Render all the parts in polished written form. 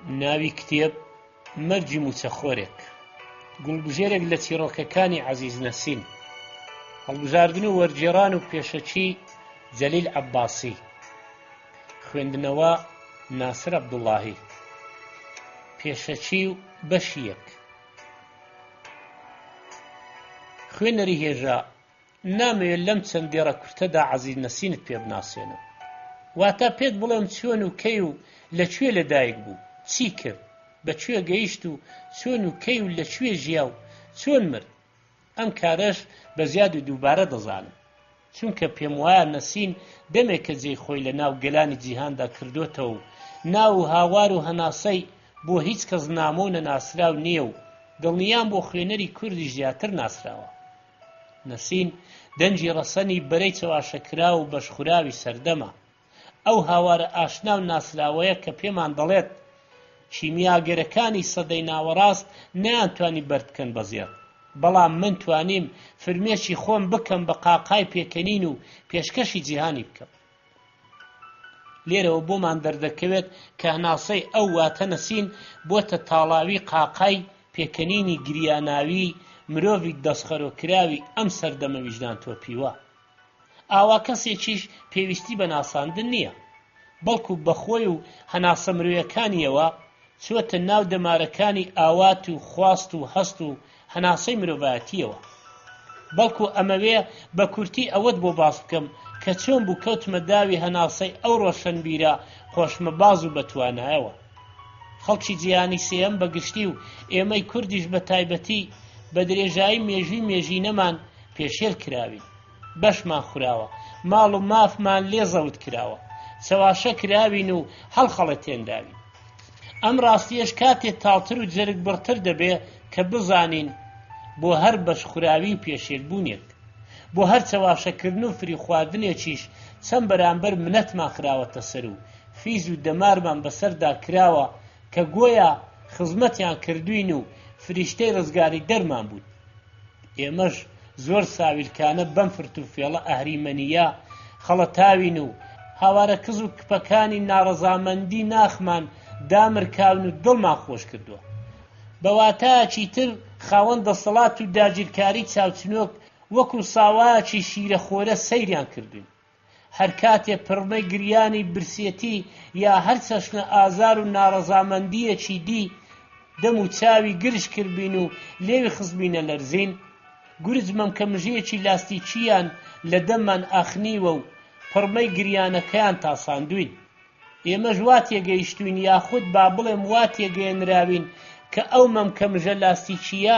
ناوی کتێب مەرجی موچەخۆرێک، گوڵبژێرێک لە چیرۆکەکانی عەزیز نەسین، هەڵبژاردن و وەرگێڕان و پێشەچی جەلیل عەباسی، خوێندنەوە ناسر عەبدوڵڵاهی. پێشەچی و بەشی یەک. خوێنەری هێژە، نامەوێت لەم چەندێڕە کورتەدا عەزیز نەسینت پێ بناسێنم، واتە پێت بڵێم چۆن و کەی و لەکوێ لەدایک بوو، چی کرد، بەکوێ گەیشت و چۆن و کەی و لەکوێ ژیا و چۆن مرد. ئەم کارەش بە زیاد و دووبارە دەزانم، چونکە پێم وایە نەسین دەمێک کە جێی خۆی لە ناو گەلانی جیهاندا کردوتەوە و ناو و هاوار و هەناسەی بۆ هیچ کەس نامۆ و نەناسراو نییە و دڵنیام بۆ خوێنەری کوردی زیاتر ناسراوە. نەسین دەنجی ڕەسەنی بەرەی چەواشەکرا و بەشخوراوی سەردەمە، ئەو هاوارە ئاشنا و ناسراوەیە کە پێمان دەڵێت کیمیاگەرەکانی سەدەی ناوەڕاست نەیانتوانی بەردکەن بەزێر، بەڵام من توانیم فرمێکی خۆم بکەم بە قاقای پێکەنین و پێشکەشی جیهانی بکەم. لێرەوە بۆمان دەردەکەوێت کە هەناسەی ئەو واتە نەسین بۆتە تاڵاوی قاقای پێکەنینی گریاناوی مرۆڤی دەستخەرۆکراوی ئەم سەردەمە ویژدان تۆپیوە. ئاوا کەسێکیش پێویستی بە ناساندن نییە، بەڵکو بەخۆی و هەناسە مرۆیەکانیەوە چوەتە ناو دەمارەکانی ئاوات و خواست و هەست و هەناسەی مرۆڤایەتیەوە. بەڵکو ئەمەوێ بە کورتی ئەوەت بۆ باس بکەم کە چۆن بوو کەوتمە داوی هەناسەی ئەو ڕۆشنبیرە خۆشمەباز و بەتوانایەوە. خەڵکی جیهانی سێەم بەگشتی و ئێمەی کوردیش بە تایبەتی بە درێژایی مێژینەمان پێشێل کراوین، بەشمان خوراوە، ماڵ و مافمان لێ زەوت کراوە، چەواشە کراوین و هەڵخەڵەتێنداوین. ئەم ڕاستیەش کاتێ تاڵتر و جەرگ بڕتر دەبێ کە بزانین بۆ هەر بەشخوراوی و پێشێلبوونێک، بۆ هەر چەواشەکردن و فری خواردنێکیش چەند بەرامبەر منەتمان خراوەتە سەر و فیز و دەمارمان بەسەردا کراوە کە گۆیا خزمەتیان کردوین و فریشتەی ڕزگاری دەرمان بوون. ئێمەش زۆر ساویلکانە بەم فرت و فێڵە ئەهریمەنیە خەڵەتاوین و هاوارە کز و کپەکانی ناڕەزامەندی ناخمان دامرکاون و دڵمان خۆش کردووە. بەواتایەکی تر خاوەن دەسەڵات و داگیرکاری چاوچنۆک وەکو ساوایەکی شیرەخۆرە سەیریان کردوین. هەر کاتێ پڕمەی گریانی برسێتی یا هەر چەشنە ئازار و ناڕەزامەندیەکی دی دەم و چاوی گرش کردبین و لێوی خزبینە لەرزین، گورج مەمکەمژەیەکی لاستیکیان لە دەممان ئاخنیوە و پڕمەی گریانەکەیان تاساندوین. ئێمەش وا تێگەیشتوین یاخود با بڵێم وا تێگەێنراوین کە ئەو مەمکەمژە لاستیکیە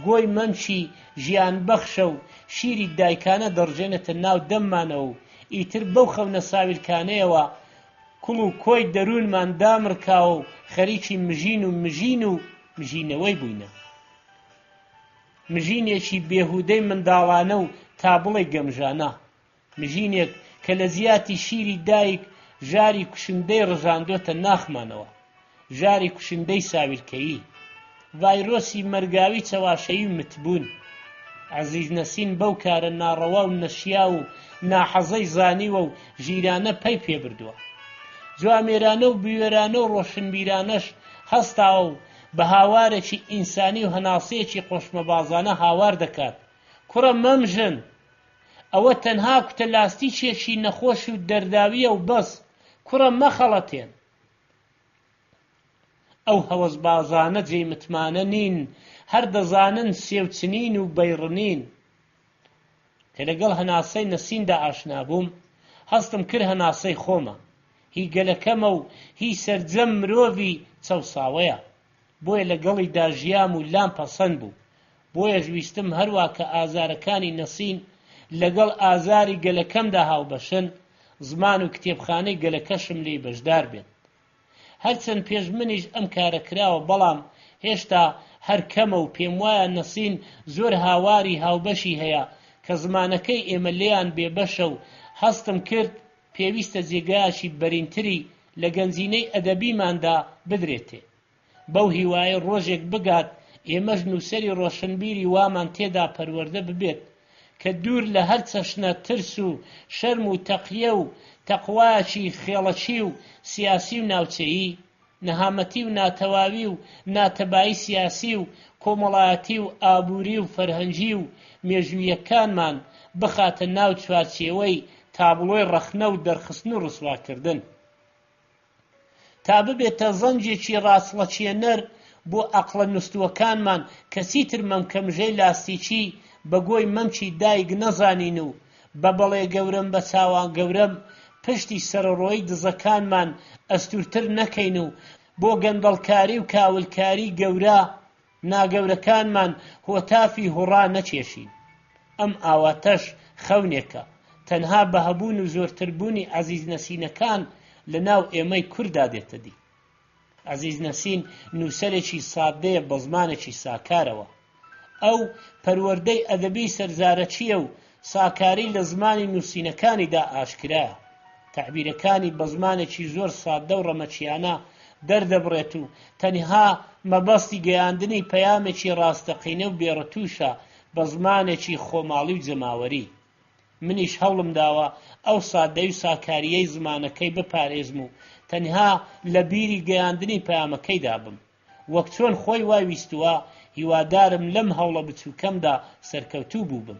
گۆی مەمچی ژیانبەخشە و شیری دایکانە دەڕژێنێتە ناو دەممانەوە و ئیتر بەو خەونە ساویلکانەیەوە کوڵ و کۆی دەروونمان دامرکاوە و خەریکی مژین و مژینەوەی بووینە. مژینێکی بێهودەی منداڵانە و تا بڵێ گەمژانە، مژینێک کە لە زیاتی شیری دایک ژاری کوشندەی ڕژاندۆتە ناخمانەوە، ژاری کوشندەی ساویلکەیی، ڤایرۆسی مەرگاوی چەواشەیی و متبوون. عەزیز نەسین بەو کارە ناڕەوا و نەشیا و ناحەزەی زانیوە و ژیرانە پەی پێبردووە. جوامێرانە و بوێرانە و ڕۆشنبیرانەش هەستاوە و بە هاوارێکی ئینسانی و هەناسەیەکی خۆشمەبازانە هاوار دەکات. کوڕە مەمژن، ئەوە تەنها کوتە لاستیکێکی نەخۆش و دەرداویە و بەس، کوڕە مەخەڵەتێن. ئەو هەوەسبازانە جێی متمانە نین، هەر دەزانن سێوچنین و بەیڕنین. کە لەگەڵ هەناسەی نەسیندا ئاشنا بووم، هەستم کرد هەناسەی خۆمە، هی گەلەکەمە و هی سەرجەم مرۆڤی چەوساوەیە، بۆیە لەگەڵیدا ژیام و لام پەسەند بوو. بۆیە ویستم هەروە کە ئازارەکانی نەسین لەگەڵ ئازاری گەلەکەمدا هاوبەشن، زمان و کتێبخانەی گەلەکەشم لێی بەشدار بێت. هەرچەند پێش منیش ئەم کارە کراوە، بەڵام هێشتا هەر کەمە و پێم وایە نەسین زۆر هاواری هاوبەشی هەیە کە زمانەکەی ئێمە لێیان بێبەشە و هەستم کرد پێویستە جێگایەکی بەرینتری لە گەنجینەی ئەدەبیماندا بدرێتێ. بەو هیوایە ڕۆژێک بگات ئێمەش نووسەری ڕۆشنبیری وامان تێدا پەروەردە ببێت کە دوور لە هەر چەشنە ترس و شەرم و تەقیە و تەقوایەکی خێڵەچی و سیاسی و ناوچەیی نەهامەتی و ناتەواوی و ناتەبایی سیاسی و کۆمەڵایەتی و ئابووری و فەرهەنگی و مێژوویەکانمان بخاتە ناو چوارچێوەی تابلۆی ڕەخنە و دەرخستن و ڕسواکردن، تا ببێتە زەنجێکی ڕاستڵەچێنەر بۆ عەقڵە نووستووەکانمان کە چیتر مەمکەمژەی لاستیکی بە گۆی مەمکی دایک نەزانین و بە بەڵێ گەورەم بە چاوان گەورەم پشتی سەرڕۆی دزەکانمان ئەستورتر نەکەین و بۆ گەندەڵکاری و کاولکاری گەورە ناگەورەکانمان هۆتافی هوڕا نەچێشین. ئەم ئاواتەش خەونێکە، تەنها بە هەبوون و زۆرتربوونی عەزیز نەسینەکان لە ناو ئێمەی کووردا دێتە دی. عەزیز نەسین نووسەرێکی سادەیە بە زمانێکی ساکارەوە. ئەو پەروەردەی ئەدەبی سەرزارەچیە و ساکاری لە زمانی نووسینەکانیدا ئاشکرایە. تەعبیرەکانی بە زمانێکی زۆر سادە و ڕەمەچیانە دەردەبڕێت و تەنها مەبەستی گەیاندنی پەیامێکی ڕاستەقینە و بێڕەتوشە بە زمانێکی خۆماڵی و جەماوەری. منیش هەوڵم داوە ئەو سادەی و ساکاریەی زمانەکەی بپارێزم و تەنها لە بیری گەیاندنی پەیامەکەیدا بم. وەک چۆن خۆی وای ویستووە، هیوادارم لەم هەوڵە بچووکەمدا سەرکەوتوو بوو بم.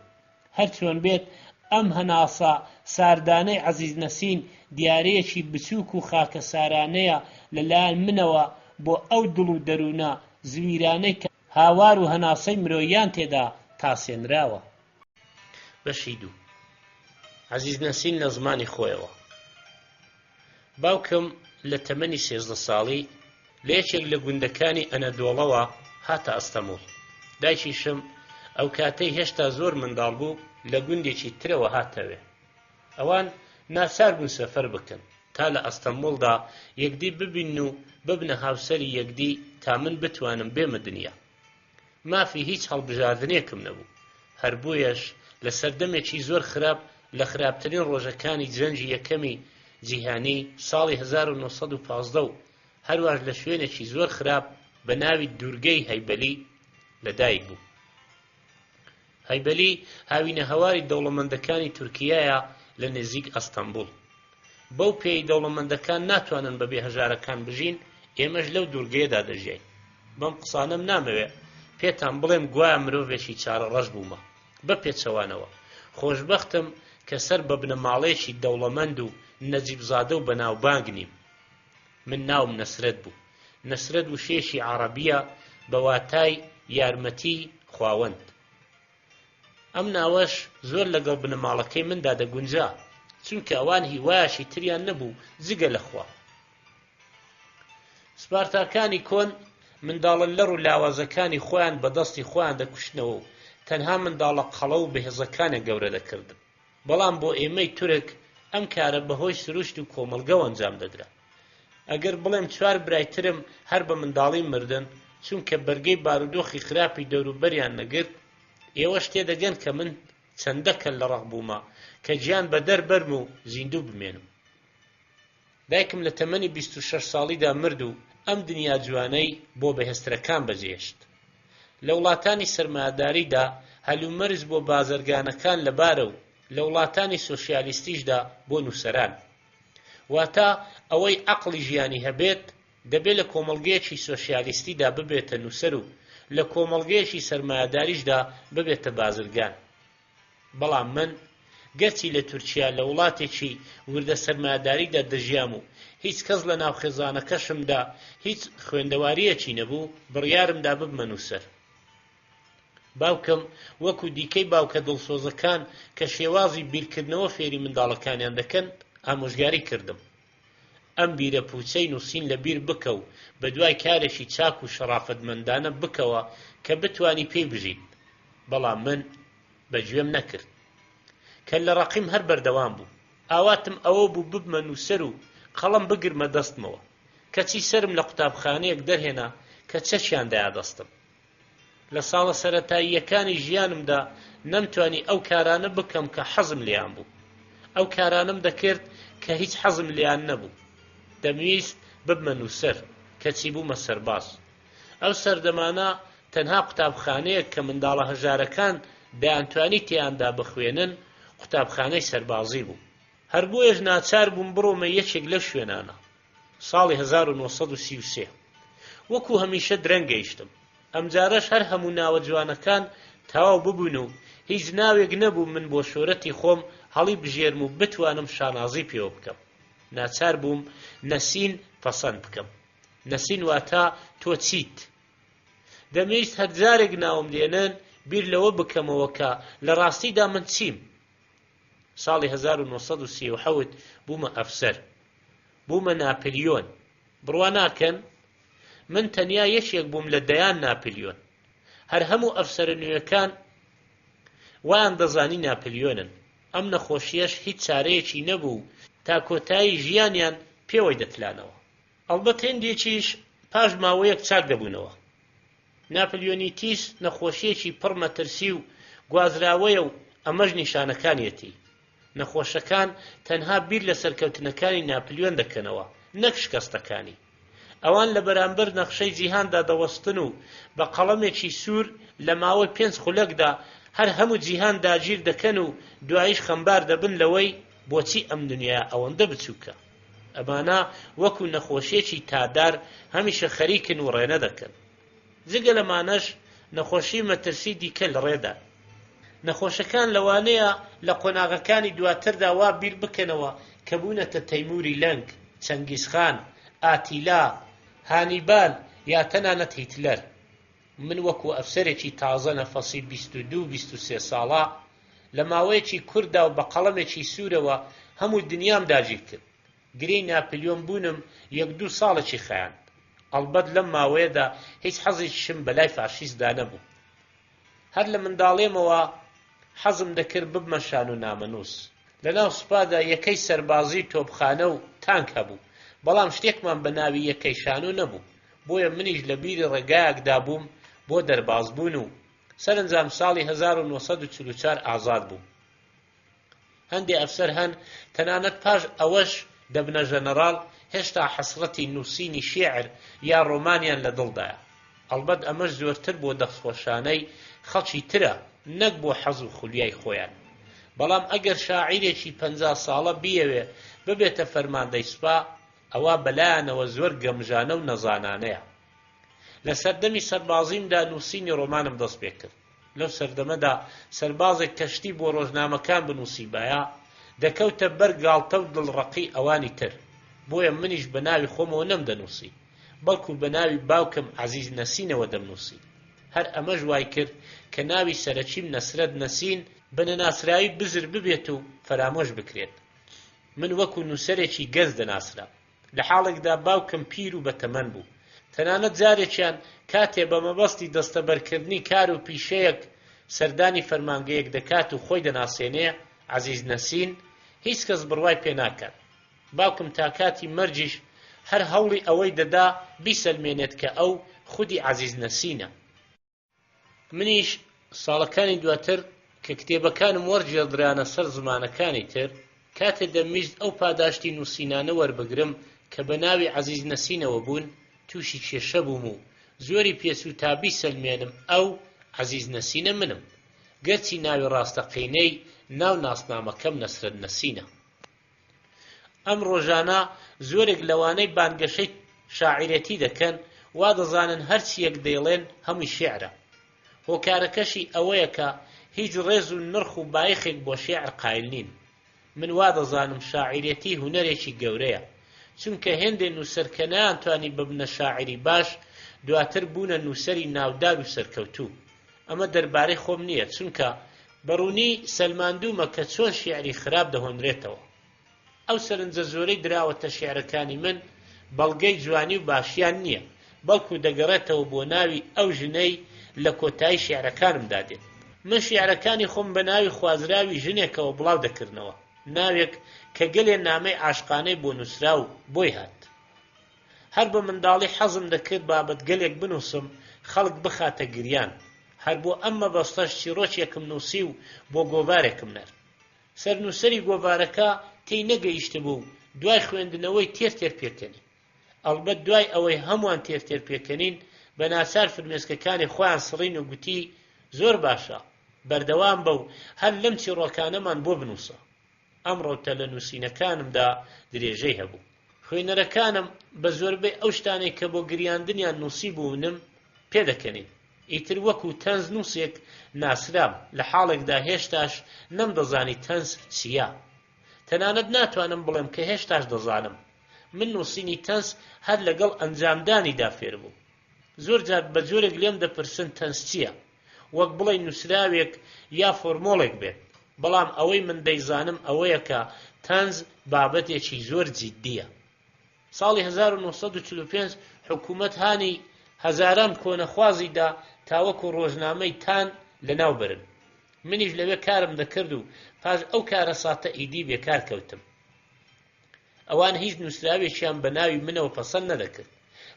هەرچۆن بێت ئەم هەناسە ساردانەی عەزیز نەسین دیارەیەکی بچووک و خاکە سارانەیە لەلایەن منەوە بۆ ئەو دڵ و دەروونە زویرانەی کە هاوار و هەناسەی مرۆییان تێدا تاسێنراوە. بەشی دوو. عەزیز نەسین لە زمانی خۆیەوە. باوکم لە تەمەنی 13 ساڵی لە یەکێک لە گوندەکانی ئەنەدۆڵەوە هاتە ئەستەموڵ. دایکیشم ئەو کاتەی هێشتا زۆر منداڵ بوو، لە گوندێکی ترەوە هاتەوێ. ئەوان ناچار بوون سەفەر بکەن تا لە ئەستەموڵدا یەکدی ببین و ببنە هاوسەری یەکدی تا من بتوانم بێمە دنیا. مافی هیچ هەڵبژاردنێکم نەبوو. هەر بۆیەش لە سەردەمێکی زۆر خراپ لە خراپترین ڕۆژەکانی جەنگی یەکەمی جیهانی ساڵی 1915 و هەروەش لە شوێنێکی زۆر خراپ بە ناوی دوورگەی هەیبەلی لەدایک بوو. هەیبەلی هاوینە هەواری دەوڵەمەندەکانی تورکیایە لە نزیک ئەستەمبوڵ. بەو پێی دەوڵەمەندەکان ناتوانن بەبێ هەژارەکان بژین، ئێمەش لەو دوورگەیەدا دەژین. بەم قسانەم نامەوێ پێتان بڵێم گوایە مرۆڤێکی چارەڕەش بوومە بە پێچەوانەوە. خۆشبەختم کە سەر بە بنەماڵەیەکی دەوڵەمەند و نەجیبزادە و بەناوبانگ نیم. من ناوم نەسرەت بوو. نەسرەت وشێشی عەرەبیە بە واتای یارمەتی خواوەند. ئەم ناوەش زۆر لەگەڵ بنەماڵەکەی مندا دەگونجا، چونکە ئەوان هیوایەشی تریان نەبوو جگە لەخوا. سپارتاکانی کۆن منداڵە لەڕ و لاوازەکانی خۆیان بەدەستی خۆیان دەکوشتنەوە و تەنها منداڵە قەڵە و بەهێزەکانە گەورە دەکردن. بەڵام بۆ ئێمەی تورک ئەم کارە بەهۆی سروشت و کۆمەڵگەوە ئەنجام دەدرا. ئەگەر بڵێم 4 برایترم هەر بە منداڵی مردن چونکە بەرگەی بارودۆخی خراپی دەوروبەریان نەگرت، ئێوەش تێدەگەن کە من چەندەکە لە ڕەق بوومە کە گیان بە دەربەرم و زیندوو بمێنم. دایکم لە تەمەنی 26 ساڵیدا مرد و ئەم دنیا جوانەی بۆ بەهێسترەکان بەجێشت. لە وڵاتانی سەرمایەداریدا هەلومەرز بۆ بازرگانەکان لەبارە و لە وڵاتانی سۆشیالیستیشدا بۆ نووسەران. واتە ئەوەی عەقڵی ژیانی هەبێت دەبێت لە کۆمەڵگەیەکی سۆشیالیستیدا ببێتە نووسەر و لە کۆمەڵگەیەکی سەرمایەداریشدا ببێتە بازرگان. بەڵام من گەرچی لە تورکیا لە وڵاتێکی وردە سەرمایەداریدا دەژیام و هیچ کەس لە ناو خێزانەکەشمدا هیچ خوێندەواریەکی نەبوو، بڕیارمدا ببمە نووسەر. باوکم وەکو دیکەی باوکە دڵسۆزەکان کە شێوازی بیرکردنەوە فێری منداڵەکانیان دەکەن ئامۆژگاری کردم. ئەم بیرە پوچەی نووسین لە بیر بکە و بە دوای کارێکی چاک و شەڕافەتمەندانە بکەوە کە بتوانی پێی بژیت. بەڵام من بەگوێم نەکرد کە لە ڕەقیم هەر بەردەوام بوو. ئاواتم ئەوە بوو ببمە نووسەر و قەڵەم بگرمە دەستمەوە، کەچی سرم لە قوتابخانەیەک دەرهێنا کە چەچیان دەیا دەستم. لە ساڵە سەرەتاییەکانی ژیانمدا نەمتوانی ئەو کارانە بکەم کە حەزم لیان بوو. ئەو کارانم دەکرد کە هیچ حەزم لیان نەبوو. دەمویست ببمە نووسەر، کەچی بوومە سەرباز. ئەو سەردەمانە تەنها قوتابخانەیەک کە منداڵە هەژارەکان دەیانتوانی تێیاندا بخوێنن قوتابخانەی سەربازی بوو. هەر بۆیەش ناچار بووم بڕۆمە یەکێک لەو شوێنانە. ساڵی 1933 وەکو هەمیشە درەنگەیشتم. ئەمجارەش هەر هەموو ناوە جوانەکان تەواو ببوون و هیچ ناوێک نەبوو من بۆ شۆرەتی خۆم هەڵی بژێرم و بتوانم شانازی پێوە بکەم. ناچار بووم نەسین پەسەند بکەم. نەسین واتە تۆ چیت؟ دەمەویست هەر جارێک ناوم لێنن بیر لەوە بکەمەوە کە لە ڕاستیدا من چیم. ساڵی 1937 بوومە ئەفسەر، بوومە ناپلیۆن. بڕوا ناکەن من تەنیا یەکێک بووم لە دەیان ناپلیۆن. هەر هەموو ئەفسەرە نوێیەکان وایان دەزانی ناپلیۆنن. ئەم نەخۆشیەش هیچ چارەیەکی نەبوو تا کۆتایی ژیانیان پێوەی دەتلانەوە. ئەڵبەت هێندێکیش پاش ماوەیەک چاک دەبوونەوە. ناپلیۆنیتیس نەخۆشیەکی پڕ مەترسی و گوازراوەیە و ئەمەش نیشانەکانیەتی. نەخۆشەکان تەنها بیر لە سەرکەوتنەکانی ناپلیۆن دەکەنەوە، نەک شکەستەکانی. ئەوان لە بەرامبەر نەخشەی جیهاندا دەوەستن و بە قەڵەمێکی سوور لە ماوەی 5 خولەکدا هەر هەموو جیهان داگیر دەکەن و دواییش خەمبار دەبن لەوەی بۆچی ئەم دنیا ئەوەندە بچووکە. ئەمانە وەکو نەخۆشیەکی تادار هەمیشە خەریکن و ڕێنە دەکەن. جگە لەمانەش نەخۆشی مەترسی دیکە لە ڕێدا. نەخۆشەکان لەوانەیە لە قۆناغەکانی دواتردا وا بیر بکەنەوە کە بوونەتە تەیموری لەنگ، چەنگیزخان، ئاتیلا، هانیبال یا تەنانەت هیتلەر. من وەکو ئەفسەرێکی تازە نەفەسی 22-23 ساڵە لە ماوەیەکی کووردا و بە قەڵەمێکی سوورەوە هەموو دنیام داگیر کرد. گرەی ناپلیۆن بوونم 1-2 ساڵێکی خەیان. ئەڵبەت لەم ماوەیەدا هیچ حەزێکیشم بەلای فاشیستدا نەبوو. هەر لە منداڵێمەوە حەزم دەکرد ببمە شان و نامەنووس. لەناو سوپادا یەکەی سەربازی تۆپخانە و تانک هەبوو، بەڵام شتێکمان بە ناوی یەکەی شانۆ نەبوو. بۆیە منیش لە بیری ڕێگایەکدا بووم بۆ دەربازبوون و سەرنجام ساڵی 1944 ئازاد بووم. هەندێک ئەفسەر هەن تەنانەت پاش ئەوەش دەبنە ژەنەڕاڵ هێشتا حەسرەتی نووسینی شێعر یا ڕۆمانیان لە دڵدایە. ئەڵبەت ئەمەش زۆرتر بۆ دەستخۆشانەی خەڵکی ترە، نەک بۆ حەز و خولیای خۆیان. بەڵام ئەگەر شاعیرێکی 50 ساڵە بیەوێ ببێتە فەرماندەی سوپا، ئەوە بەلایەنەوە زۆر گەمژانە و نەزانانەیە. لە سەردەمی سەربازیمدا نووسینی ڕۆمانم دەست پێ کرد. لەو سەردەمەدا سەربازێک کەشتی بۆ ڕۆژنامەکان بنووسیبایە دەکەوتە بەر گاڵتە و دڵڕەقی ئەوانی تر. بۆیە منیش بە ناوی خۆمەوە نەمدەنووسی، بەڵکو بە ناوی باوکم عەزیز نەسینەوە دەمنووسی. هەر ئەمەش وای کرد کە ناوی سەرەکیم نەسرەت نەسین بە نەناسراوی بزر ببێت و فەرامۆش بکرێت. من وەکو نووسەرێکی گەز دەناسرا. لە حاڵێکدا باوکم پیر و بەتەمەن بوو. تەنانەت جارێکیان کاتێ بە مەبەستی دەستەبەرکردنی کار و پیشەیەک سەردانی فەرمانگەیەک دەکات و خۆی دەناسێنێ عەزیز نەسین، هیچ کەس بڕوای پێ ناکات. باوکم تا کاتی مەرجیش هەر هەوڵی ئەوەی دەدا بیسەلمێنێت کە ئەو خودی عەزیز نەسینە. منیش ساڵەکانی دواتر کە کتێبەکانم وەرجێڕدرانە سەر زمانەکانی تر، کاتێ دەمویست ئەو پاداشتی نووسینانە وەربگرم کە بە ناوی عەزیز نەسینەوە بوون، تووشی کێشە بووم و زۆری پێسوتابی سەلمێنم ئەو عەزیز نەسینە منم، گەرچی ناوی ڕاستەقینەی ناو ناسنامەکەم نەسرەت نەسینە. ئەم ڕۆژانە زۆرێک لەوانەی بانگەشەی شاعیرەتی دەکەن وا دەزانن هەرچیەک دەیڵێن هەمووی شێعرە. هۆکارەکەشی ئەوەیە کە هیچ ڕێز و نرخ و بایەخێک بۆ شێعر قایل نین. من وا دەزانم شاعیرەتی هونەرێکی گەورەیە، چونکە هێندێ نووسەرکە نەیانتوانی ببنە شاعری باش دواتر بوونە نووسەری ناودار و سەرکەوتوو. ئەمە دەربارەی خۆم نییە، چونکە بەڕوونی سەلماندوومە کە چۆن شێعری خراپ دەهۆنرێتەوە. ئەو سەرنجە زۆرەی دراوەتە شێعرەکانی من بەڵگەی جوانی و باشیان نییە، بەڵکو دەگەڕێتەوە بۆ ناوی ئەو ژنەی لە کۆتایی شێعرەکانمدا دێت. من شێعرەکانی خۆم بە ناوی خوازراوی ژنێکەوە بڵاو دەکردنەوە، ناوێک کە گەلێ نامەی عاشقانەی بۆ نووسرا و بۆی هات. هەر بە منداڵی حەزم دەکرد بابەت گەلێک بنووسم خەڵک بخاتە گریان، هەر بۆ ئەمە بەستەش چیرۆکێکم نووسی و بۆ گۆڤارێکم نەر. سەرنووسەری گۆڤارەکە تێی نەگەیشت بوو دوای خوێندنەوەی تێر پێکەنی. ئەڵبەت دوای ئەوەی هەمووان تێر پێکەنین بە ناچار فرمێسکەکانی خۆیان سڕین و گوتی زۆر باشە، بەردەوام بە و هەر لەم چیرۆکانەمان بۆ بنووسە. ئەمڕۆ تە لە نووسینەکانمدا درێژەی هەبوو. خوێنەرەکانم بە زۆربەی ئەو شتانێک کە بۆ گریاندنیان نووسی بوونم پێدەکەنین. ئیتر وەکو تەنز نووسێک ناسرام لە حاڵێکدا هێشتاش نەمدەزانی تەنز چییە. تەنانەت ناتوانم بڵێم کە هێشتاش دەزانم. من نووسینی تەنز هەر لەگەڵ ئەنجامدانیدا فێر بوو. زۆر جار بە جۆرێک لێم دەپرسن تەنز چییە، وەک بڵێ نووسراوێک یا فۆرمۆڵێک بێت. بەڵام ئەوەی من دەیزانم ئەوەیە کە تەنز بابەتێکی زۆر جیددیە. ساڵی 1945 حکوومەت هانی هەزاران کۆنەخوازیدا تاوەکو ڕۆژنامەی تان لەناو برن. منیش لەوێ کارم دەکرد و پاش ئەو کارە ساتە ئیدی بێکار کەوتم. ئەوان هیچ نووسراوێکیان بە ناوی منەوە پەسەند نەدەکرد.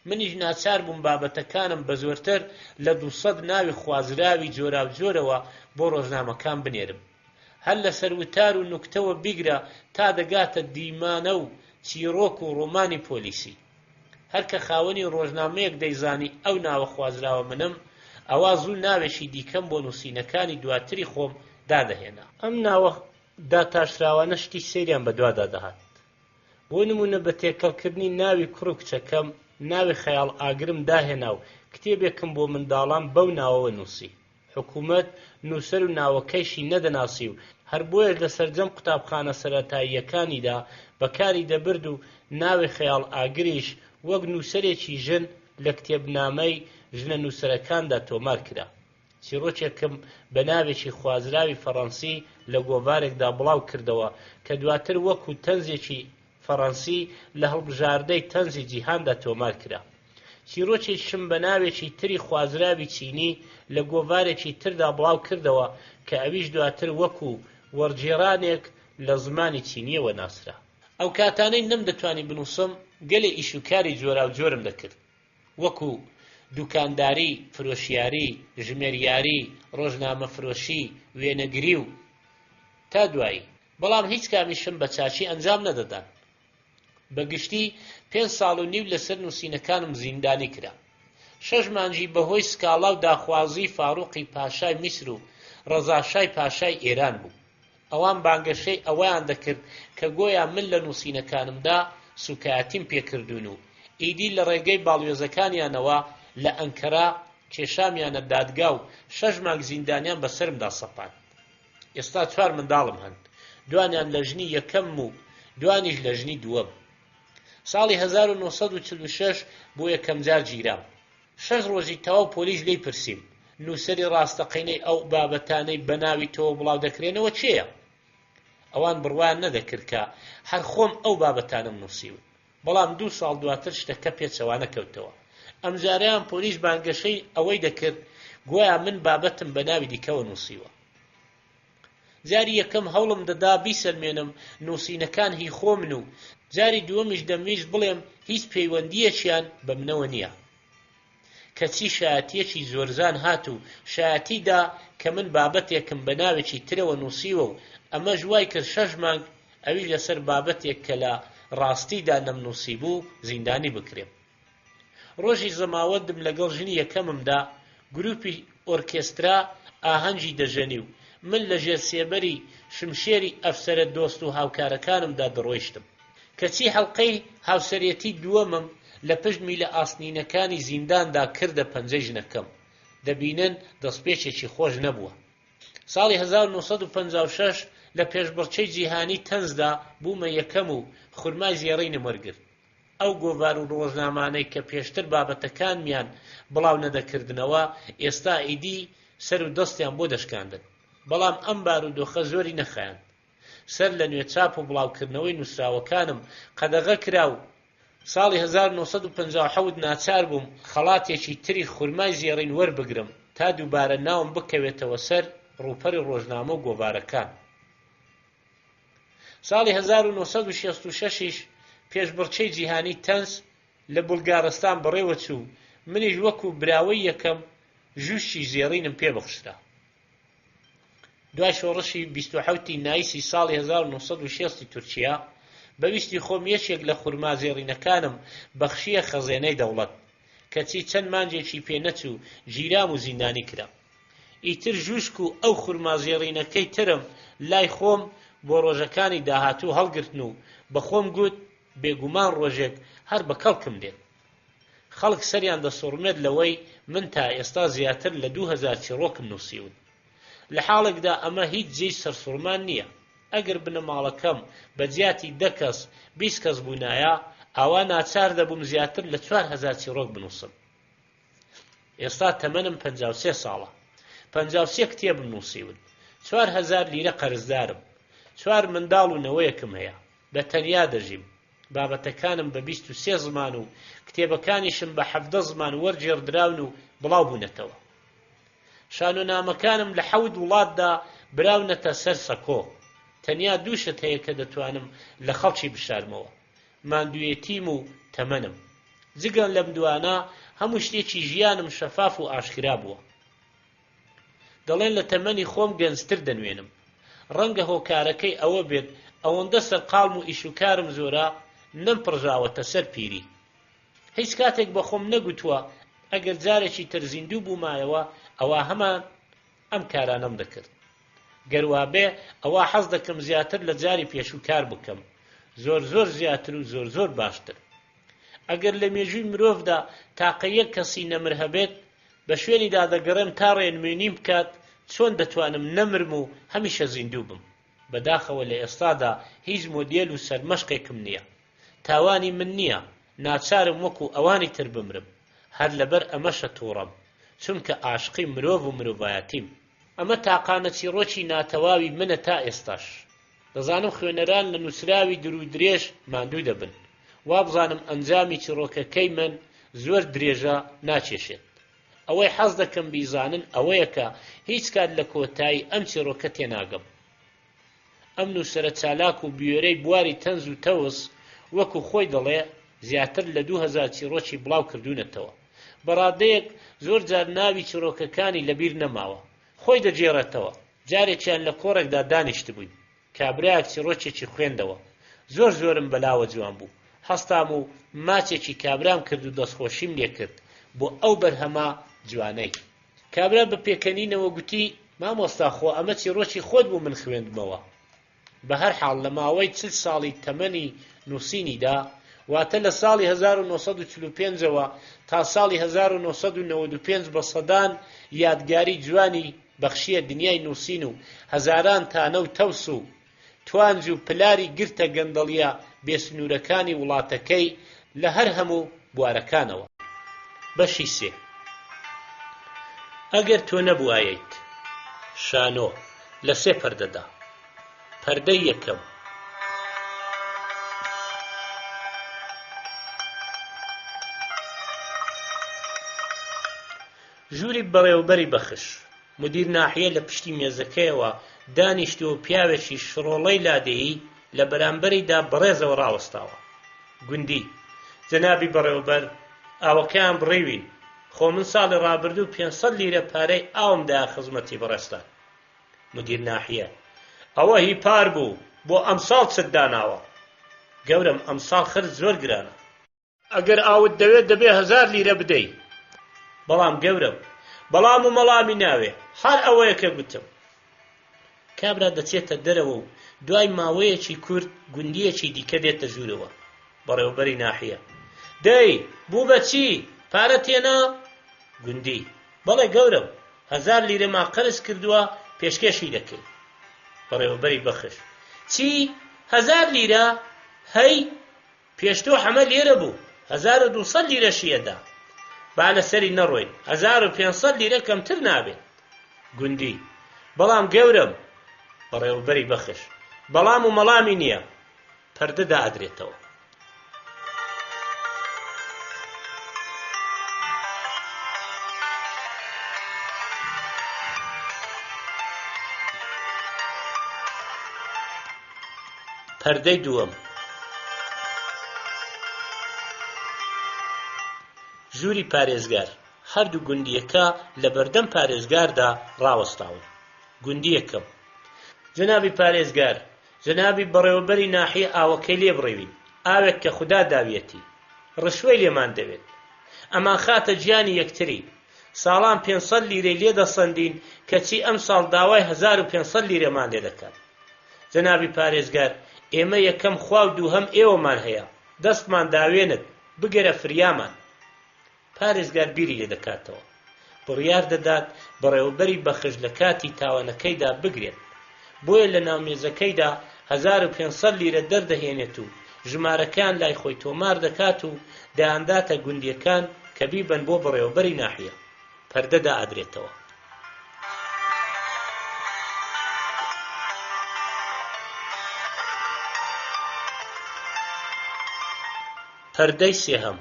منیش ناچار بووم بابەتەکانم بە زۆرتر لە 200 ناوی خوازراوی جۆراوجۆرەوە بۆ ڕۆژنامەکان بنێرم. هەر لە سەروتار و نوکتەوە بیگرە تا دەگاتە دیمانە و چیرۆک و ڕۆمانی پۆلیسی. هەر کە خاوەنی ڕۆژنامەیەک دەیزانی ئەو ناوە خوازراوە منم، ئەوا زوو ناوێکی دیکەم بۆ نووسینەکانی دواتری خۆم دادەهێنا. ئەم ناوە داتاشراوانە شتی سەیریان بەدوادا دەهات. بۆ نمونە بە تێکەڵکردنی ناوی کوڕ و کچەکەم ناوی خەیاڵ ئاگرم داهێنا و کتێبێکم بۆ منداڵان بەو ناوەوە نووسی. حکوومەت نووسەر و ناوەکەیشی نەدەناسی و هەر بۆیە لە سەرجەم قوتابخانە سەرەتاییەکانیدا بەکاری دەبرد و ناوی خەیاڵ ئاگریش وەک نووسەرێکی ژن لە کتێبنامەی ژنە نووسەرەکاندا تۆمار کرا. چیرۆکێکم بە ناوێکی خوازراوی فەڕەنسی لە گۆڤارێکدا بڵاو کردەوە کە دواتر وەکو تەنزێکی فەڕەنسی لە هەڵبژاردەی تەنزی جیهاندا تۆمار کرا. چیرۆکێکم بە ناوێکی تری خوازراوی چینی لە گۆڤارێکی تردا بڵاو کردەوە کە ئەویش دواتر وەکو وەرجێڕانێک لە زمانی چینیەوە ناسرا. ئەو کاتانەی نەم دەتوانی بنووسم گەلێ ئیشوکاری جۆراوجۆرم دەکرد، وەکو دوکانداری، فرۆشیاری، ژمێریاری، ڕۆژنامە فرۆشی، وێنەگری و تا دوایی. بەڵام هیچ کامیشم بە چاچی ئەنجام نەدەدان. بەگشتی 5 ساڵ و نیو لەسەر نووسینەکانم زیندانی کرا. 6 مانجی بەهۆی سکاڵا و داخوازی فاڕوقی پاشای میسر و ڕەزاشای پاشای ئێران بوو. ئەوان بانگەشەی ئەوەیان دەکرد کە گۆیا من لە نووسینەکانمدا سوکایەتیم پێکردوون و ئیدی لە ڕێگەی باڵوێزەکانیانەوە لە ئەنکەرا کێشامیانە دادگا و 6 مانگ زیندانیان بەسرمدا سەپاند. ئێستا 4 منداڵم هەن، دوانیان لە ژنی یەکەم و دوانیش لە ژنی دووەم. ساڵی 1946 بۆ یەکەم جار گیرام. 6 ڕۆژی تەواو پۆلیس لی پرسیم نووسەری ڕاستەقینەی ئەو بابەتانەی بە ناوی تۆ بڵاو دەکرێنەوە چێیە؟ ئەوان بڕوایان نەدەکرد کە هەر خۆم ئەو بابەتانم نووسیون. بەڵام 2 ساڵ دواتر شتەکە پێچەوانە کەوتەوە. ئەم جاریان پۆلیس بانگەشەی ئەوەی دەکرد گویا من بابەتم بە ناوی دیکەوە نووسیوە. جاری یەکەم هەوڵم دەدا بیسەلمێنم نووسینەکان هی خۆمن و جاری دووەمیش دەمویست بڵێم هیچ پەیوەندیەکیان بە منەوە نییە. کەچی شایەتیەکی زۆرزان هات و شایەتیدا کە من بابەتێکم بە ناوێکی ترەوە نووسیوە و ئەمە ژوای کرد 6 مانگ ئەوی لەسەر بابەتێک کە لە ڕاستیدا نەمنووسی بوو زیندانی بکرێم. ڕۆژی زەماوەندم لەگەڵ ژنی یەکەممدا گروپی ئۆرکێسترا ئاهەنگی دەژەنی و من لە ژێر سێبەری شمشێری ئەفسەرە دۆست و هاوکارەکانمدا دەڕۆیشتم. کەچی هەڵقەی هاوسەرەتی دووەمم لە پشت میلە ئاسنینەکانی زینداندا کردە پەنجەی ژنەکەم. دەبینن دەستپێچێکی خۆش نەبووە. ساڵی 1956 لە پێشبڕکێی جیهانی تەنزدا بوومە یەکەم و خورمای زێڕینم وەرگرت. ئەو گۆڤار و ڕۆژنامانەی کە پێشتر بابەتەکانمیان بڵاو نەدەکردنەوە ئێستا ئیدی سەر و دەستیان بۆ دەشکاندن. بەڵام ئەم بارودۆخە زۆری نەخایەن. سەر لە نوێ چاپ و بڵاوکردنەوەی نووسراوەکانم قەدەغە کرا و ساڵی 1957 ناچار بووم خەڵاتێکی تری خورمای زێڕین وەربگرم تا دووبارە ناوم بکەوێتەوە سەر ڕووپەری ڕۆژنامە و گۆڤارەکان. ساڵی 1966 پێشبڕکێی جیهانی تەنز لە بولگارستان بەڕێوە چوو. منیش وەکو براوەی یەکەم ژوشی زێڕینم پێبەخشرا. دوای شۆڕشی 27 نایسی ساڵی 1960 تورکیا بەویستی خۆم یەکێک لە خورما زێڕینەکانم بەخشیە خەزێنەی دەوڵەت، کەچی چەند مانجێکی پێ نەچوو گیرام و زیندانی کرا. ئیتر ژوشک و ئەو خورما زێڕینەکەی ترم لای خۆم بۆ ڕۆژەکانی داهاتوو هەڵگرتن و بە خۆم گوت بێگومان ڕۆژێک هەر بە کەڵکم دێت. خەڵک سەریان دەسوڕمێت لەوەی من تا ئێستا زیاتر لە 2000 چیرۆکم نووسیون. لە حاڵێکدا ئەمە هیچ جێی سەرسوڕمان نییە. ئەگەر بنەماڵەکەم بە جیاتی 10 کەس 20 کەس بوونایە، ئاوا ناچار دەبووم زیاتر لە 4000 چیرۆک بنووسم. ئێستا تەمەنم 53 ساڵە. 53 کتێبم نووسیون. 4000 لیرە قەرزدارم. 4 منداڵ و نەوەیەکم هەیە. بە تەنیا دەژیم. بابەتەکانم بە 23 زمان و کتێبەکانیشم بە 17 زمان وەرجێڕدراون و بڵاو بوونەتەوە. شانۆنامەکانم لە 7 وڵاتدا براونەتە سەر سەکۆ. تەنیا دووشت هەیە کە دەتوانم لە خەڵکی بشارمەوە: ماندوویەتیم و تەمەنم. جگەن لەم دوانە هەموو شتێکی ژیانم شەفاف و ئاشکرا بووە. دەڵێن لە تەمەنی خۆم گەنجتر دەنوێنم. ڕەنگە هۆکارەکەی ئەوە بێت ئەوەندە سەرقاڵم و ئیشوکارم زۆرە نەمپڕژاوەتە سەر پیری. هیچ کاتێک بە خۆم نەگوتووە ئەگەر جارێکی تر زیندوو بوومایەوە ئەوە هەمان ئەم کارانەم دەکرد. گەروابێ ئەوە حەز دەکەم زیاتر لە جاری پێشوکار بکەم، زۆر زیاتر و زۆر باشتر. ئەگەر لە مێژووی مرۆڤدا تاقە یەک کەسی نەمر هەبێت، بە شوێنیدا دەگەڕێم تا ڕێنموێنیم بکات چۆن دەتوانم نەمرم و هەمیشە زیندوو بم. بەداخەوە لە ئێستادا هیچ مۆدێل و سەرمەشقێکم نییە. تاوانی من نییە، ناچارم وەکو ئەوانی تر بمرم. هەر لەبەر ئەمەشە تووڕەم، چونکە عاشقی مرۆڤ و مرۆڤایەتیم. ئەمە تاقانە چیرۆکی ناتەواوی منە تا ئێستاش. دەزانم خوێنەران لە نووسراوی دروو درێژ ماندوو دەبن. وا بزانم ئەنجامی چیرۆکەکەی من زۆر درێژە ناچێشێت. ئەوەی حەز دەکەم بیزانن ئەوەیە کە هیچ کات لە کۆتایی ئەم چیرۆکە تێناگەم. ئەم نووسەرە چالاک و بیۆرەی بواری تەنز و تەوس وەکو خۆی دەڵێ زیاتر لە 2000 چیرۆکی بڵاو کردوونەتەوە. بەڕادەیەک زۆر جار ناوی چیرۆکەکانی لەبیر نەماوە. خۆی دەجێڕێتەوە. جارێکیان لە کۆڕێکدا دانیشت بووین. کابرایەک چیرۆکێکی خوێندەوە. زۆرم بەلاوە جوان بوو. هەستام و ماچێکی کابرام کرد و دەستخۆشیم لێ کرد بۆ ئەو بەرهەما جوانەی. کابرا بە پێکەنینەوە گوتی: مامۆستا خۆ ئەمە چیرۆکی خۆت بوو من خوێندمەوە. بە هەر حاڵ لە ماوەی 40 ساڵی تەمەنی نووسینیدا، واتە لە ساڵی 1945ەوە تا ساڵی 1995 بە سەدان یادگاری جوانی بەخشیە دنیای نووسین و هەزاران تانە و تەوس و توانج و پلاری گرتە گەندەڵیە بێسنوورەکانی وڵاتەکەی لە هەر هەموو بوارەکانەوە. بەشی 3. ئەگەر تۆ نەبوایەیت. شانۆ لە 3 پەردەدا. پەردەی 1. ژووری بەڕێوەبەری بەخش. مدیر ناحیە لە پشتی مێزەکەیەوە دانیشتووە پیاوێکی شڕۆڵەی لادێیی لە بەرامبەریدا بەڕێزەوە ڕاوەستاوە. گوندی: جەنابی بەڕێوەبەر، ئاوەکەیان بڕێوین. خۆ من ساڵی ڕابردوو 500 لیرە پارەی ئاومدایە خزمەتی بەڕێستان. مدیر ناحیە: ئەوە هی پار بوو، بۆ ئەمساڵ چت داناوە. گەورم، ئەمساڵ خرج زۆر گرانە. ئەگەر ئاوت دەوێت دەبێ 1000 لیرە بدەی. بەڵام گەورم، بەڵام و مەڵامی ناوێ، هەر ئەوەیە کە گوتم. کابرا دەچێتە دەرەوە و دوای ماوەیەکی کورت گوندیەکی دیکە دێتە ژوورەوە. بەڕێوەبەری ناحیە: دەی بوو بە چی؟ پارە تێنا؟ گوندی: بەڵێ گەورم، 1000 لیرە ما قەرز کردووە، پێشکەشی دەکەی. بەڕێوەبەری بەخش: چی؟ 1000 لیرە؟ هەی پێشتۆ حەمە لێرە بوو، 1200 لیرەشیەدا. با لەسەری نەڕۆین، 1500 لیرە کەمتر نابێت. گوندی: بەڵام گەورم. بەڕێوەبەری بەخش: بەڵام و مەڵامی نییە. پەردە دائەدرێتەوە. پەردەی 2. ژووری پارێزگار. هەردوو گوندیەکە لە بەردەم پارێزگاردا ڕاوەستاون. گوندی 1. جەنابی پارێزگار، جەنابی بەڕێوەبەری ناحیە ئاوەکەی لێ بڕێوین. ئاوێک کە خوددا داویەتی. ڕشوەی لێمان دەوێت. ئەمان خاتە گیانی یەکتری. ساڵان 500 لیرەی لێ دەسەندین کەچی ئەم ساڵ داوای 1500 لیرەمان لێ دەکات. جەنابی پارێزگار، ئێمە یەکەم خوا و دووهەم ئێوەمان هەیە. دەستمان داوێنت بگەرە فریامان. پارێزگار بیری لێ دەکاتەوە، بڕیار دەدات بەڕێوەبەری بەخش لە کاتی تاوانەکەیدا بگرێت، بۆیە لە ناومێزەکەیدا 1500 لیرە دەردەهێنێت و ژمارەکان لای خۆی تۆمار دەکات و دایانداتە گوندیەکان کە بیبەن بۆ بەڕێوەبەری ناحیە. پەردەدا ئادرێتەوە. پەردەی سێهەم.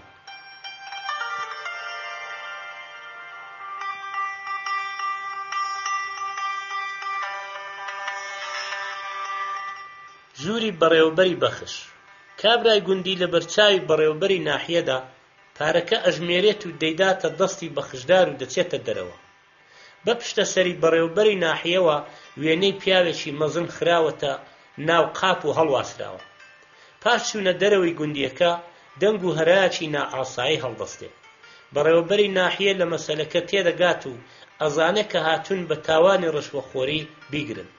ژووری بەڕێوەبەری بەخش. کابرای گوندی لە بەرچاوی بەڕێوەبەری ناحیەدا پارەکە ئەژمێرێت و دەیداتە دەستی بەخشدار و دەچێتە دەرەوە. بە پشتە سەری بەڕێوەبەری ناحیەوە وێنەی پیاوێکی مەزن خراوەتە ناو قاپ و هەڵواسراوە. پاش چوونە دەرەوەی گوندیەکە دەنگ و هەرایەکی نائاسایی هەڵدەستێت. بەڕێوەبەری ناحیە لە مەسەلەکە تێدەگات و ئەزانێت کە هاتوون بە تاوانی ڕشوەخۆری بیگرن.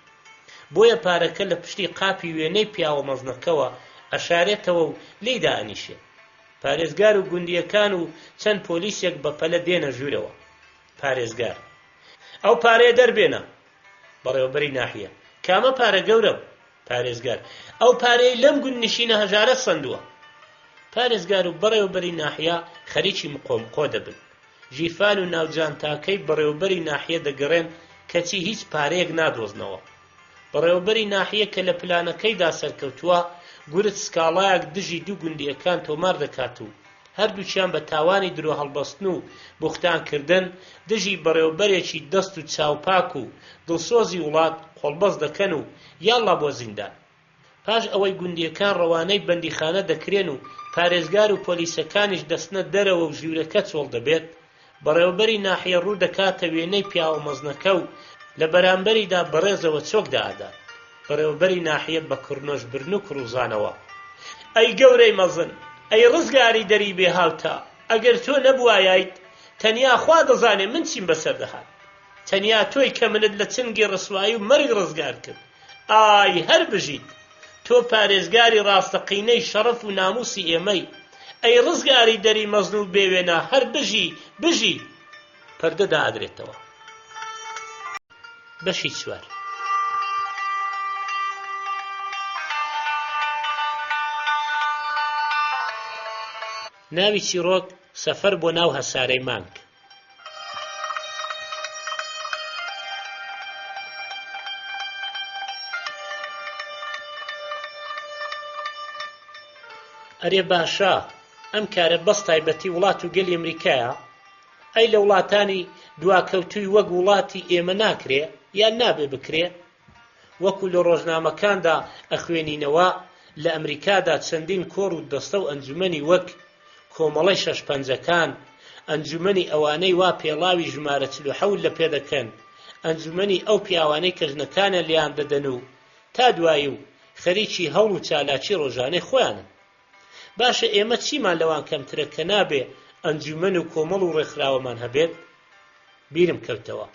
بۆیە پارەکە لە پشتی قاپی وێنەی پیاوە مەزنەکەوە ئەشارێتەوە و لێیدا ئەنیشێت. پارێزگار و گوندیەکان و چەند پۆلیسێک بە پەلە دێنە ژوورەوە. پارێزگار: ئەو پارەیە دەربێنە. بەڕێوەبەری ناحیە: کامە پارە گەورە؟ پارێزگار: ئەو پارەی لەم گوند نشینە هەژارە سندووە. پارێزگار و بەڕێوەبەری ناحیە خەریکی مقۆمقۆ دەبن. ژیفان و ناوجانتاکەی بەڕێوەبەری ناحیە دەگەڕێن کەچی هیچ پارەیەک نادۆزنەوە. بەڕێوەبەری ناحیە کە لە پلانەکەیدا سەرکەوتووە گورت سکاڵایەک دژی دوو گوندیەکان تۆمار دەکات و هەردووچیان بە تاوانی درۆ هەڵبەستن و بوختانکردن دژی بەڕێوەبەرێکی دەست و چاوپاک و دڵسۆزی وڵات خۆڵبەست دەکەن و یاڵا بۆ زیندان. پاش ئەوەی گوندیەکان ڕەوانەی بەندیخانە دەکرێن و پارێزگار و پۆلیسەکانیش دەستنە دەرەوە و ژوورەکە چۆڵ دەبێت، بەڕێوەبەری ناحیە ڕوو دەکاتە وێنەی پیاوە مەزنەکە و لە بەرامبەریدا بەڕێزەوە چۆک دائەدات. بەڕێوەبەری ناحیە بە کڕنۆش برن و کڕوزانەوە: ئەی گەورەی مەزن، ئەی ڕزگاری دەری بێهاوتا، ئەگەر تۆ نەبوایایت تەنیا خوا دەزانێ من چیم بەسەر دەهات. تەنیا تۆی کە منت لە چنگی ڕسوایی و مەرگ ڕزگار کرد. ئای هەر بژیت، تۆ پارێزگاری ڕاستەقینەی شەڕەف و ناموسی ئێمەی. ئەی ڕزگاری دەری مەزن و بێوێنە، هەر بژی. پەردەدا ئادرێتەوە. بەشی چوار. ناوی چیرۆک سەفەر بۆ ناو هەسارەی مانگ. ئەرێ باشە، ئەم کارە بەس تایبەتی وڵات و گەلی ئەمریکایە؟ ئەی لە وڵاتانی دواکەوتووی وەک وڵاتی ئێمە ناکرێ یان نابێ بکرێ؟ وەکو لە ڕۆژنامەکاندا ئەخوێنینەوە، لە ئەمریکادا چەندین کۆڕ و دەستە و ئەنجومەنی وەک کۆمەڵەی شەشپەنجەکان، ئەنجومەنی ئەوانەی وا پێڵاوی ژمارە 47 لە پێ دەکەن، ئەنجومەنی ئەو پیاوانەی کە ژنەکانە لیان دەدەن و تا دوایی و خەریکی هەوڵ و چالاکی ڕۆژانەی خۆیانن. باشە ئێمە چیمان لەوان کەمترە کە نابێ ئەنجومەن و کۆمەڵ و ڕێکخراوەمان هەبێت؟ بیرم کەوتەوە،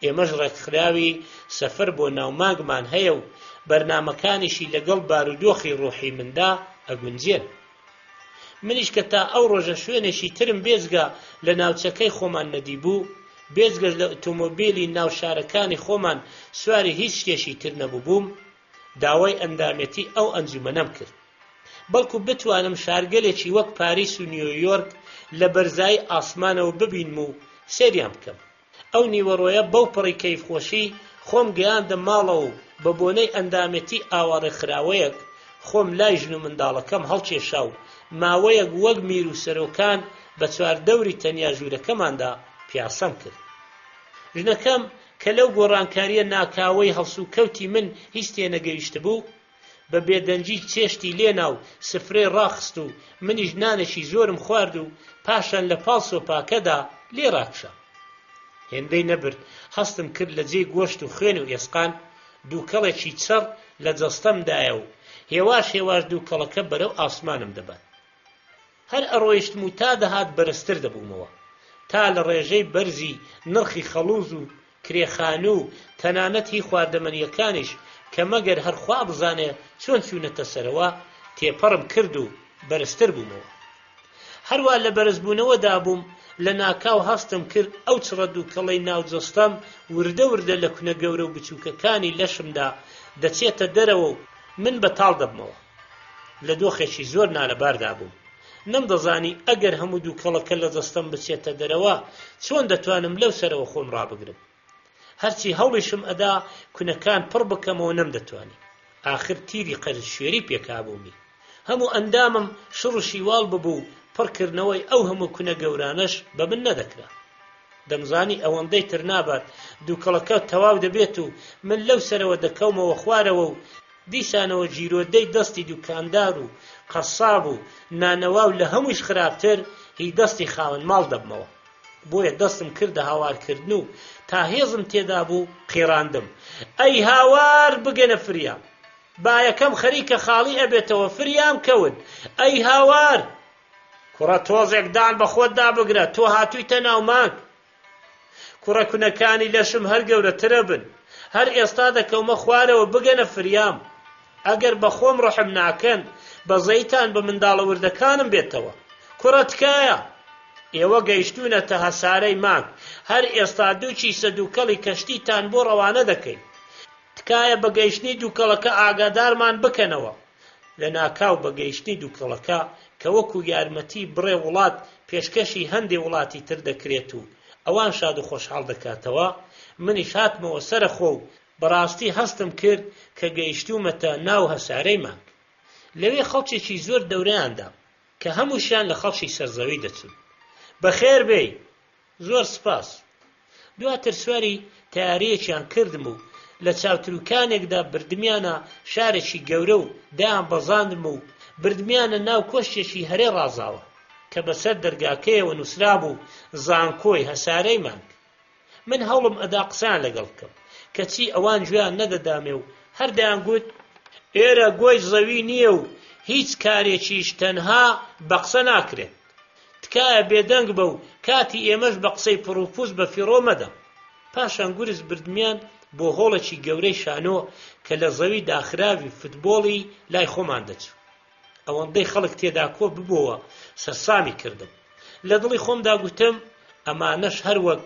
ئێمەش ڕێکخراوی سەفەر بۆ ناومانگمان هەیە و بەرنامەکانیشی لەگەڵ بارودۆخی ڕۆحی مندا ئەگونجێن. منیش کە تا ئەو ڕۆژە شوێنێکی ترم بێزگە لە ناوچەکەی خۆمان نەدیبوو، بێزگەش لە ئۆتۆمۆبیلی ناو شارەکانی خۆمان سواری هیچ شتێکی تر نەبووبووم، داوای ئەندامەتی ئەو ئەنجومەنەم کرد. بەڵکو بتوانم شارگەلێکی وەک پاریس و نیویۆرک لە بەرزایی ئاسمانەوە ببینم و سێریان بکەم. ئەو نیوەڕۆیە بەو پڕی کەیفخۆشی خۆم گەیاندە ماڵەوە و بە بۆنەی ئەندامەتی ئاوەڕێکخراوەیەک خۆم لای ژن و منداڵەکەم هەڵکێشا و ماوەیەک وەک میر و سەرۆکان بە چواردەوری تەنیا ژوورەکەماندا پیاسەم کرد. ژنەکەم کە لەو گۆڕانکاریە ناکاوەی هەڵسوکەوتی من هیچ تێنەگەیشت بوو، بە بێدەنجی چێشتی لێنا و سفرێ ڕاخست و منیش نانێکی زۆرم خوارد و پاشان لە پاڵ سۆپاکەدا لێ ڕاکشە. هێندەی نەبرد هەستم کرد لە جێی گۆشت و خوێن و ئێسقان، دووکەڵێکی چەڕ لە جەستەمدایە و هێواش دووکەڵەکە بەرەو ئاسمانم دەبات. هەر ئەڕۆیشتم و تا دەهات بەرزتر دەبوومەوە، تا لە ڕێژەی بەرزی نرخی خەڵوز و کرێخانە و تەنانەت هی خواردەمەنیەکانیش کە مەگەر هەرخوا بزانێ چۆن چوونەتە سەرەوە تێپەڕم کرد و بەرزتر بوومەوە. هەروە لە بەرزبوونەوەدا بووم لە ناکاو هەستم کرد ئەو چڕە دووکەڵەی ناوجەستەم وردە وردە لە کونە گەورە و بچووکەکانی لەشمدا دەچێتە دەرەوە و من بەتاڵ دەبمەوە. لە دۆخێکی زۆر نالەباردا بووم. نەمدەزانی ئەگەر هەموو دووکەڵەکە لە دەستەم بچێتە دەرەوە چۆن دەتوانم لەو سەرەوە خۆم ڕابگرم. هەرچی هەوڵیشم ئەدا کونەکان پڕ بکەمەوە نەمدەتوانی. ئاخر تیری قەرزشوێری پێکابوومی. هەموو ئەندامم شڕ و شیواڵ ببوو. پڕکردنەوەی ئەو هەموو کونە گەورانەش بە من نەدەکرا. دەمزانی ئەوەندەی تر نابات دووکەڵەکە تەواو دەبێت و من لەو سەرەوە دەکەومەوە خوارەوە و دیسانەوە جیرۆدەی دەستی دوکاندار و قەساب و نانەواو لە هەمووش خراپتر هی دەستی خاوەن ماڵ دەبمەوە. بۆیە دەستم کردە هاوارکردن و تا هێزم تێدا بوو قیڕاندم. ئەی هاوار بگەنە فریام، با یەکەم خەریکە خاڵی ئەبێتەوە فریام کەون. ئەی هاوار کوڕە تۆزێکدان بە خۆتدا بگرە، تۆ هاتوویتە ناو مانگ. کوڕە کونەکانی لەشم هەر گەورەترە بن، هەر ئێستا دەکەومە خوارەوە بگەنە فریام. ئەگەر بە خۆم ڕحم ناکەن بەزەیتان بە منداڵە وردەکانم بێتەوە. کوڕە تکایە ئێوە گەیشتوونەتە هەسارەی مانگ، هەر ئێستا دووچی سەدووکەڵی کەشتیتان بۆ ڕەوانە دەکەین. تکایە بە گەیشتنی دووکەڵەکە ئاگادارمان بکەنەوە. لە ناکاو بە گەیشتنی دووکەڵەکە کە وەکو یارمەتی بڕێ وڵات پێشکەشی هەندێک وڵاتی تر دەکرێت و ئەوان شاد و خۆشحاڵ دەکاتەوە، منیش هاتمەوە سەرخۆ و بەڕاستی هەستم کرد کە گەیشتومەتە ناو هەسارەی مانگ. لەوێ خەڵکێکی زۆر دەورەیاندا کە هەمووشیان لە خەڵکی سەرزەوی دەچون. بەخێر بێی، زۆر سپاس. دواتر سواری تەیارەیەکیان کردم و لە چاوتروکانێکدا بردمیانە شارێکی گەورە و دایان بەزاندم و بردمیانە ناو کۆشتێکی هەرێ ڕازاوە کە بەسەر دەرگاکەیەوە نووسرا بوو زانکۆی هەسارەی مانگ. من هەوڵم ئەدا قسان لەگەڵ بکەم کەچی ئەوان گوێیان نەدەدامێ و هەردایان گوت ئێرە گۆی زەوی نییە و هیچ کارێکیش تەنها بە قسە ناکرێت. تکایە بێدەنگ بە و کاتی ئێمەش بە قسەی پڕوپوس بە فیڕۆ مەدە. پاشان گورز بردمیان بۆ هۆڵێکی گەورەی شانۆ کە لە زەوی داخراوی فوتبۆڵی لای خۆمان دەچوو. ئەوەندەی خەڵک تێدا کۆ ببووە سەرسامی کردم. لە دڵی خۆمدا گوتم ئەمانەش هەروەک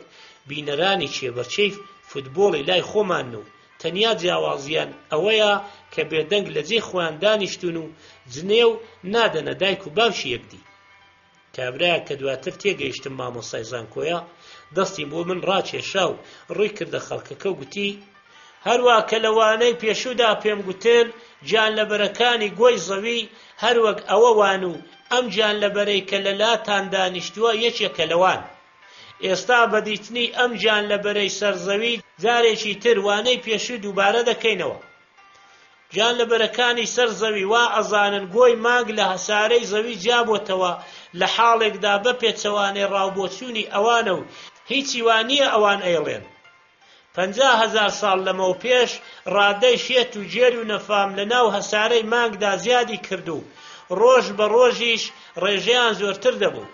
بینەرانی چێبەرچەی فوتبۆڵی لای خۆمان و تەنیا جیاوازیان ئەوەیە کە بێدەنگ لە جێی خۆیان دانیشتون و جنێ و نادەنە دایک و باوشی یەکدی. کابرایە کە دواتر تێگەیشتم مامۆستای زانکۆیە دەستی بۆ من ڕاکێشا و ڕووی کردە خەڵکەکە و گوتی هەروە کە لەوانەی پێشوودا پێم گوتن گیانلەبەرەکانی گۆی زەوی هەروەک ئەوە وان و ئەم گیانلەبەرەی کە لە لاتان دانیشتووە یەکێکە لەوان. ئێستا بەدیتنی ئەم گیانلەبەرەی سەرزەوی جارێکی تر وانەی پێشوو دووبارە دەکەینەوە. گیانلەبەرەکانی سەر زەوی وا ئەزانن گۆی مانگ لە هەسارەی زەوی جابۆتەوە لە حاڵێکدا بە پێچەوانەی ڕاوبۆچوونی ئەوانە و هیچی وانییە ئەوان ئەیڵێن. 50,000 ساڵ لەمەو پێش ڕادەی شێت و جێر و نەفام لە ناو هەسارەی مانگدا زیادی کردو، ڕۆژ بە ڕۆژیش ڕێژەیان زۆرتر دەبوو.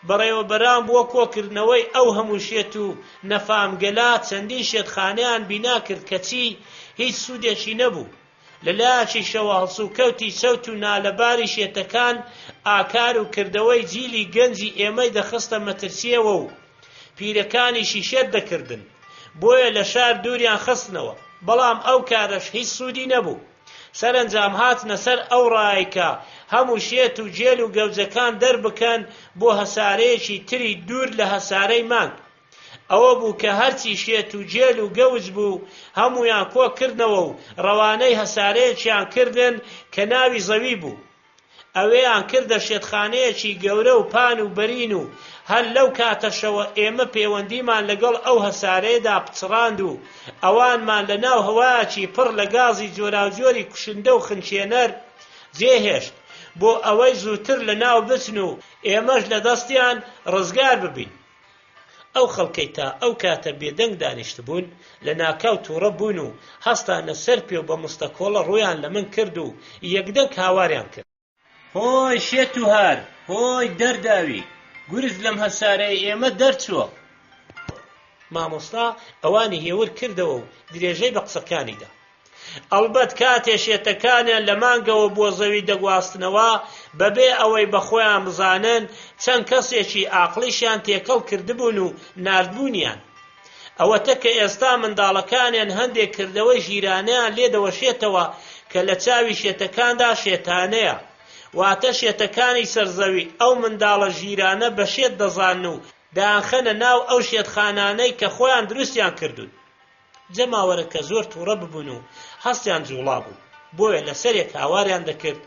بەڕێوەبەران بۆ کۆکردنەوەی ئەو هەموو شێت و نەفامگەلا چەندین شێتخانەیان بینا کرد کەچی هیچ سوودێکی نەبوو. لەلایەکی شەوە هەڵسوکەوتی چەوت و نالەباری شێتەکان ئاکار و کردەوەی جیلی گەنجی ئێمەی دەخستە مەترسیەوە و پیرەکانیشی شێت دەکردن. بۆیە لە شار دووریان خستنەوە، بەڵام ئەو کارەش هیچ سوودی نەبوو. سەرنجام هاتنە سەر ئەو ڕایکە هەموو شێت و جێل و گەوجەکان دەربکەن بۆ هەسارەیەکی تری دوور لە هەسارەی مانگ. ئەوە بوو کە هەرچی شێت و جێل و گەوج بوو هەمویان کۆ کردنەوە و ڕەوانەی هەسارەیەکیان کردن کە ناوی زەوی بوو. ئەوەیان کردە شێتخانەیەکی گەورە و پان و بەرین و هەر لەو کاتەشەوە ئێمە پەیوەندیمان لەگەڵ ئەو هەسارەیەدا پچڕاند و ئەوانمان لە ناو هەوایەکی پڕ لە گازی جۆراوجۆری کوشندە و خنچێنەر جێهێشت بۆ ئەوەی زووتر لە ناو بچن و ئێمەش لە دەستیان ڕزگار ببین. ئەو خەڵکەی تا ئەو کاتە بێدەنگ دانیشتبوون لە ناکاو تووڕە بوون و هەستانە سەر پێ و بە مستەکۆڵە ڕوویان لە من کرد و یەکدەنگ هاواریان کرد. هۆی شێت و هار، هۆی دەرداوی، گورز لەم هەسارەی ئێمە دەرچووە. مامۆستا ئەوانی هێور کردەوە و درێژەی بە قسەکانیدا. ئەڵبەت کاتێ شێتەکانیان لە مانگەوە بۆ زەوی دەگواستنەوە بەبێ ئەوەی بەخۆیان بزانن چەند کەسێکی عاقڵیشیان تێکەڵ کردبوون و ناردبوونیان. ئەوەتە کە ئێستا منداڵەکانیان هەندێک کردەوەی ژیرانەیان لێ دەوەشێتەوە کە لە چاوی شێتەکاندا شێتانەیە، واتە شێتەکانی سەرزەوی ئەو منداڵە ژیرانە بە شێت دەزانن و دایانخەنە ناو ئەو شێتخانانەی کە خۆیان دروستیان کردوون. جەماوەرە کە زۆر تووڕە ببوون و هەستیان جوڵا بوو، بۆیە لەسەرێک هاواریان دەکرد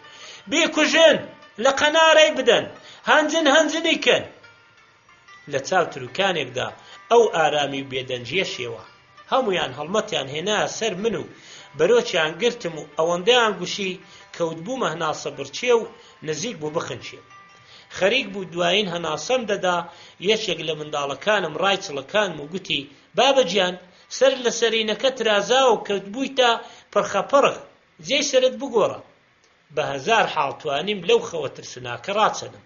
بیکوژن، لە قەنارەی بدەن، هەنجن هەنجنی کەن. لە چاو تروکانێکدا ئەو ئارامی و بێدەنجێشیەوە هەمویان هەڵمەتیان هێنایە سەر من و بەرۆچیان گرتم و ئەوەندەیان گوشی کەوتبوومە هەناسە بڕچێ و نزیک بوو بخنچێ. خەریک بوو دوایین هەناسەم دەدا، یەکێک لە منداڵەکانم ڕای چڵەکانم و گوتی بابەجیان سەر لە سەرینەکە ترازا و کەوتبوویتە پڕخەپڕخ، جێی سەرت بگۆڕە. بە هەزار حاڵتوانیم لەو خەوە ترسناکە ڕاچەنم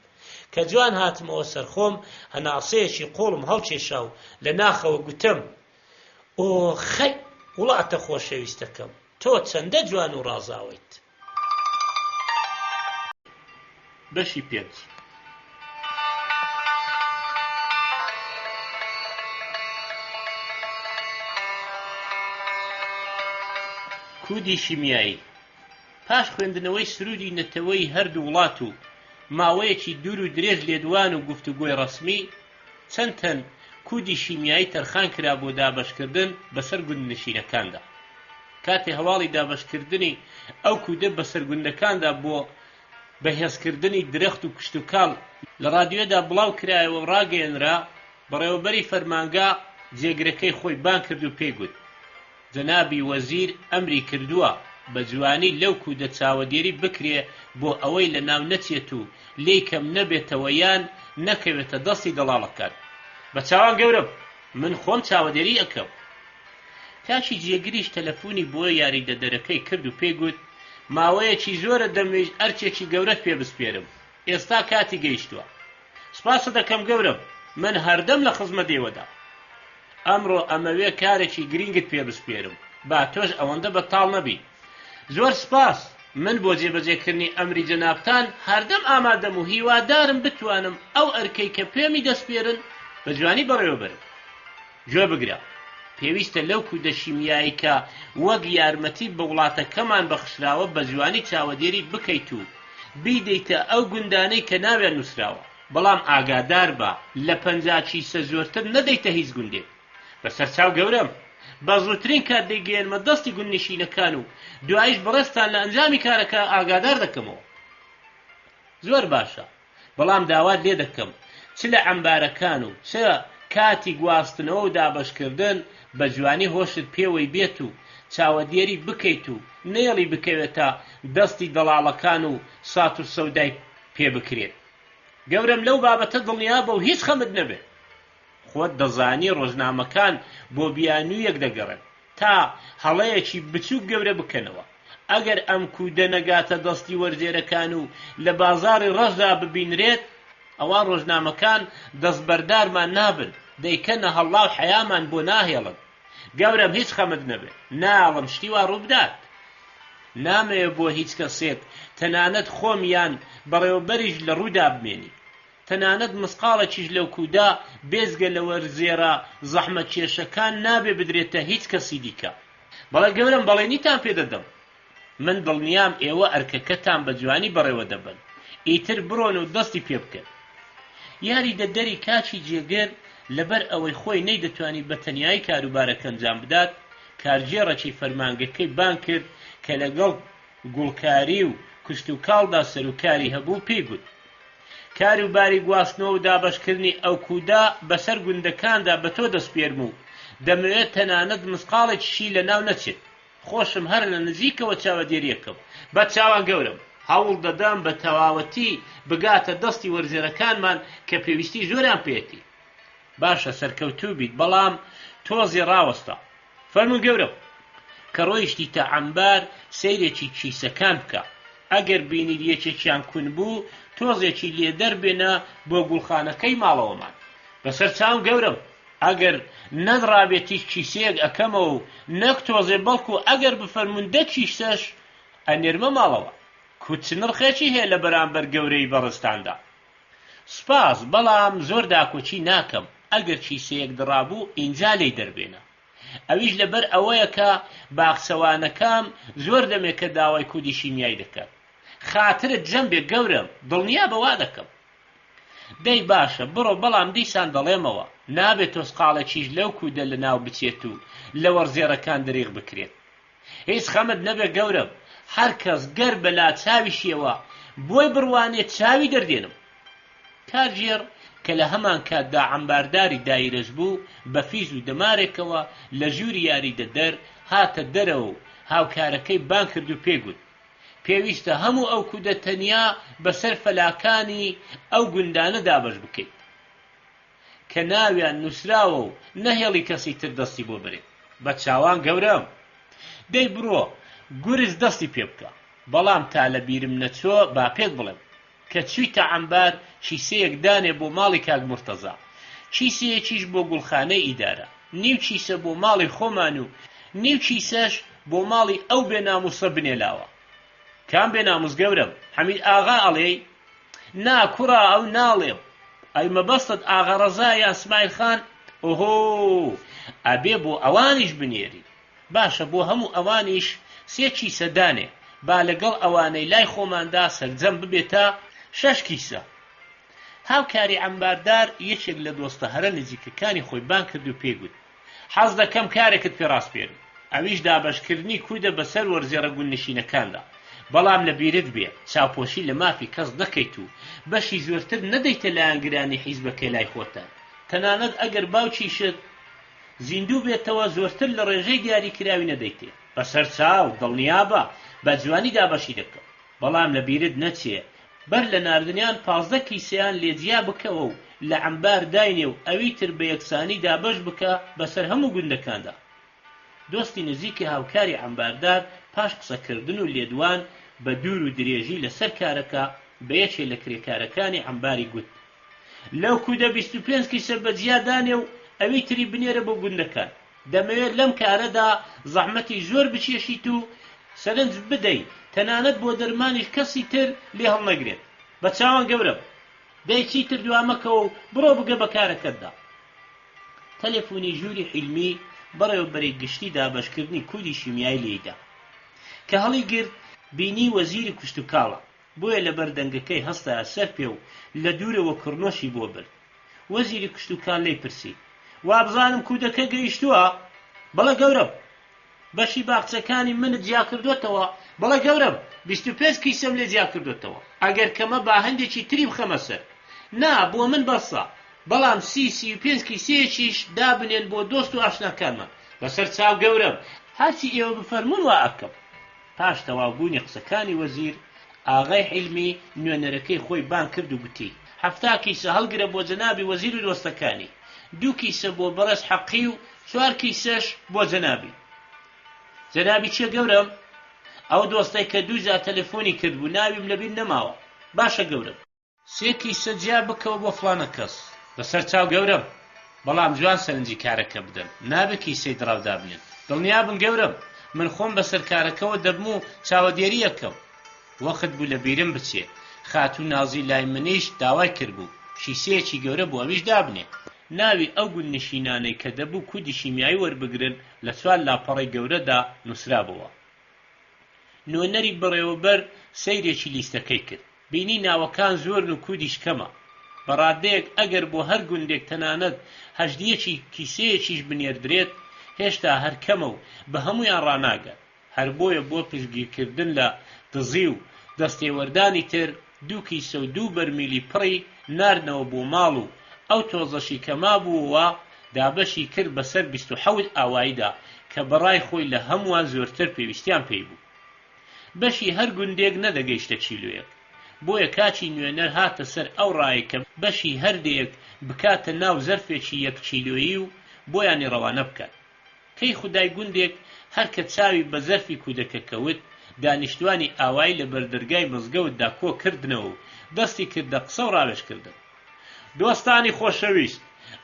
کە جوان هاتمەوە سەرخۆم، هەناسەیەکی قۆڵم هەڵکێشا و لە ناخەوە گوتم ئۆ خەی وڵاتە خۆشەویستەکەم، تۆ چەندە جوان و ڕازاویت. بەشی 5. کودی شیمیایی. پاش خوێندنەوەی سرودی نەتەوەی هەردوو وڵات و ماوەیەکی دوور و درێژ لێدوان و گفتوگۆی ڕەسمی، چەند تەن کودی شیمیایی تەرخان کرا بۆ دابەشکردن بەسەر گوندنشینەکاندا. کاتێ هەواڵی دابەشکردنی ئەو کودە بەسەر گوندەکاندا بۆ بەهێزکردنی درەخت و کشت و کاڵ لە رادیۆدا بڵاو کرایەوە و ڕاگەیەنرا، بەڕێوەبەری فەرمانگا جێگرەکەی خۆی بان کرد و پێیگوت جەنابی وەزیر ئەمری کردووە بە جوانی لەو کودە چاوەدێری بکرێ بۆ ئەوەی لە ناو نەچێت و لێی کەم نەبێتەوە یان نەکەوێتە دەستی دەڵاڵەکان. بە چاوان گەورم، من خۆم چاوەدێری ئەکەم. کاچی جێگریش تەلەفۆنی بۆ یاریدەدەرەکەی کرد و پێیگوت ماوەیەکی زۆرە دەمێژ ئەرچێکی گەورەت پێ بسپێرم، ئێستا کاتی گەیشتووە. سپاست دەکەم گەورم، من هەردەم لە خزمەتێوەدا. ئەمڕۆ ئەمەوێ کارێکی گرنگت پێ بسپێرم، با تۆش ئەوەندە بەتاڵ نەبی. زۆر سپاس، من بۆ جێبەجێکردنی ئەمری جەنابتان هەردەم ئامادەم و هیوادارم بتوانم ئەو ئەرکەی کە پێمی دەسپێرن بە جوانی بەڕێوەبرم. گوێ بگرە، پێویستە لەو کودە شیمیایی کە وەک یارمەتی بە وڵاتەکەمان بەخشراوە بە جوانی چاوەدێری بکەیت و بیدەیتە ئەو گوندانەی کە ناویان نووسراوە، بەڵام ئاگادار بە لە 50 چیسە زۆرتر نەدەیتە هیچ گوندێک. بەسەر چاو گەورم، بە زووترین کات دەیگەێنمە دەستی گوندنشینەکان و دوایش بەڕێستان لە ئەنجامی کارەکە ئاگادار دەکەمەوە. زۆر باشە، بەڵام داوات لێ دەکەم چ لە عەمبارەکان و چ کاتی گواستنەوە و دابەشکردن بە جوانی هۆشت پێوەی بێت و چاوەدێری بکەیت و نێڵی بکەوێتە دەستی دەڵاڵەکان و سات و سەودای پێ بکرێت. گەورم لەو بابەتە دڵنیا بە و هیچ خەمت نەبێت. خۆت دەزانی ڕۆژنامەکان بۆ بیانوویەک دەگەڕێن تا هەڵەیەکی بچووک گەورە بکەنەوە. ئەگەر ئەم کودە نەگاتە دەستی وەرزێرەکان و لە بازاڕی ڕەشدا ببینرێت، ئەوان ڕۆژنامەکان دەستبەردارمان نابن، دەیکەنە هەڵا و حەیامان بۆ ناهێڵن. گەورم هیچ خەمت نەبێت، ناڵم شتی وا ڕووبدات. نامەوێت بۆ هیچ کەسێک تەنانەت خۆمیان بەڕێوەبەریش لە ڕوودا بمێنی، تەنانەت مسقاڵێکیش لەو کودا بێزگە لە وەرزێرە زەحمەت کێشەکان نابێ بدرێتە هیچ کەسی دیکە. بەڵێ گەورم بەڵێنیتان پێ دەدەم، من دڵنیام ئێوە ئەرکەکەتان بە جوانی بەڕێوە دەبن، ئیتر بڕۆن و دەستی پێ بکەن. یاری دەدەری کاچی جێگەر لەبەر ئەوەی خۆی نەیدەتوانی بە تەنیایی کاروبارەکە ئەنجام بدات، کارژێڕەکی فەرمانگەکەی بان کرد کە لەگەڵ گوڵکاری و کشت و کاڵدا سەرۆکاری هەبوو، پێیگوت کاروباری گواستنەوە و دابەشکردنی ئەو کودا بەسەر گوندەکاندا بە تۆ دەسپێرم و دەمەوێت تەنانەت مسقاڵێکیشی لە ناو نەچێت. خۆشم هەر لە نزیکەوە چاوەدێریەکەم. بە چاوان گەورم، هەوڵ دەدەم بە تەواوەتی بگاتە دەستی وەرزێرەکانمان کە پێویستی زۆریان پێێتی. باشە سەرکەوتوو بیت، بەڵام تۆزی ڕاوەستە. فەرموو گەورم، کە ڕۆیشتی تا عەمبار سەیرێکی کیسەکان بکە. ئەگەر بینید یەکێکیان کون بوو، تۆزێکی لێ دەربێنە بۆ گوڵخانەکەی ماڵەوەمان. بەسەر چاوم گەورم، ئەگەر نەدڕابێتی کیسەیەک ئەکەمەوە و نەک تۆزێ بەڵکو ئەگەر بفەرمون 10 کیسەش ئەنێرمە ماڵەوە کوچ نرخێکی هەیە لە بەرامبەر گەورەی بەڕستاندا. سپاس، بەڵام زۆر داکۆچی ناکەم. ئەگەر کیسەیەک دڕابوو ئینجا لێی دەربێنە. ئەویش لەبەر ئەوەیە کە باخسەوانەکەم زۆر دەمێت کە داوای کودی شیمیایی دەکات. خاترت جەمبێک گەورم، دڵنیا بەوا دەکەم. دەی باشە بڕۆ، بەڵام دیسان دەڵێمەوە نابێت تۆسقاڵێکیش لەو کودە لە ناو بچێت و لە وەرزێڕەکان دەریغ بکرێت. هیچ خەمت نەبێ گەورم، هەر کەس گەر بەلا چاویشیەوە بۆی بڕوانێ چاوی دەردێنم. کارژێر کە لە هەمان کاتدا عەمبارداری دایرەش بوو بە فیز و دەمارێکەوە لە ژووری یاریدە دەر هاتە دەرەوە و هاوکارەکەی بان کرد و پێگوت پێویستە هەموو ئەو کودە تەنیا بەسەر فەلاکانی ئەو گوندانە دابەش بکەیت کە ناویان نووسراوە و نەهێڵی کەسی تر دەستی بۆ برێت. بە چاوان گەورەم، دەی بڕۆ گورز دەستی پێ بکە. بەڵام تا لە بیرم نەچۆ با پێت بڵێم کە چوویتە عەمبار کیسەیەک دانێ بۆ ماڵی کاک موڕتەزا، کیسەیەکیش بۆ گوڵخانەی ئیدارە، نیو کیسە بۆ ماڵی خۆمان و نیو کیسەش بۆ ماڵی ئەو بێناموسە بنێلاوە. کام بێناموس گەورم؟ حەمید ئاغا ئەڵێی؟ نا کوڕا، ئەو ناڵێم. ئەی مەبەستت ئاغا ڕەزا یان سمایل خان؟ ئۆهۆ، ئەبێ بۆ ئەوانیش بنێری. باشە، بۆ هەموو ئەوانیش 3 کیسە دانێ، با لەگەڵ ئەوانەی لای خۆماندا سەرجەم ببێتە 6 کیسە. هاوکاری عەمباردار یەکێک لە دۆستە هەرە نزیکەکانی خۆی بان کرد و پێگوت حەز دەکەم کارێکت پێ ڕاستپێرم. ئەویش دابەشکردنی کوودە بەسەر وەرزێڕە گوندنشینەکاندا. بەڵام لە بیرت بێ چاوپۆشی لە مافی کەس نەکەیت و بەشی زۆرتر نەدەیتە لایەنگرانی حیزبەکەی لای خۆتان. تەنانەت ئەگەر باوکیشت زیندوو بێتەوە زۆرتر لە ڕێژەی دیاریکراوی نەدەیتێ. بەسەر چاو دڵنیابە بە جوانی دابەشی دەکەم. بەڵام لە بیرت نەچێ بەر لە ناردنیان 15 کیسەیان لێجیا بکەوە و لە عەمبار داینێ و ئەوی تر بە یەکسانی دابەش بکە بەسەر هەموو گوندەکاندا. دۆستی نزیکی هاوکاری عەمباردار پاش قسەکردن و لێدوان بە دوور و درێژی لەسەر کارەکە بە یەکێ لە کرێکارەکانی عەمباری گوت لەو کوودە 25 کیسە بەجیا دانێ و ئەوی تری بنێرە بۆ گوندەکان. دەمەوێت لەم کارەدا زەحمەتی زۆر بچێشیت و سەرنج بدەیت، تەنانەت بۆ دەرمانیش کەسی تر لێ هەڵنەگرێت. بە چاوان گەورم، دەی چیتر دوامەکەوە و بڕۆ بگە بە کارەکەتدا. تەلێفۆنی ژووری حیلمی بەڕێوەبەری گشتی دابەشکردنی کودی شیمیایی لێیدا کە هەڵی گرت بینی وەزیری کوشت و کاڵە، بۆیە لە بەردەنگەکەی هەستا سەر پێ و لە دوورەوە کڕنۆشی بۆ برد. وەزیری کوشت و کاڵ لێی پرسی وابزانم کودەکە گەیشتووە؟ بەڵێ گەورم. بەشی باخچەکانی منت جیا کردوێتەوە؟ بەڵێ گەورم، 25 کیسەم لێ جیا کردوێتەوە. ئەگەر کەمە با هەندێکی تری بخەمە سەر. نا، بۆ من بەسە، بەڵام 35 کیسەیەکیش دابنێن بۆ دۆست و ئاشناکانمان. بەسەر چاو گەورم، هەرچی ئێوە بفەرمون وا ئەکەم. پاش تەواوبوونی قسەکانی وەزیر، ئاغای حیلمی نوێنەرەکەی خۆی بان کرد و گوتی 7 کیسە هەڵگرە بۆ جەنابی وەزیر و دۆستەکانی، 2 کیسە بۆ بەڕێز حەقی و 4 کیسەش بۆ جەنابی. جەنابی چیە گەورم؟ ئەو دۆستەی کە 2 جار تەلەفۆنی کردبوو ناویم لەبیر نەماوە. باشە گەورم، 3 کیسە جیا بکەوە بۆ فڵانە کەس. بەسەر چاو گەورم، بەڵام جوان سەرنجی کارەکە بدەن، نابێ کیسەی دراودا بنێن. دڵنیا بن گەورم، من خۆم بەسەر کارەکەەوە دەبم و چاوەدێری یەکەم. وەخت بوو لە بیرم بچێ خاتوو نازی لای منیش داوای کردبوو کیسەیەکی گەورە بۆ ئەویش دابنێ. ناوی ئەو گوندنشینانەی کە دەبوو کودی شیمیایی وەربگرن لە 4 لاپەڕەی گەورەدا نووسرابەوە. نوێنەری بڕێوەبەر سەیرێکی لیستەکەی کرد، بینی ناوەکان زۆرن و کودیش کەمە. بەڕادەیەک ئەگەر بۆ هەر گوندێک تەنانەت 8 کیسەیەکیش بنێردرێت هێشتا هەر کەمە و بە هەمویان ڕاناگات. هەر بۆیە بۆ پشتگیرکردن لە دزی و دەستێوەردانی تر 2 کیسە و 2 بەرمیلی پڕی ناردنەوە بۆ ماڵ و ئەو تۆزەشی کەما بووەوە دابەشی کرد بەسەر 27 ئاواییدا کە بەڕای خۆی لە هەمووان زۆرتر پێویستیان پێی بوو. بەشی هەر گوندێک نەدەگەیشتە کیلۆیەک، بۆیە کاچی نوێنەر هاتە سەر ئەو ڕایە کە بەشی هەردەیەک بکاتە ناو زەرفێکی 1 کیلۆیی و بۆیانی ڕەوانە بکات. کەی خودای گوندێک هەر کە چاوی بە زەرفی کودەکە کەوت، دانیشتوانی ئاوایی لە بەردەرگای مزگەوتدا کۆ کردنەوە و دەستی کردە قسە و ڕاوێژکردن. دۆستانی خۆشەویست،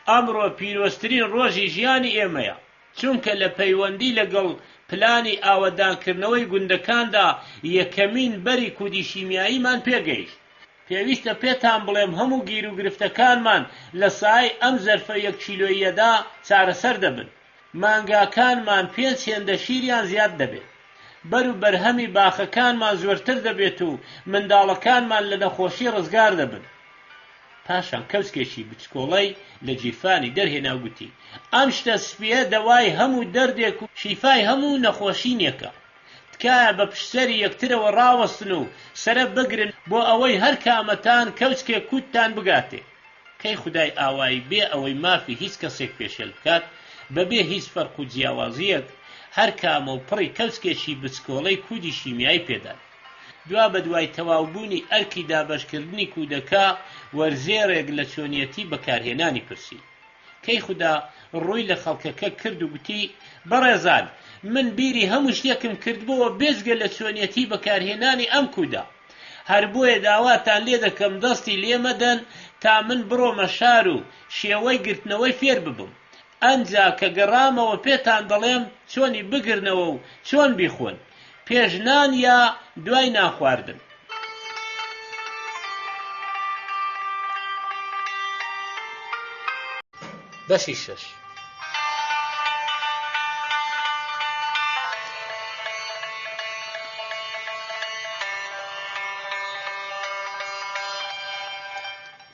ئەمڕۆ پیرۆزترین ڕۆژی ژیانی ئێمەیە، چونکە لە پەیوەندی لەگەڵ پلانی ئاوەدانکردنەوەی گوندەکاندا یەکەمین بەری کودی شیمیاییمان پێگەیشت. پێویستە پێتان بڵێم هەموو گیر و گرفتەکانمان لە سای ئەم زەرفە 1 کیلۆیەدا چارەسەر دەبن. مانگاکانمان 5 هێندە شیریان زیاد دەبێت. بەر و بەرهەمی باخەکانمان زۆرتر دەبێت و منداڵەکانمان لە نەخۆشی ڕزگار دەبن. پاشان کەوسکێکی بچکۆڵەی لە جیرفانی دەرهێنا و گوتی: ئەم شتە سپیە دەوای هەموو دەردێک و شیفای هەموو نەخۆشینێکە. تکایە بە پشتەری یەکترەوە ڕاوەستن و سرە بگرن بۆ ئەوەی هەر کامەتان کەوسکێک کوتتان بگاتێ. کەی خودای ئاوایی بێ ئەوەی مافی هیچ کەسێک پێشێل بکات، بەبێ هیچ فەرق و جیاوازیەک هەر کامە و پڕی کەوسکێکی بچکۆڵەی کودی شیمیایی پێدان. دوا بە دوای تەواوبوونی ئەرکی دابەشکردنی کودەکە وەرزێڕێک لە چۆنیەتی بەکارهێنانی پرسی. کەی خوددا ڕووی لە خەڵکەکە کرد و گوتی: بەڕێزان، من بیری هەموو شتێکم کردبووە بێجگە لە چۆنیەتی بەکارهێنانی ئەم کوودە. هەر بۆیە داواتان لێ دەکەم دەستی لێ مەدەن تا من بڕۆمە شار و شێوەی گرتنەوەی فێر ببم. ئەنجا کە گەڕامەوە پێتان دەڵێم چۆنی بگرنەوە و چۆن بیخۆن، پێشنان یا دوای ناخواردن. بەشی 6.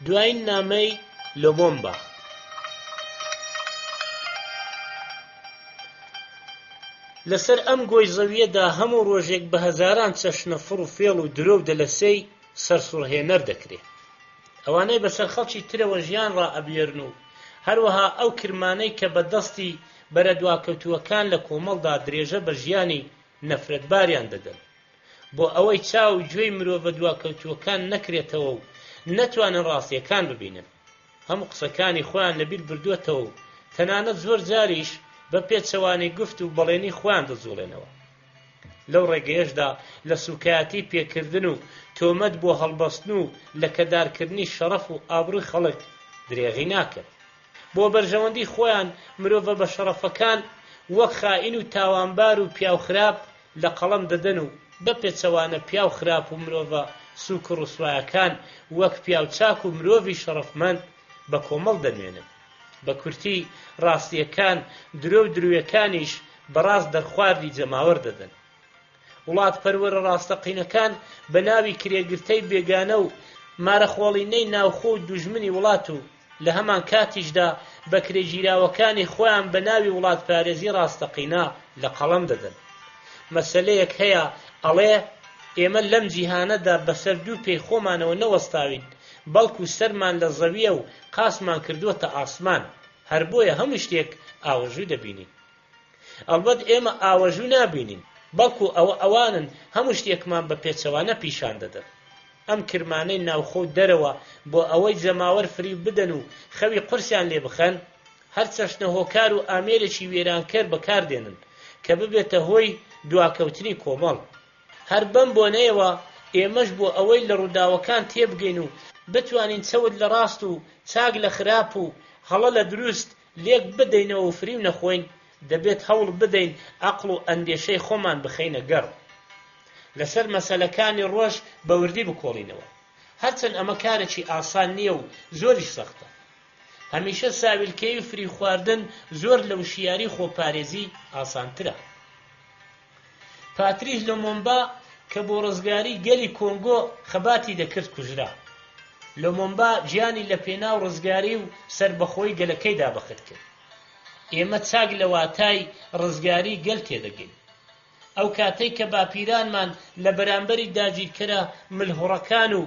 دوای نامەی لۆمۆمبا. لەسەر ئەم گۆی زەویەدا هەموو ڕۆژێک بە هەزاران چەشنە فڕ و فێڵ و درۆ دەلەسەی سەرسوڕهێنەر دەکرێت. ئەوانەی بەسەر خەڵکی ترەوە ژیان ڕائەبێرن و هەروەها ئەو کرمانەی کە بە دەستی بەرە دواکەوتووەکان لە کۆمەڵدا درێژە بە ژیانی نەفرەتباریان دەدەن، بۆ ئەوەی چاو و گوێی مرۆڤە دواکەوتووەکان نەکرێتەوە و نەتوانن ڕاستیەکان ببینن. هەموو قسەکانی خۆیان لەبیر بردووەتەوە و تەنانەت زۆر جاریش بە پێچەوانی گفت و بەڵێنی خۆیان دەزوڵێنەوە. لەو ڕێگەیەشدا لە سوکایەتی پێکردن و تۆمەت بۆ هەڵبەستن و لە کەدارکردنی شەڕەف و ئابڕووی خەڵک درێغی ناکەن. بۆ بەرژەوەندی خۆیان مرۆڤە بە شەڕەفەکان وەک خائین و تاوانبار و پیاو خراپ لە قەڵەم دەدەن و بە پێچەوانە پیاو خراپ و مرۆڤە سووک و ڕسوایەکان وەک پیاو چاک و مرۆڤی شەڕەفمەند بە کۆمەڵ دەنوێنن. بە کورتی ڕاستیەکان درۆ و درویەکانیش بەڕاست دەرخواردی جەماوەر دەدەن. وڵات پەروەرە ڕاستەقینەکان بە ناوی کرێگرتەی بێگانە و مارەخۆڵینەی ناوخۆ و دوژمنی وڵات و لە هەمان کاتیشدا بە کرێگیراوەکانی خۆیان بە ناوی وڵات پارێزی ڕاستەقینە لە قەڵەم دەدەن. مەسەلەیەک هەیە ئەڵێ ئێمە لەم جیهانەدا بەسەر دوو پێی خۆمانەوە نەوەستاوین، بەڵکو سەرمان لە زەویە و قاسمان کردووەتە ئاسمان، هەر بۆیە هەموو شتێک ئاوەژوو دەبینین. ئەڵبەت ئێمە ئاوەژوو نابینین، بەڵکو ئەوانن هەموو شتێکمان بە پێچەوانە پیشان دەدەن. ئەم کرمانەی ناوخۆ دەرەوە بۆ ئەوەی جەماوەر فریو بدەن و خەوی قورسیان لێ بخەن، هەر چەشنە هۆکار و ئامێرێکی وێرانکەر بەکاردێنن کە ببێتە هۆی دواکەوتنی کۆمەڵ. هەر بەم بۆنەیەوە ئێمەش بۆ ئەوەی لە ڕووداوەکان تێبگەین و بتوانین چەوت لە ڕاست و چاک لە خراپ و هەڵە لە دروست لێک بدەینەوە و فریو نەخۆین، دەبێت هەوڵ بدەین عەقڵ و ئەندێشەی خۆمان بخەینە گەڕ، لەسەر مەسەلەکانی ڕۆژ بە وردی بکۆڵینەوە. هەرچەند ئەمە کارێکی ئاسان نییە و زۆریش سەختە. هەمیشە ساویلکەی و فری خواردن زۆر لە وشیاری خۆپارێزی ئاسانترە. پاتریس لۆمۆمبا کە بۆ ڕزگاری گەلی کۆنگۆ خەباتی دەکرد کوژرا. لۆمۆمبا گیانی لە پێناو ڕزگاری و سەربەخۆی گەلەکەیدا بەخت کرد. ئێمە چاک لە واتای ڕزگاری گەل تێدەگەین. ئەو کاتەی کە باپیرانمان لە بەرامبەری داگیرکەرە ملهوڕەکان و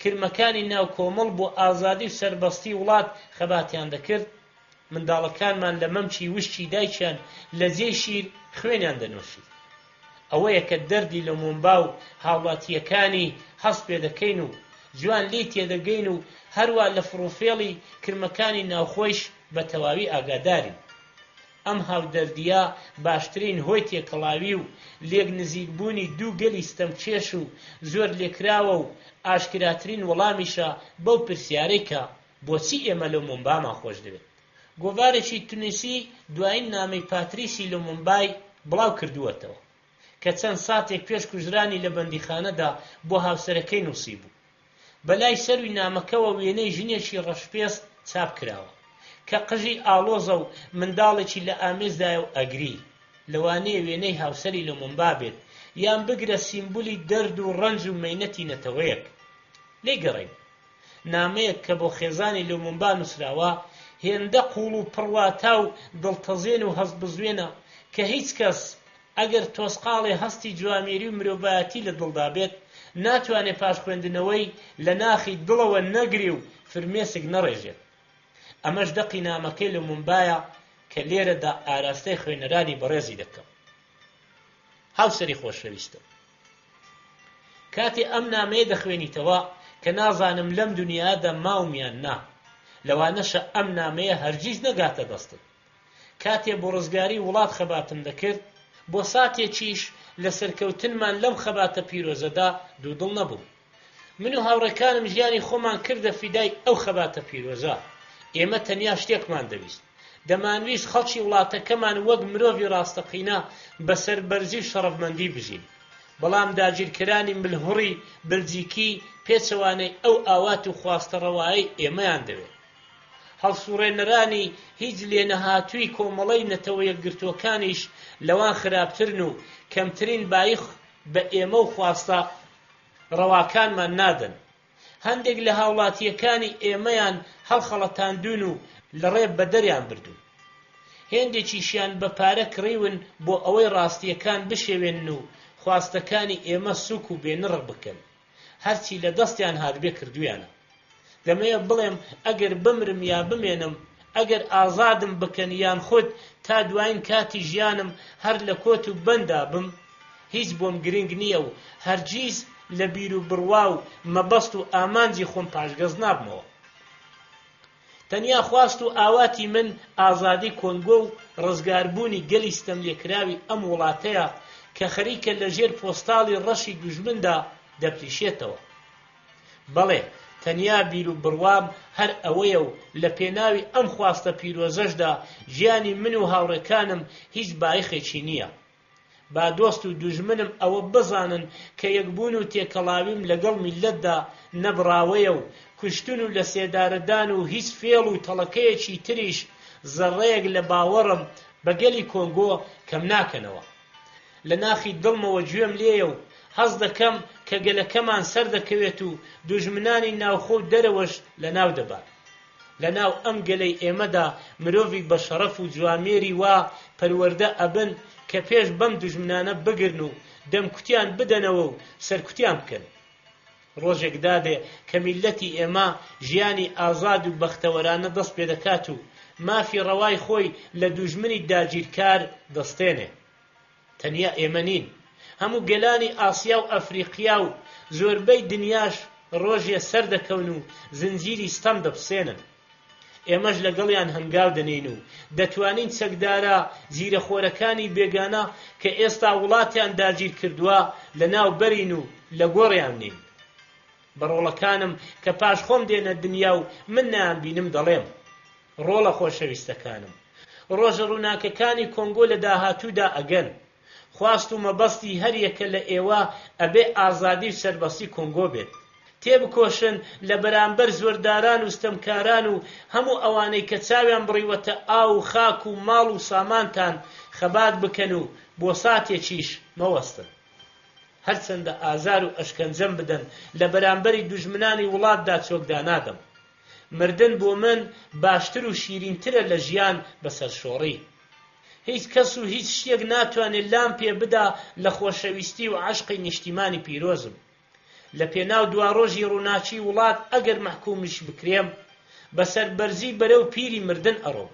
کرمەکانی ناو کۆمەڵ بۆ ئازادی و سەربەستی وڵات خەباتیان دەکرد، منداڵەکانمان لە مەمچی وشتی دایکیان لە جێی شیر خوێنیان دەنووشید. ئەوەیە کە دەردی لۆمۆمبا و هاوڵاتیەکانی هەست پێ دەکەین و جوان لی تێدەگەین و هەروە لە فڕوفێڵی کرمەکانی ناوخۆیش بە تەواوی ئاگادارین. ئەم هاودەردیە باشترین هۆی تێکەڵاوی و لێک نزیکبوونی دوو گەلی ستەمکێش و زۆر لێکراوە و ئاشکراترین وەڵامیشە بەو پرسیارەی کە بۆچی ئێمە لۆمۆمبامان خۆش دەوێت. گۆڤارێکی تونیسی دوایین نامەی پاتریسی لومومبای بڵاو کردووەتەوە کە چەند ساتێک پێش کوژرانی لە بەندیخانەدا بۆ هاوسەرەکەی نووسی بوو. بەلای سەروی نامەکەوە وێنەی ژنێکی ڕەشپێست چاپ کراوە کە قژی ئاڵۆزە و منداڵێکی لە ئامێزدایە و ئەگری، لەوانەیە وێنەی هاوسەری لومومبا بێت یان بگرە سیمبولی دەرد و ڕەنج و مەینەتی نەتەوەیەک. لێی گەڕێن نامەیەک کە بۆ خێزانی لومومبا نووسراوە هێندە قوڵ و پڕواتا و دڵتەزێن و هەست بزوێنە کە هیچ کەس ئەگەر تۆسقاڵێ هەستی جوامێری و مرۆڤایەتی لە دڵدا بێت ناتوانێت پاش خوێندنەوەی لە ناخی دڵەوە نەگری و فرمێسک نەڕێژێت. ئەمەش دەقی نامەکەی لومومبایە کە لێرەدا ئاراستەی خوێنەرانی بەڕێزی دەکەم. هاوسەری خۆشەویستم، کاتێ ئەم نامەیە دەخوێنیتەوە کە نازانم لەم دنیادا ماومیان نا، لەوانەشە ئەم نامەیە هەرگیز نەگاتە دەستت. کاتێ بۆ ڕزگاری وڵات خەباتم دەکرد، بۆ ساتێکیش لە سەرکەوتنمان لەم خەباتە پیرۆزەدا دوودڵ نەبوو. من و هاوڕێکانم ژیانی خۆمان کردە فیدای ئەو خەباتە پیرۆزە. ئێمە تەنیا شتێکمان دەویست، دەمانویست خەڵکی وڵاتەکەمان وەک مرۆڤی ڕاستەقینە بەسەر بەرزی و شەڕەفمەندی بژین. بەڵام داگیرکەرانی ملهوڕی بلجیکی پێچەوانەی ئەو ئاوات و خواستەڕەوایی ئێمەیان دەوێت. هەڵسوڕێنەرانی هیچ لێنەهاتووی کۆمەڵەی نەتەوە یەکگرتووەکانیش لەوان خراپترن و کەمترین بایخ بە ئێمە و خواستە ڕەواکانمان نادەن. هەندێک لە هاوڵاتیەکانی ئێمەیان هەڵخەڵەتاندون و لە ڕێ بەدەریان بردوون. هێندێکیشیان بە پارە کڕیون بۆ ئەوەی ڕاستیەکان بشێوێنن و خواستەکانی ئێمە سوک و بێنڕ بکەن. هەرچی لە دەستیان هاتبێ کردویانە. دەمەیە بڵێم ئەگەر بمرم یا بمێنم، ئەگەر ئازادم بکەن یان خۆت تا دوایین کاتی ژیانم هەر لە کۆت و بەندا بم، هیچ بۆم گرنگ نییە و هەرگیز لە بیر و بڕوا و مەبەست و ئامانجی خۆم پاشگەز نابمەوە. تەنیا خواست و ئاواتی من ئازادی کۆنگۆ و ڕزگاربوونی گەلی ستەملێکراوی ئەم وڵاتەیە کە خەریکە لە ژێر پۆستاڵی ڕەشی دوژمندا دەپریشێتەوە. بەڵێ تەنیا بیر و بڕوام هەر ئەوەیە و لە پێناوی ئەم خواستە پیرۆزەشدا ژیانی من و هاوڕێکانم هیچ بایخێکی نییە. با دۆست و دوژمنم ئەوە بزانن کە یەکبوون و تێکەڵاویم لەگەڵ میلەتدا نەبراوەیە و کوشتن و لە سێدارەدان و هیچ فێڵ و تەڵەکەیەکی تریش زەڕەیەک لە باوەڕم بە گەلی کۆنگۆ کەم ناکەنەوە. لە ناخی دڵمەوە گوێم لێیە و حەز دەکەم کە گەلەکەمان سەر دەکەوێت و دوژمنانی ناوخۆ و دەرەوەش لە ناو دەبات. لە ناو ئەم گەلەی ئێمەدا مرۆڤی بە شەرەف و جوامێری وا پەروەردە ئەبن کە پێش بەم دوژمنانە بگرن و دەمکوتیان بدەنەوە و سەرکوتیان بکەن. ڕۆژێک دادێ کە میلەتی ئێمە ژیانی ئازاد و بەختەوەرانە دەست پێ دەکات و مافی ڕەوای خۆی لە دوژمنی داگیرکار دەستێنێ. تەنیا ئێمە نین، هەموو گەلانی ئاسیا و ئەفریقیا و زۆربەی دنیاش ڕۆژێ سەر دەکەون و زنجیری ستەم دەپسێنن. ئێمەش لەگەڵیان هەنگاو دەنین و دەتوانین چەکدارە زیرەخۆرەکانی بێگانە کە ئێستا وڵاتیان داگیر کردووە لە ناو بەرین و لە گۆڕیان نین. بەڕۆڵەکانم کە پاش خۆم دێنە دنیا و من نەیان بینم دەڵێم ڕۆڵە خۆشەویستەکانم، ڕۆژە ڕووناکەکانی کۆنگۆ لە داهاتوودا ئەگەن. خواست و مەبەستی هەر یەکە لە ئێوە ئەبێ ئازادی و سەربەستی کۆنگۆ بێت. تێبکۆشن لە بەرامبەر زۆرداران و ستەمکاران و هەموو ئەوانەی کە چاویان بڕیوەتە ئاو و خاک و ماڵ و سامانتان خەبات بکەن و بۆ ساتێکیش مەوەستن. هەرچەندە ئازار و ئەشکەنجەم بدەن لە بەرامبەری دوژمنانی وڵاتدا چۆکدا نادەم. مردن بۆ من باشتر و شیرینترە لە ژیان بەسەر شۆڕی. هیچ کەس و هیچ شتێک ناتوانێت لام پێ بدا لە خۆشەویستی و عەشقی نیشتیمانی پیرۆزم. لە پێناو دوا ڕۆژی ڕووناچی وڵات ئەگەر مەحکومیش بکرێم بەسەر بەرزی بەرەو پیری مردن ئەڕۆم.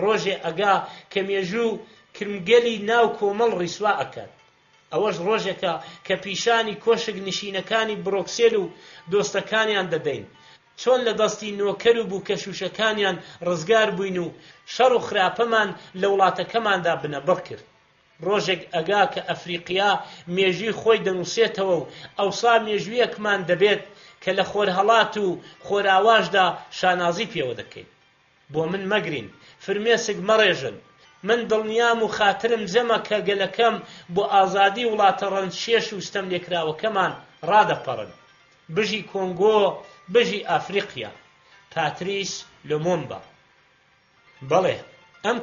ڕۆژێ ئەگا کە مێژوو کرمگەلی ناو کۆمەڵ ڕیسوا ئەکات. ئەوەش ڕۆژێکە کە پیشانی کۆشک نشینەکانی بڕۆکسێل و دۆستەکانیان دەدەین، چۆن لە دەستی نۆکەر و بووکەشوشەکانیان ڕزگار بووین و شەڕ و خراپەمان لە وڵاتەکەماندا بنەبڕ کرد. ڕۆژێک ئەگا کە ئەفریقیا مێژووی خۆی دەنووسێتەوە و ئەوسا مێژوویەکمان دەبێت کە لە خۆرهەڵات و خۆراواشدا شانازی پێوە دەکەین. بۆ من مەگرین فرمێسک مەڕێژن من دڵنیام و خاترم جەمە کە گەلەکەم بۆ ئازادی وڵاتە ڕەنجشێش و ستەم لێکراوەکەمان ڕادەپەڕن بژی کۆنگۆ بژی ئافریقیا پاتریس لومومبا. بەڵێ ئەم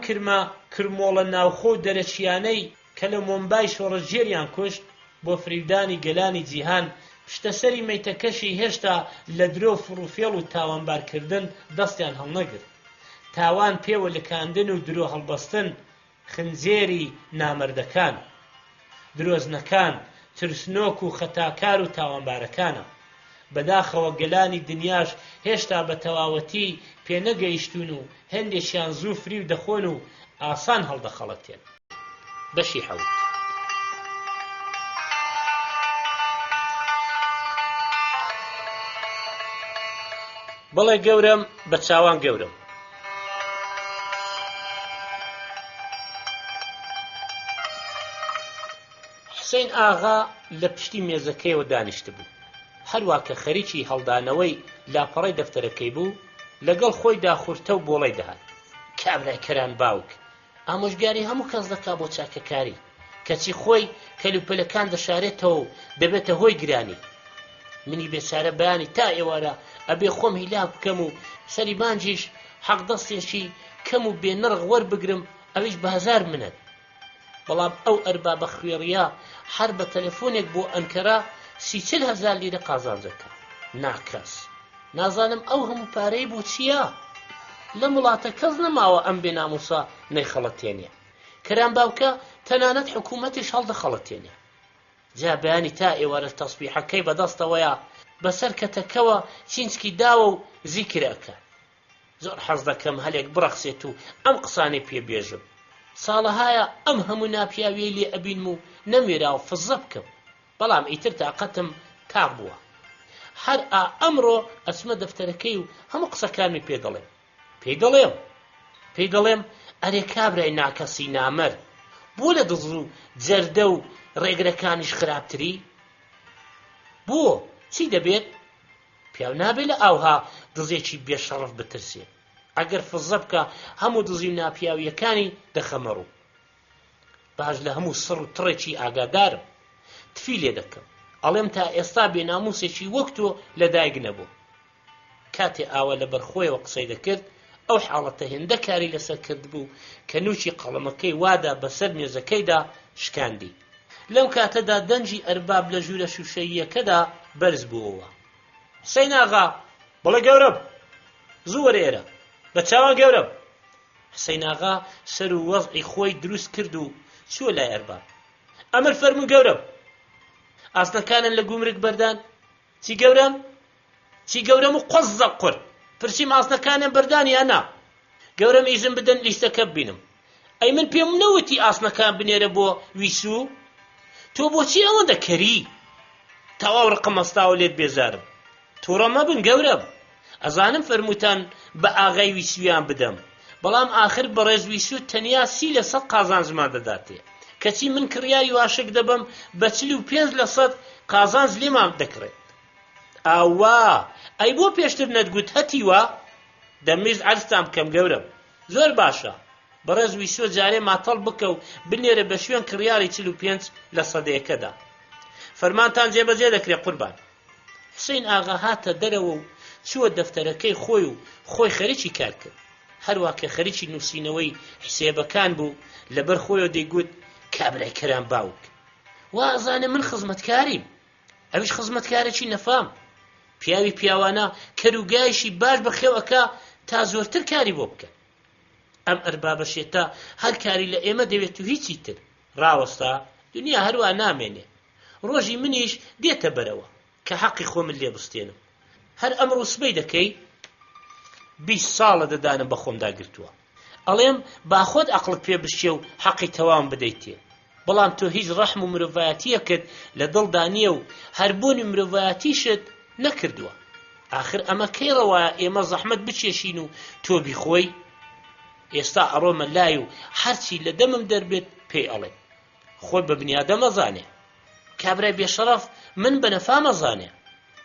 کرمۆڵە ناوخۆ و دەرەچیانەی کە لە مۆمبای شۆڕەجێریان کوشت بۆ فریودانی گەلانی جیهان پشتەسەری مەیتەکەشی هێشتا لە درۆ فڕوفێڵ و تاوانبارکردن دەستیان هەڵنەگرت. تاوان پێوە لکاندن و درۆ هەڵبەستن خنجێری نامەردەکان درۆزنەکان ترسنۆک و خەتاکار و تاوانبارەکانە. بەداخەوە گەلانی دنیاش هێشتا بە تەواوەتی پێنەگەیشتون و هەندێکیان زوو فریو دەخۆن و ئاسان هەڵدەخەڵەتێن. بەشی حەوت. بەڵێ گەورم بە چاوان گەورم حسین ئاغا لە پشتی مێزەکەیەوە دانیشت بوو. هەروە کە خەریکی هەڵدانەوەی لاپەڕەی دەفتەرەکەی بوو لەگەڵ خۆی داخورتە و بۆڵەی دەهات. کابرای کەران باوک ئامۆژگاری هەموو کەس دەکا بۆ چاکەکاری کەچی خۆی کەلوپەلەکان دەشارێتەوە و دەبێتە هۆی گرانی. منی بێچارە بەیانی تا ئێوارە ئەبێ خۆم هیلا بکەم و سەری بانجیش حەق دەستێکی کەم و بێنرغ وەربگرم ئەویش بە 1000 منەت. بەڵام ئەو ئەربابە خوێڕیا هەر بە تەلەفۆنێک بۆ ئەنکەرا 30,000 لیرە قازانجەکە. ناکەس نازانم ئەو هەموو پارەی بۆ چییە؟ لە وڵاتە کەس نەماوە ئەم بێناموسا نەیخەڵەتێنێ. کەران باوکە تەنانەت حکوومەتیش هەڵدەخەڵەتێنێ. جا بەیانی تا ئێوارە تەسبیحەکەی بەدەستەوەیە بەسەر کەتەکەوە چینچکی داوە و زیکرەکە. زۆر حەز دەکەم هەلێک بڕەخسێت و ئەم قسانەی پێبێژم. ساڵەهایە ئەم هەموو ناپیاویەی لێ ئەبینم و نەمێرا و فزە بکەم. بەڵام ئیتر تاقەتم تاق بووە. هەر ئەمڕۆ ئەچمە دەفتەرەکەی و هەموو قسەکانی پێی دەڵێم ئەرێ کابرای ناکەسی نامەر بۆ لە دڵ و جەردە و ڕێگرەکانیش خراپتری؟ بۆ چی دەبێت؟ پیاو نابێت لە ئاوها دزێکی بێشەڕف بترسێ. ئەگەر فزە بکە هەموو دزی و ناپیاویەکانی دەخەمەڕوو. باش لە هەموو سڕ و تڕێکی ئاگادارم. تفی لێ دەکەم ئەڵێم تا ئێستا بێناموسێکی وەک تۆ لەدایک نەبوو. کاتێ ئاوە لە بەرخۆیەوە قسەی دەکرد ئەو حاڵەتە هێندە کاری لەسەر کرد بوو کە نوچی قەڵەمەکەی وادا بەسەر مێزەکەیدا شکاندی. لەم کاتەدا دەنجی ئەرباب لە ژوورە شوشەییەکەدا بەرز بووەوە. حسین ئاغا بەڵێ گەورم زوو وەرە ئێرە بە چاوان گەورم. حسین ئاغا سەر و وەزعی خۆی دروست کرد و چووە لای ئەرباب. ئەمر فەرموو گەورم ئاسنەکانن لە گومرگ بەردان؟ چی گەورم و قەزە قورد پرسییم ئاسنەکانیان بەردان یان نا؟ گەورم ئیزم بدەن لیستەکە ببینم. ئەی من پێم نەوتی ئاسنەکان بنێرە بۆ ویسوو؟ تۆ بۆچی ئەوەندە کەری؟ تەواو ڕقم ئەستاوە لێت بێزارم. تووڕە مەبن گەورم ئەزانم فەرمووتان بە ئاغای ویسویان بدەم بەڵام ئاخر بەڕێز ویسوو تەنیا 30% قازانجمان دەداتێ کەچی من کڕیاری واشک دەبم بە 45% قازانج لێمان دەکڕێت. ئاوا ئەی بۆ پێشتر نەتگوت هەتیوە؟ دەمویست عەرزتان بکەم گەورم. زۆر باشە بەڕێز ویسوە جارێ ماتەڵ بکە و بنێرە بە شوێن کڕیاری 45%. فەرمانتان جێبەجێ دەکرێت قوربان. حسین ئاغا هاتە دەرەوە و چووە دەفتەرەکەی خۆی و خۆی خەریکی کار کرد. هەروە کە خەریکی نووسینەوەی حسێبەکان بوو لەبەر خۆیەوە دەیگوت کابرای کەران باوک وا ئەزانێ من خزمەتکاریم. ئەویش خزمەتکارێکی نەفام پیاوی پیاوانە کەروگایشی باش بەخێوەکە تا زۆرتر کاری بۆ بکە. ئەم ئەربابە شێتە هەر کاری لە ئێمە دەوێت و هیچی تر ڕاوەستا دنیا هەروە نامێنێ. ڕۆژی منیش دێتە بەرەوە کە حەقی خۆمن لێ بستێنم. هەر ئەمڕۆ سبەی دەکەی 20 ساڵە دەدانم بە خۆمدا گرتووە. ئەڵێم با خۆت عەقڵت پێ بشێ و حەقی تەواوم بدەیتێ. بەڵام تۆ هیچ ڕەحم و مرۆڤایەتیەکت لە دڵدا نییە و هەربوونی مرۆڤایەتیشت نەکردووە. ئاخر ئەمە کەی ڕەوایە ئێمە زەحمەت بچێشین و تۆ بیخۆی؟ ئێستا ئەڕۆمە لای و هەرچی لە دەمم دەربێت پێی ئەڵێ. خۆی بە بنیادەم ئەزانێ. کابرای بێشەڕەف من بە نەفام ئەزانێ.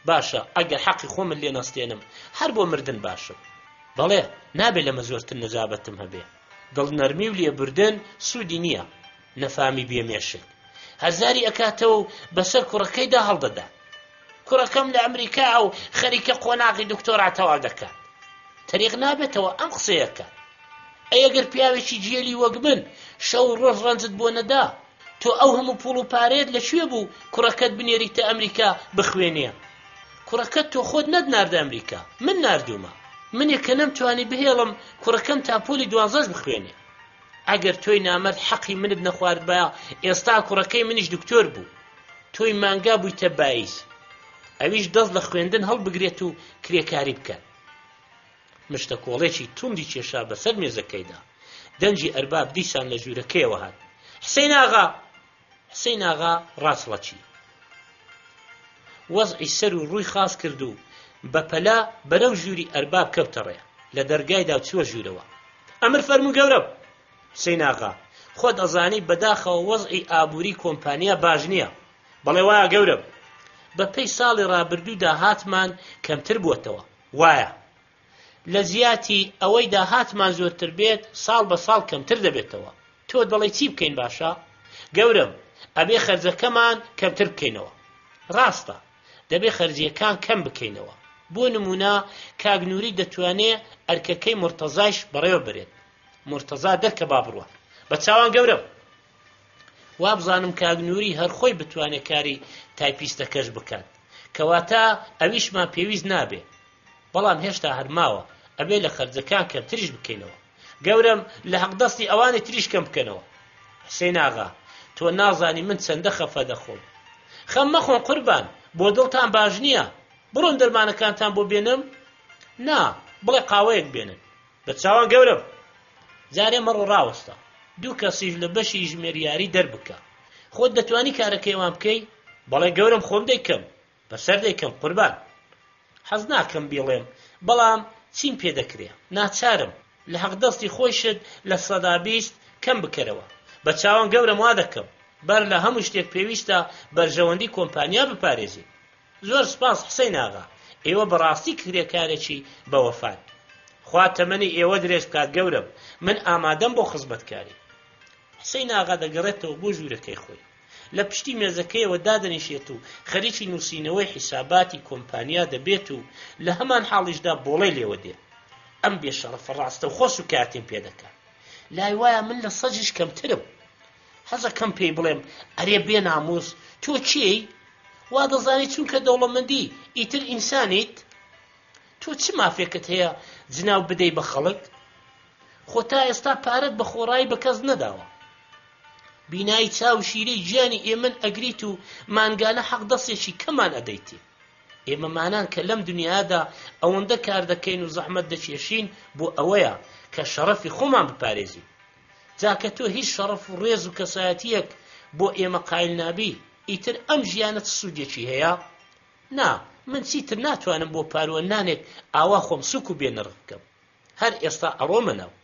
باشە ئەگەر حەقی خۆمن لێ نەستێنم هەر بۆ مردن باشم. بەڵێ نابێت لەمە زۆرتر نەجابەتم هەبێ. دڵنەرمی و لێبوردن سوودی نییە نەفامی بێمێشک. هەزاری ئەکاتەوە و بەسەر کوڕەکەیدا هەڵدەدا. کوڕەکەم لە ئەمریکا و خەریکە قۆناغی دکتۆرا تەواو دەکات. تەریق نابێتەوە ئەم قسەیەکە. ئەگەر پیاوێکی جێلی وەک من شەو ڕۆژ ڕەنجت بۆ نەدا، تۆ ئەو هەموو پوڵ و پارێت لەکوێ بوو کوڕەکەت بنێریتە ئەمریکا بخوێنێ؟ کوڕەکەت تۆ خۆت نەتناردە ئەمریکا، من ناردوومە. منێک کە نەمتوانی بهێڵم کوڕەکەم تا پۆلی 12 بخوێنێ. ئەگەر تۆی نامەرد حەقی منت نەخوارد بە ئێستا کوڕەکەی منیش دکتۆر بوو، تۆی مانگا بوویتە باعیس، ئەویش دەست لە خوێندن هەڵبگرێت و کرێکاری بکات. مشتە کۆڵێکی توندی کێشا بەسەر مێزەکەیدا. دەنجی ئەرباب دیسان لە ژوورەکەیەوە هات. حسەین ئاغا! حسەین ئاغا ڕاستڵەچی وەزعی سەر و ڕووی خاص کرد و بەپەلا بەرەو ژووری ئەرباب کەوتە ڕێ. لە دەرگایدا چووە ژوورەوە. ئەمر فەرموو گەورم. حسەین ئاغا خۆت ئەزانی بەداخەوە وەزعی ئابووری کۆمپانیا باش نییە. بەڵێ وایە گەورم. بەپێی ساڵی ڕابردوودا هاتمان کەمتر بووەتەوە. وایە لە زیاتی ئەوەیدا هاتمان زۆرتر بێت ساڵ بە ساڵ کەمتر دەبێتەوە. تۆ دەڵێ چی بکەین باشە؟ گەورم ئەبێ خەرجەکەمان کەمتر بکەینەوە. ڕاستە دەبێ خەرجیەکان کەم بکەینەوە. بۆ نمونە کاگنووری دەتوانێت ئەرکەکەی مرتەزایش بەڕێوە برێت. مرتەزا دەرکە با بڕوە. بە چاوان گەورم وابزانم کاگنووری هەر خۆی بتوانێت کاری تایپیستەکەش بکات، کەواتە ئەویشمان پێویست نابێ. بەڵام هێشتا هەرماوە ئەبێ لە خەرجەکان کەمتریش بکەینەوە. گەورم لە حەقدەستی ئەوانی تریش کەم بکەنەوە. حسەین ئاغا تۆ نازانی من چەندە خەفە دەخۆم. خەم مەخۆن قوربان، بۆ دڵتان باش نییە؟ بڕۆن دەرمانەکانتان بۆ بێنم؟ نا بڵێ قاوەیەک بێنن. بە چاوان گەورم جارێ مەڕ ڕاوەستە. دوو کەسیش لە بەشی ژمێریاری دەربکە. خۆت دەتوانی کارەکەی وان بکەی؟ بەڵێ گەورم خۆم دەیکەم، بەسەر دەیکەم قوربان. حەز ناکەم بێڵێم، بەڵام چیم پێ دەکرێ؟ ناچارم. لە حەقدەستی خۆشت لە 120 کەم بکەرەوە. بە چاوان گەورم وا دەکەم بەر لە هەموو شتێک پێویستە بەرژەوەندی کۆمپانیا بپارێزی. زۆر سپاس حسەین ئاغا، ئێوە بەڕاستی کرێکارێکی بەوەفان. خوا تەمەنی ئێوە درێژ بکات گەورم، من ئامادەم بۆ خزمەتکاری. حسەین ئاغا دەگەڕێتەوە بۆ ژوورەکەی خۆی. لە پشتی مێزەکەیەوە دادەنیشێت و خەریکی نووسینەوەی حیساباتی کۆمپانیا دەبێت و لە هەمان حاڵیشدا بۆڵەی لێوە دێت. ئەم بێشەڕەفە ڕاستە و خۆش و کاتیم پێ دەکات. لای وایە من لە سەجش کەمترم. حەزەکەم پێی بڵێم ئەرێ بێ ناموس تۆ چی؟ وا دەزانی چونکە دەوڵەمەندی ئیتر ئینسانیت؟ تۆ چ مافێکت هەیە جناو بدەی بە خەڵک؟ خۆ تا ئێستا پارەت بە خۆڕایی بە کەس نەداوە. بینایی چاو شیرەی گیانی ئێمن ئەگریت و مانگانە حەقدەسێکی کەمان ئەدەیتی. ئێمە مانان کە لەم دنیادا ئەوەندە کار دەکەین و زەحمەت دەچێشین بۆ ئەوەیە کە شەرەفی خۆمان بپارێزی. جاکە تۆ هیچ شەرەف و ڕێز و کەسایەتیەک بۆ ئێمە قایل نابی، ئیتر ئەم ژیانە سوودێکی هەیە؟ نا من چیتر ناتوانم بۆ پاروەنانێک ئاوا خۆم سوک و بێنەڕ بکەم. هەر ئێستا ئەڕۆمەنەوە.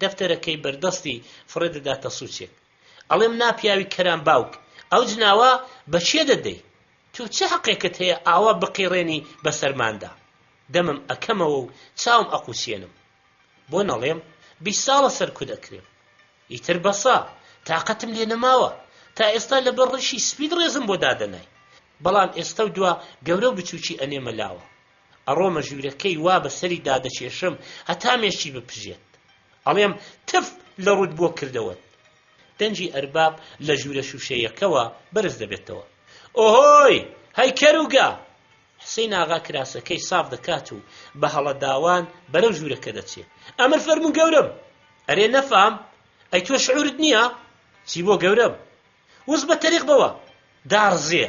دەفتەرەکەی بەردەستی فڕێدەداتە سوچێک. ئەڵێم ناپیاوی کەران باوک، ئەو جناوە بەچێ دەدەی؟ تۆ چه حەقێکت هەیە ئاوا بقیڕێنی بەسەرماندا؟ دەمم ئەکەمەوە و چاوم ئەقوسێنم. بۆ نەڵێم 20 ساڵە سەرکو دەکرێم. ئیتر بەسا تاقەتم لێ نەماوە. تا ئێستا لەبەر ڕیشی سپید ڕێزم بۆ دادەنای. بەڵام ئێستا و دووە گەورە و بچووکی ئەنێمە لاوە. ئەڕۆمە ژوورەکەی وا بەسەری دادەچێشم هەتا مێشی بپژێت. ئەڵێم تف لە ڕوود بۆ کردەوەت. دەنجی ئەرباب لە ژوورە شوشەیەکەوە بەرز دەبێتەوە. ئۆهۆی هەی کەروگا! حسەین ئاغا کراسەکەی ساف دەکات و بە هەڵە داوان بەرەو ژوورەکە دەچێت. ئەمر فەرموو گەورم. ئەرێ نەفام، ئەی تۆ شعورت نییە؟ چی بۆ گەورم؟ وز بە تەریق بەوە دارزێ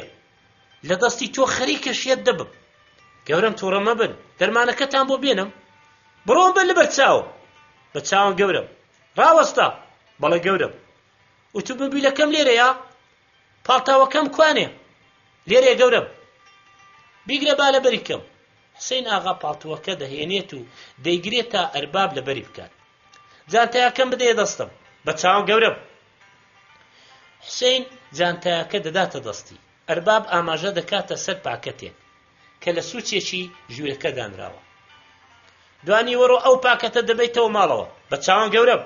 لە دەستی تۆ خەریکە شێت دەبم. گەورم تووڕە مەبن، دەرمانەکەتان بۆ بێنم؟ بڕۆم بەر لەبەر چاوم. بە چاوم گەورم. ڕاوەستە. بەڵێ گەورم. ئۆتۆمۆبیلەکەم لێرەیە؟ پاڵتاوەکەم کوانێ؟ لێرەیە گەورم. بیگرە با لەبەری کەم. حسەین ئاغا پاڵتوەکە دەهێنێت و دەیگرێت تا ئەرباب لەبەری بکات. جانتایەکەم بدەیە دەستم. بە چاوم گەورم. حسەین جانتایەکە دەداتە دەستی. ئەرباب ئاماژە دەکاتە سەر پاکەتێک کە لە سوچێکی ژوورەکە دانراوە. دوانی وەرۆ ئەو پاکەتە دەبێتەوە ماڵەوە بە چاوان گەورە.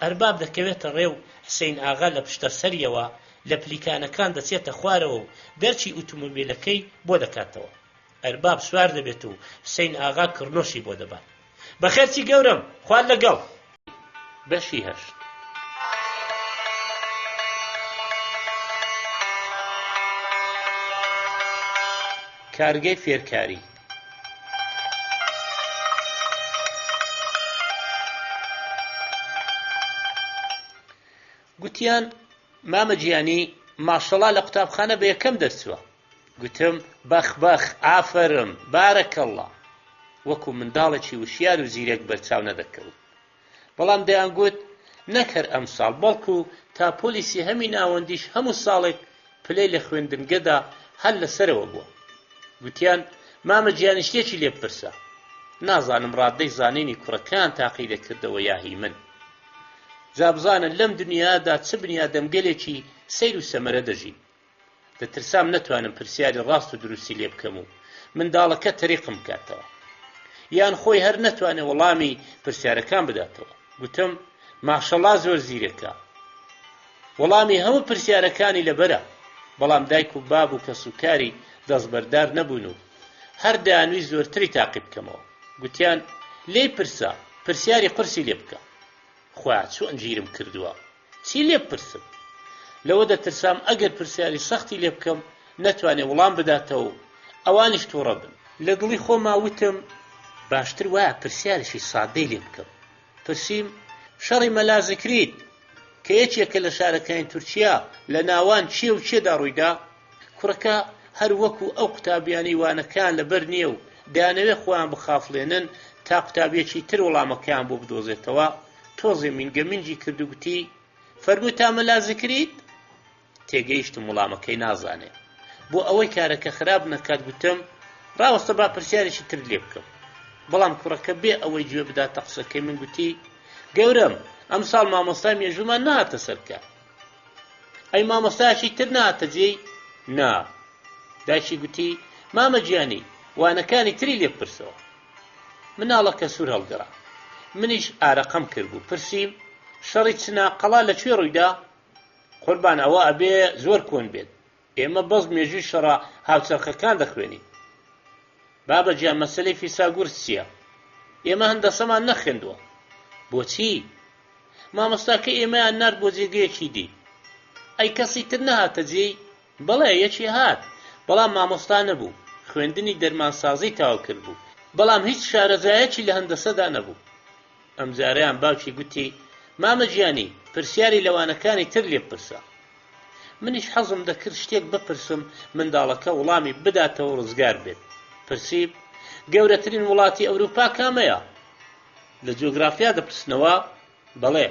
ئەرباب دەکەوێتە ڕێو حسین ئاغا لە پشتە سەریەوە لە پلیکانەکان دەچێتە خوارەوە و دەرچی ئۆتۆمۆبیلەکەی بۆ دەکاتەوە. ئەرباب سوار دەبێت و حسین ئاغا کڕنۆشی بۆ دەبات. بەخێرچی گەورم، خوار لەگەڵ. بەشی هەشت. کارگەی فێرکاری. گوتیان مامە گیانی ماشەڵا لە قوتابخانە بە یەکەم دەرچووە. گوتم بەخ ئافەرم بارەکەڵڵا، وەکو منداڵێکی وشیار و زیرەک بەرچاو نەدەکەوت. بەڵام دەیانگوت نەکەر ئەم ساڵ بەڵکو تا پۆلیسی هەمی ناوەندیش هەموو ساڵێک پلەی لە خوێندنگەدا هەر لەسەرەوە بووە. گوتیان مامە گیانی شتێکی لێ بپرسە. نازانم ڕادەی زانینی کوڕەکان تاقی دەکردەوە یاهی من. جابزانە لەم دنیادا چ بنیادەمگەلێکی سەیر و سەمەرە دەژین. دەترسام نەتوانم پرسیاری ڕاست و دروستی لێ بکەم و منداڵەکە تەریقم بکاتەوە، یان خۆی هەر نەتوانێ وەڵامی پرسیارەکان بداتەوە. گوتم ماشەڵا زۆر زیرەکە، وەڵامی هەموو پرسیارەکانی لەبەرە. بەڵام دایک و باب و کەسوکاری دەستبەردار نەبوون و هەر دەیانوی زۆرتری تاقی بکەمەوە. گوتیان لێی پرسە، پرسیاری قورسی لێ بکە. خوا چۆن ئەنجیرم کردووە، چی لێ بپرسم؟ لەوە دەترسام ئەگەر پرسیاری سەختی لێ بکەم نەتوانێ وەڵام بداتەوە و ئەوانیش تووڕە بن. لە دڵی خۆما وتم باشتر وایە پرسیارێکی سادەی لێ بکەم. پرسییم شەڕی مەلا زکریت کە یەکێکە لە شارەکانی تورکیا لە ناوان چێ و چێدا ڕوویدا. کوڕەکە هەر وەکو ئەو قوتابیانی وانەکان لەبەر نییە و دەیانەوێت خۆیان بخافڵێنن تا قوتابیەکی تر وەڵامەکەیان بۆ بدۆزێتەوە. تۆزێ مینگەمینجی کرد و گوتی فەرمووی تا مەلا زکریت؟ تێگەیشتم وەڵامەکەی نازانێ. بۆ ئەوەی کارەکە خراپ نەکات گوتم ڕاوەستە با پرسیارێکی تر لێ بکەم. بەڵام کوڕەکە بێ ئەوەی گوێ بداتە قسەکەی من گوتی گەورم ئەم ساڵ مامۆستای مێژوومان نهاتە سەرکار. ئەی مامۆستایەکی تر نهاتە جێی؟ نا. دایکی گوتی مامە گیانی وانەکانی تری لێ بپرسەوە. مناڵەکە سوور هەڵگەڕا. منیش ئارەقەم کرد بوو. پرسییم شەڕی چناقەڵا لەکوێ ڕوویدا؟ قوربان ئەوە ئەبێ زۆر کۆن بێت، ئێمە بەس مێژووی شەڕە هاوچەرخەکان دەخوێنین. بابە گیان مەسەلەی فیساگورس چییە؟ ئێمە هەندەسەمان نەخوێندووە. بۆچی؟ مامۆستاکە ئێمەیان نارد بۆ جێگەیەکی دی. ئەی کەسی تر نەهاتە جێی؟ بەڵێ یەکی هات، بەڵام مامۆستا نەبوو، خوێندنی دەرمانسازی تاوا کرد بوو، بەڵام هیچ شارەزایەکی لە هەندەسەدا نەبوو. ئەم جارەیان باوکی گوتی مامە گیانی پرسیاری لەوانەکانی تر لێ بپرسە. منیش حەزم دەکرد شتێک بپرسم منداڵەکە وەڵامی بداتەوە ڕزگار بێت. پرسیب گەورەترین وڵاتی ئەوروپا کامەیە؟ لە جۆگرافیا دەپرسنەوە؟ بەڵێ.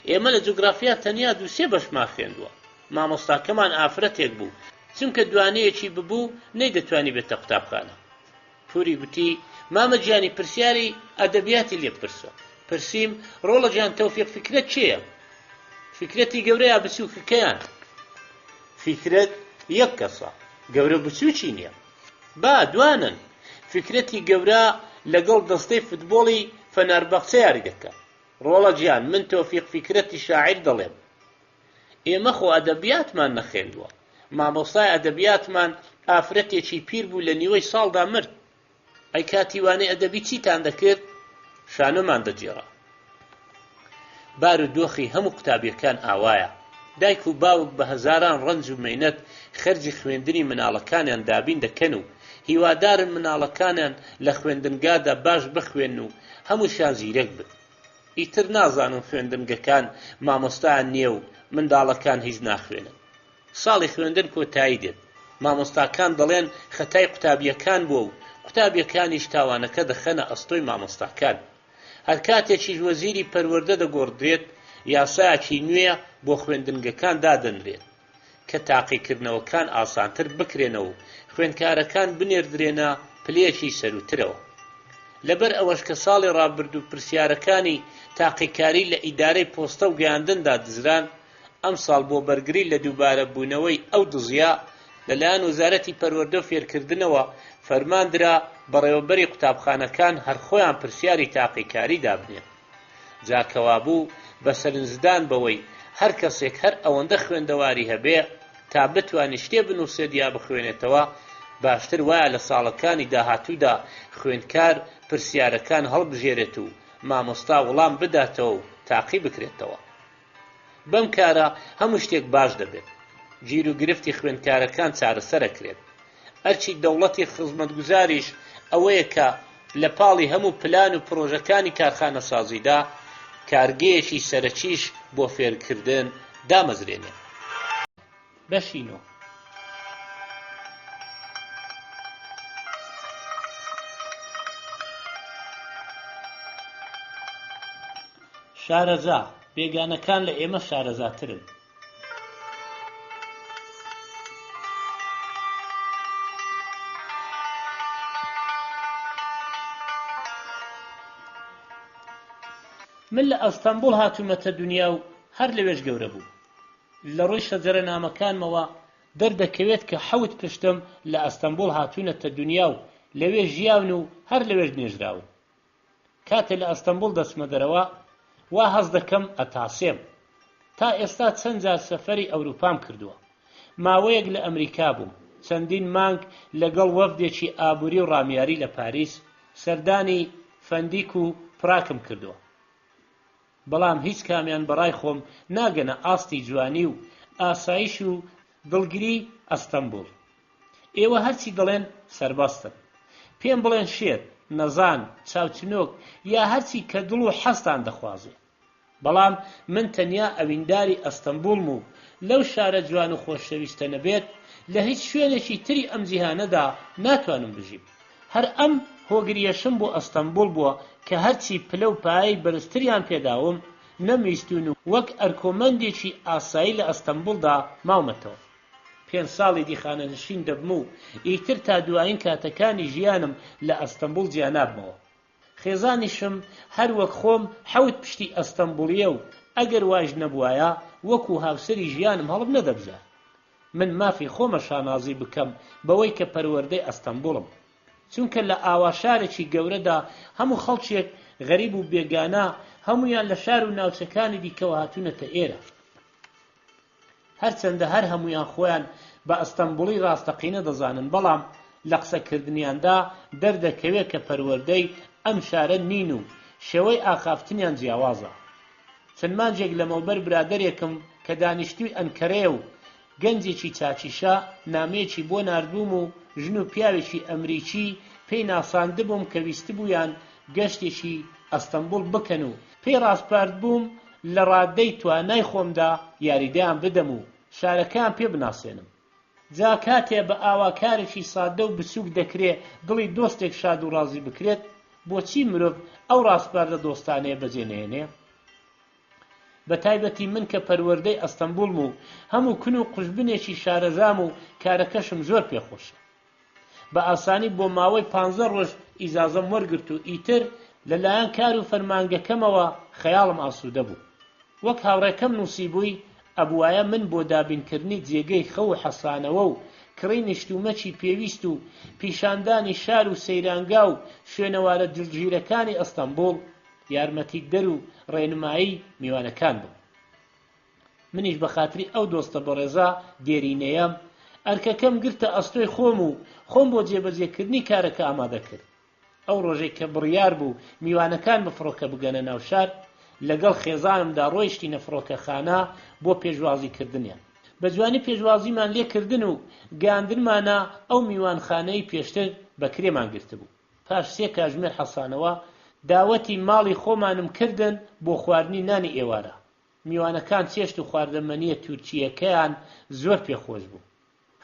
ئێمە لە جۆگرافیا تەنیا دووسێ بەشمان خوێندووە. مامۆستاکەمان ئافرەتێک بوو، چونکە دوانەیەکی ببوو نەیدەتوانی بێتە قوتابخانە. پوری گوتی مامە گیانی پرسیاری ئەدەبیاتی لێ بپرسە. پرسییم ڕۆڵە گیان تەوفیق فیکرەت چییە؟ فیکرەتی گەورەیە بچووکەکەیان؟ فیکرەت یەک کەسە، گەورە بچووکی نییە. با دوانن. فیکرەتی گەورە لەگەڵ دەستەی فوتبۆڵی فەنەربەخچە یاری دەکات. ڕۆڵە گیان من تەوفیق فیکرەتی شاعیر دەڵێم. ئێمە خۆ ئەدەبیاتمان نەخوێندووە. مامۆستای ئەدەبیاتمان ئافرەتێکی پیر بوو لە نیوەی ساڵدا مرد. ئەی کاتیوانەی ئەدەبی چیتان دەکرد؟ شانۆمان دەجێڕا. بار و دۆخی هەموو قوتابیەکان ئاوایە. دایک و باوک بە هەزاران ڕەنج و مەینەت خەرجی خوێندنی مناڵەکانیان دابین دەکەن و هیوادارن مناڵەکانیان لە خوێندنگادا باش بخوێن و هەمووشیان زیرەک بن. ئیتر نازانن خوێندنگەکان مامۆستایان نییە و منداڵەکان هیچ ناخوێنن. ساڵی خوێندن کۆتایی دێت. مامۆستاکان دەڵێن خەتای قوتابیەکان بووە و قوتابیەکانیش تاوانەکە دەخەنە ئەستۆی مامۆستاکان. هەر کاتێکیش وەزیری پەروەردە دەگۆڕدرێت یاسایەکی نوێ بۆ خوێندنگەکان دادەنرێت کە تاقیکردنەوەکان ئاسانتر بکرێنەوە و خوێندکارەکان بنێردرێنە پلەیەکی سەروترەوە. لەبەر ئەوەش کە ساڵی ڕابردوو پرسیارەکانی تاقیکاری لە ئیدارەی پۆستە و گەیاندندا دزران، ئەم ساڵ بۆ بەرگری لە دووبارە بوونەوەی ئەو دزیا لەلایەن وەزارەتی پەروەردە و فێرکردنەوە فەرماندرا بەڕێوەبەری قوتابخانەکان هەر خۆیان پرسیاری تاقیکاری دابنێن. جاکەوا بوو بە سەرنجدان بەوەی هەر کەسێک هەر ئەوەندە خوێندەواری هەبێ تا بتوانێت شتێ بنووسێت یا بخوێنێتەوە، باشتر وایە لە ساڵەکانی داهاتوودا خوێندکار پرسیارەکان هەڵبژێرێت و مامۆستا وەڵام بداتەوە و تاقی بکرێتەوە. بەم کارە هەموو شتێک باش دەبێت، گیر و گرفتی خوێندکارەکان چارەسەرەکرێت. ئەرچی دەوڵەتی خزمەتگوزاریش ئەوەیە کە لە پاڵی هەموو پلان و پرۆژەکانی کارخانەسازیدا کارگەیەکی سەرەکیش بۆ فێرکردن دامەزرێنێت. بەشینۆ شارەزا. بێگانەکان لە ئێمە شارەزاترن. من لە ئەستەمبوڵ هاتوومەتە دنیا و هەر لەوێش گەورە بوو. لە ڕۆی شەجەرەنامەکانمەوە دەردەکەوێت کە 7 پشتم لە ئەستەمبوڵ هاتوونەتە دنیا و لەوێ ژیاون و هەر لەوێش نێژراون. کاتێ لە ئەستەمبوڵ دەچمە دەرەوە وا هەز دەکەم ئەتاسێم. تا ئێستا چەند جار سەفەری ئەوروپام کردووە. ماوەیەک لە ئەمریکا بووم، چەندین مانگ لەگەڵ وەفدێکی ئابووری و ڕامیاری لە پاریس سەردانی فەندیک و پراکم کردووە. بەڵام هیچ کامیان بەڕای خۆم ناگەنە ئاستی جوانی و ئاسایش و دڵگیری ئەستەمبوڵ. ئێوە هەرچی دەڵێن سەربەستن. پێم بڵێن شێت، نەزان، چاوچنۆک یا هەرچی کە دڵ و حەستان دەخوازێ. بەڵام من تەنیا ئەوینداری ئەستەمبوڵم و لەو شارە جوان و خۆشەویستە نەبێت لە هیچ شوێنێکی تری ئەم جیهانەدا ناتوانم بژیم. هەر ئەم هۆگریەشم بۆ ئەستەمبوڵ بووە کە هەرچی پلە و پایەی بەرزتریان پێداوم نەمویستون و وەک ئەرکۆمەندێکی ئاسایی لە ئەستەمبوڵدا ماومەتەوە. 5 ساڵی دیخانە نشین دەبم و ئیتر تا دوایین کاتەکانی ژیانم لە ئەستەمبوڵ جیانابمەوە. خێزانیشم هەر وەک خۆم 7 پشتی ئەستەمبوڵیە و ئەگەر واژ نەبوایە وەکو هاوسەری ژیانم هەڵم نەدەبژە. من مافی خۆمە شانازی بکەم بەوەی کە پەروەردەی ئەستەمبوڵم، چونکە لە ئاواشارێکی گەورەدا هەموو خەڵکێک غەریب و بێگانە هەمویان لە شار و ناوچەکانی دیکەوە هاتوونەتە ئێرە. هەرچەندە هەر هەمویان خۆیان بە ئەستەمبوڵی ڕاستەقینە دەزانن، بەڵام لە قسەکردنیاندا دەردەکەوێت کە پەروەردەی ئەم شارە نین و شێوەی ئاخافتنیان جیاوازە. چەند مانجێک لەمەوبەر برادەرێکم کە دانیشتووی ئەنکەرەیە و گەنجێکی چاچیشە نامەیەکی بۆ ناردبووم و ژن و پیاوێکی ئەمریکی پێی ناساندبووم کە ویستبوویان گەشتێکی ئەستەمبوڵ بکەن و پێی ڕاستپارد بووم لە ڕادەی توانای خۆمدا یاریدەیان بدەم و شارەکان پێ بناسێنم. جا کاتێ بە ئاواکارێکی سادە و بچووک دەکرێ دڵی دۆستێک شاد و ڕازی بکرێت، بۆچی مرۆڤ ئەو ڕاستپاردە دۆستانەیە بەجێنێنێ؟ بە تایبەتی من کە پەروەردەی ئەستەمبوڵم و هەموو کون و قوشبنێکی شارەزام و کارەکەشم زۆر پێخۆشە. بە ئاسانی بۆ ماوەی 15 ڕۆژ ئیجازەم وەرگرت و ئیتر لەلایەن کار و فەرمانگەکەمەوە خەیاڵم ئاسوودە بوو. وەک هاوڕێکەم نووسیبووی ئەبوایە من بۆ دابینکردنی جێگەی خەو و حەسانەوە و کڕی نیشتومەکی پێویست و پیشاندانی شار و سەیرانگا و شوێنەوارە دڵگیرەکانی ئەستەمبوڵ یارمەتی دەر و ڕێنمایی میوانەکان بوو. منیش بە خاتری ئەو دۆستە بەڕێزا دێرینەیەم ئەرکەکەم گرتە ئەستۆی خۆم و خۆم بۆ جێبەجێکردنی کارەکە ئامادە کرد. ئەو ڕۆژێک کە بڕیار بوو میوانەکان بفڕۆکە بگەنە ناو شار، لەگەڵ خێزانمدا ڕۆیشتینە فڕۆکەخانە بۆ پێشوازیکردنیان. بە جوانی پێشوازیمان لێکردن و گەاندنمانە ئەو میوانخانەی پێشتر بەکرێمان گرتبوو. پاش 3 کاتژمێر حەسانەوە داوەتی ماڵی خۆمانم کردن بۆ خواردنی نانی ئێوارە. میوانەکان چێشت و خواردەمەنیە تورکیەکەیان زۆر پێخۆش بوو.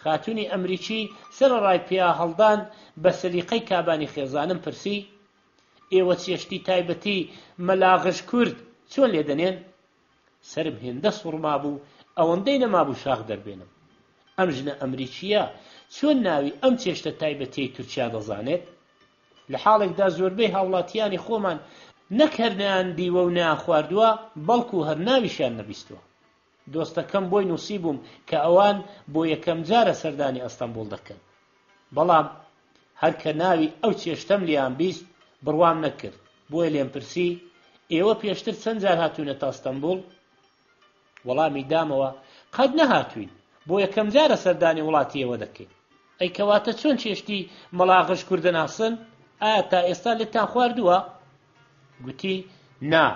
خاتوونی ئەمریکی سەرەڕای پیا هەڵدان بە سەلیقەی کابانی خێزانم پرسی: ئێوە چێشتی تایبەتی مەلاغش کورد چۆن لێدەنێن؟ سرم هێندە سوڕما بوو، ئەوەندەی نەمابوو شاخ دەربێنم. ئەم ژنە ئەمریکیە چۆن ناوی ئەم چێشتە تایبەتی تورکیا دەزانێت؟ لە حاڵێکدا زۆربەی هاوڵاتیانی خۆمان نەک هەر نەیان دیوە و نەیان خواردووە، بەڵکو هەر ناویشیان نەبیستووە. دۆستەکەم بۆی نووسیبووم کە ئەوان بۆ یەکەم جارە سەردانی ئەستەمبوڵ دەکەن، بەڵام هەر کە ناوی ئەو چێشتەم لیان بیست بڕوام نەکرد. بۆیە لێم پرسی ئێوە پێشتر چەند جار هاتوونەتە ئەستەمبوڵ؟ وەڵامی دامەوە قەت نەهاتووین، بۆ یەکەم جارە سەردانی وڵاتی ئێوە دەکەین. ئەی کەواتە چۆن چێشتی مەڵاغش کوردە ناسن؟ ئایا تا ئێستا لێتان خواردووە؟ گوتی نا،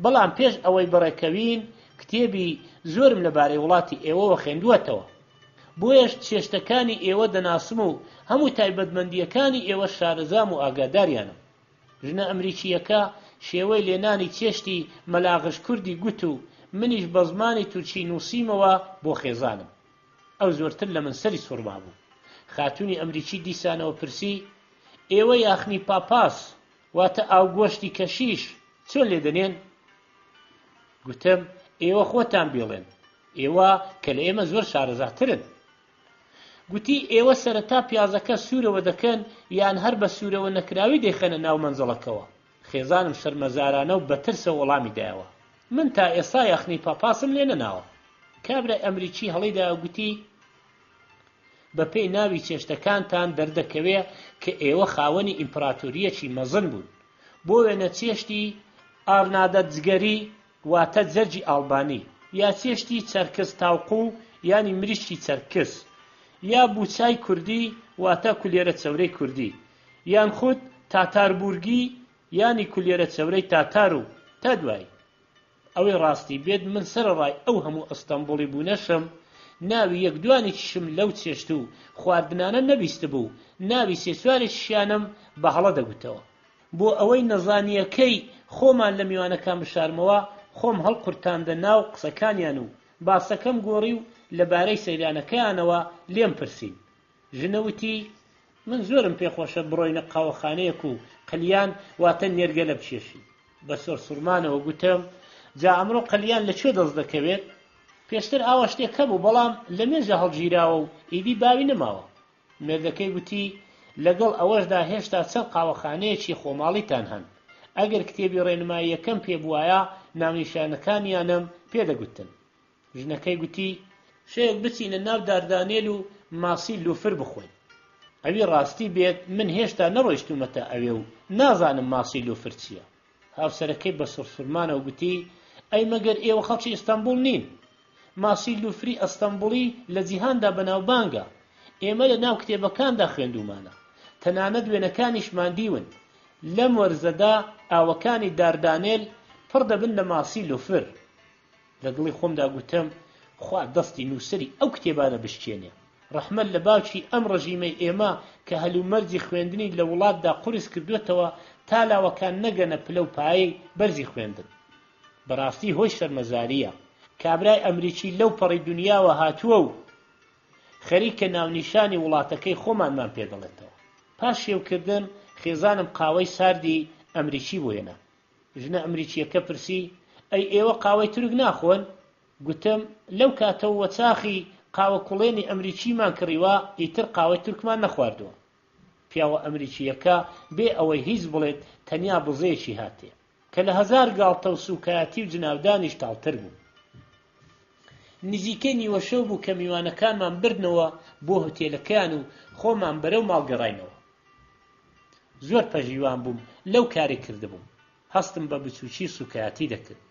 بەڵام پێش ئەوەی بەڕێکەوین کتێبی زۆرم لەبارەی وڵاتی ئێوەوە خوێندووەتەوە. بۆیەش چێشتەکانی ئێوە دەناسم و هەموو تایبەتمەندیەکانی ئێوە شارەزام و ئاگاداریانم. ژنە ئەمریکیەکە شێوەی لێنانی چێشتی مەلاغش کوردی گوت و منیش بە زمانی تورکی نووسیمەوە بۆ خێزانم. ئەو زۆرتر لە من سەری سوڕما بوو. خاتوونی ئەمریکی دیسانەوە پرسی ئێوە یاخنی پاپاس واتە ئاوگۆشتی کەشیش چۆن لێ دەنێن؟ گوتم ئێوە خۆتان بێڵێن، ئێوە کە لە ئێمە زۆر شارەزاترن. گوتی ئێوە سەرەتا پیازەکە سوورەوە دەکەن یان هەر بە سوورەوە نەکراوی دەیخەنە ناو مەنزەڵەکەوە. خێزانم شەرمەزارانە و بەترسە وەڵامی دایەوە. من تا ئێستا یاخنی پاپاسم لێ نەناوە. کابرای ئەمریکی هەڵیدایە گوتی بە پێی ناوی چێشتەکانتان دەردەکەوێ کە ئێوە خاوەنی ئیمپراتۆریەکی مەزن بوون. بۆ وێنە چێشتی ئارنادەجگەری واتە جەرجی ئاڵبانی، یا چێشتی چەرکس تاوقوو ینی مریشکی چەرکس، یا بوچای کوردی واتە کولێرە چەورەی کوردی، یان خود تاتاربورگی ینی کولێرە چەورەی تاتار و تا دوای. ئەوەی ڕاستی بێت من سەرڕای ئەو هەموو ئەستەمبوڵی بوونەشم ناوی یەکدوانێکیشم لەو چێشت و خواردنانە نەبیست بوو، ناوی سێسوارێکیشیانم بە هەڵە دەگوتەوە. بۆ ئەوەی نەزانیەکەی خۆمان لە میوانەکان بشارمەوە خۆم هەڵقورتاندە ناو قسەکانیان و باسەکەم گۆڕی و لەبارەی سەیرانەکەیانەوە لێم پرسین. ژنەوتی من زۆرم پێخۆشە بڕۆینە قاوەخانەیەک و قلیان واتە نێرگە لە بچێشی. بە سۆرسوورمانەوە گوتم جا ئەمڕۆ قلیان لەکوێ دەست دەکەوێت؟ پێشتر ئاوا شتێک هەبوو بەڵام لە مێژە هەڵگیراوە و ئیدی باوی نەماوە. مێردەکەی گوتی لەگەڵ ئەوەشدا هێشتا چەند قاوەخانەیەکی خۆماڵیتان هەن. ئەگەر کتێبی ڕێنماییەکەم پێ بوایە ناونیشانەکانیانم پێدەگوتن. ژنەکەی گوتی شەیەک بچینە ناو داردانێل و ماسی لوفر بخۆین. ئەوی ڕاستی بێت من هێشتا نەڕۆیشتومەتە ئەوێ و نازانم ماسی لوفر چییە. هاوسەرەکەی بە سوورسوورمانەوە گوتی ئەی مەگەر ئێوە خەڵکی ئەستەمبوڵ نین؟ ماسی لوفری ئەستەمبوڵی لە جیهاندا بەناوبانگە. ئێمە لە ناو کتێبەکاندا خوێندومانە، تەنانەت وێنەکانیشمان دیون. لەم وەرزەدا ئاوەکانی داردانێل پڕ دەبن لە ماسی لوفر. لە دڵی خۆمدا گوتم خوا دەستی نووسری ئەو کتێبانە بشکێنێ. ڕەحمەت لە باوکی ئەم ڕەژیمەی ئێمە کە هەلومەرجی خوێندنی لە وڵاتدا قورس کردوێتەوە تا لاوەکان نەگەنە پلە و پایەی بەرزی خوێندن. بەڕاستی هۆی شەرمەزاریە. کابرای ئەمریکی لەو پەڕی دنیاوە هاتووە و خەریکە ناونیشانی وڵاتەکەی خۆمانمان پێدەڵێتەوە. پاش شێوکردن خێزانم قاوەی ساردی ئەمریکی بۆێنە. ژنە ئەمریکیەکە پرسی ئەی ئێوە قاوەی تورک ناخۆن؟ گوتم لەو کاتەوە وەچاخی قاوە کوڵێنی ئەمریکیمان کڕیوە ئیتر قاوەی تورکمان نەخواردووە. پیاوە ئەمریکیەکە بێ ئەوەی هیچ بڵێت تەنیا بزەیەکی هاتێ کە لە 1000 گاڵتە و سوکایەتی و جناودانیش تاڵتر بوو. نزیکەی نیوە شەو بوو کە میوانەکانمان بردنەوە بۆ هۆتێلەکان و خۆمان بەرەو ماڵگەڕاینەوە. زۆر پەژیوان بووم لەو کاری کردبووم. هەستم بە بچووکی سوکایەتی دەکرد.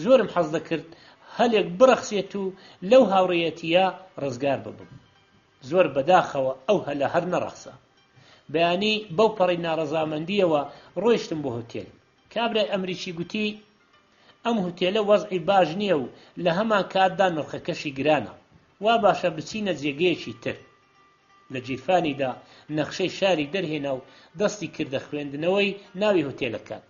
زۆرم حەز دەکرد هەلێک بڕەخسێت و لەو هاوڕێیەتیە ڕزگار ببم. زۆر بەداخەوە ئەو هەلە هەر نەڕەخسە. بەیانی بەو پەڕی ناڕەزامەندیەوە ڕۆیشتم بۆ هۆتێل. کابرای ئەمریکی گوتی ئەم هۆتێلە وەزعی باش نییە و لە هەمان کاتدا نرخەکەشی گرانە. وا باشە بچینە جێگەیەکی تر. لە جیرفانیدا نەخشەی شاری دەرهێنا و دەستی کردە خوێندنەوەی ناوی هۆتێلەکان.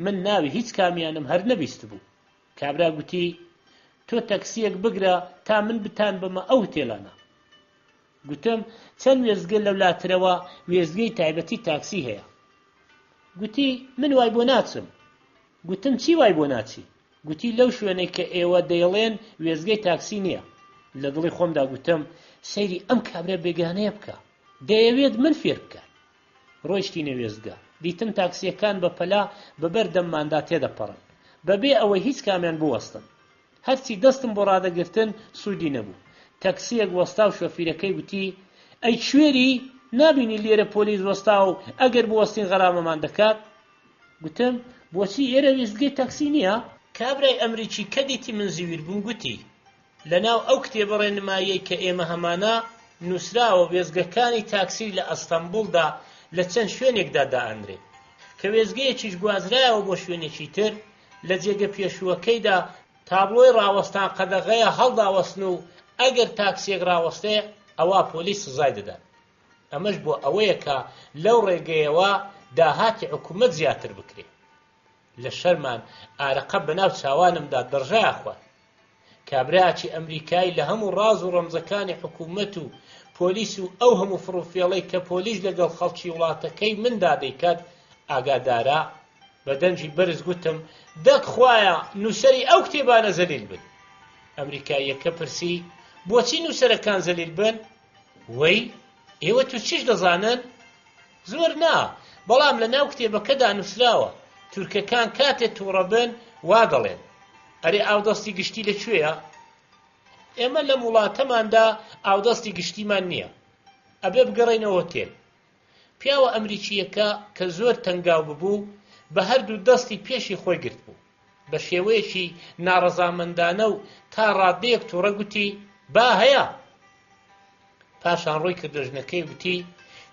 من ناوی هیچ کامیانم هەر نەبیست بوو. کابرا گوتی تۆ تەکسیەک بگرە تا من بتان بمە ئەو هۆتێلانە. گوتم چەند وێزگە لەولاترەوە وێزگەی تایبەتی تاکسی هەیە. گوتی من وای بۆ ناچم. گوتم چی وای بۆ ناچی؟ گوتی لەو شوێنەی کە ئێوە دەیڵێن وێزگەی تاکسی نییە. لە دڵی خۆمدا گوتم سەیری ئەم کابرا بێگانەیە بکە، دەیەوێت من فێر بکە. ڕۆیشتینە وێزگە. دیتم تاکسیەکان بە پەلا بەبەر دەمماندا تێدەپەڕن بەبێ ئەوەی هیچ کامیان بوەستن. هەرچی دەستم بۆ ڕادەگرتن سوودی نەبوو. تەکسیەک وەستا و شۆفیرەکەی گوتی ئەی کوێری؟ نابینی لێرە پۆلیس وەستا و ئەگەر بوەستین غەرامەمان دەکات. گوتم بۆچی ئێرە وێستگەی تاکسی نییە؟ کابرای ئەمریکی کە دیتی من زیویر بووم گوتی لەناو ئەو کتێبە ڕێنماییەی کە ئێمە هەمانە نووسراوە وێزگەکانی تاکسی لە ئەستەمبوڵدا لە چەند شوێنێکدا دائەنرێ کە وێزگەیەکیش گوازرایەوە بۆ شوێنێکی تر لە جێگە پێشووەکەیدا تابلۆی ڕاوەستان قەدەغەیە هەڵداوەستن و ئەگەر تاکسیێک ڕاوەستێ ئەوە پۆلیس سزای دەدات. ئەمەش بۆ ئەوەیە کە لەو ڕێگەیەوە داهاتی حکوومەت زیاتر بکرێ. لە شەرمان ئارەقە بەناو چاوانمدا دڕژایە خوارد. کابراایکی ئەمریکایی لە هەموو ڕاز و ڕەمزەکانی حکوومەت و پۆلیس و ئەو هەموو فڕوفێڵەی کە پۆلیس لەگەڵ خەڵکی وڵاتەکەی مندا دەیکات ئاگادارە. بە دەنجی بەرز گوتم دەک خوایە نووسەری ئەو کتێبانە زەلیل بن. ئەمریکاییەکە پرسی بۆچی نووسەرەکان زەلیل بن؟ وەی ئێوە تو چیش دەزانن؟ زۆر نا، بەڵام لە ناو کتێبەکەدا نووسراوە تورکەکان کاتێ تووڕە بن وا دەڵێن ئەرێ ئاودەستی گشتی لەکوێیە؟ ئێمە لە وڵاتەماندا ئاودەستی گشتیمان نییە، ئەبێ بگەڕێنەوە هۆتێل. پیاوە ئەمریکیەکە کە زۆر تەنگاو ببوو بە هەردوو دەستی پێشی خۆی گرت بوو بە شێوەیەکی ناڕەزامەندانە و تا ڕادەیەک تووڕە گوتی با هەیە. پاشان ڕووی کردە ژنەکەی گوتی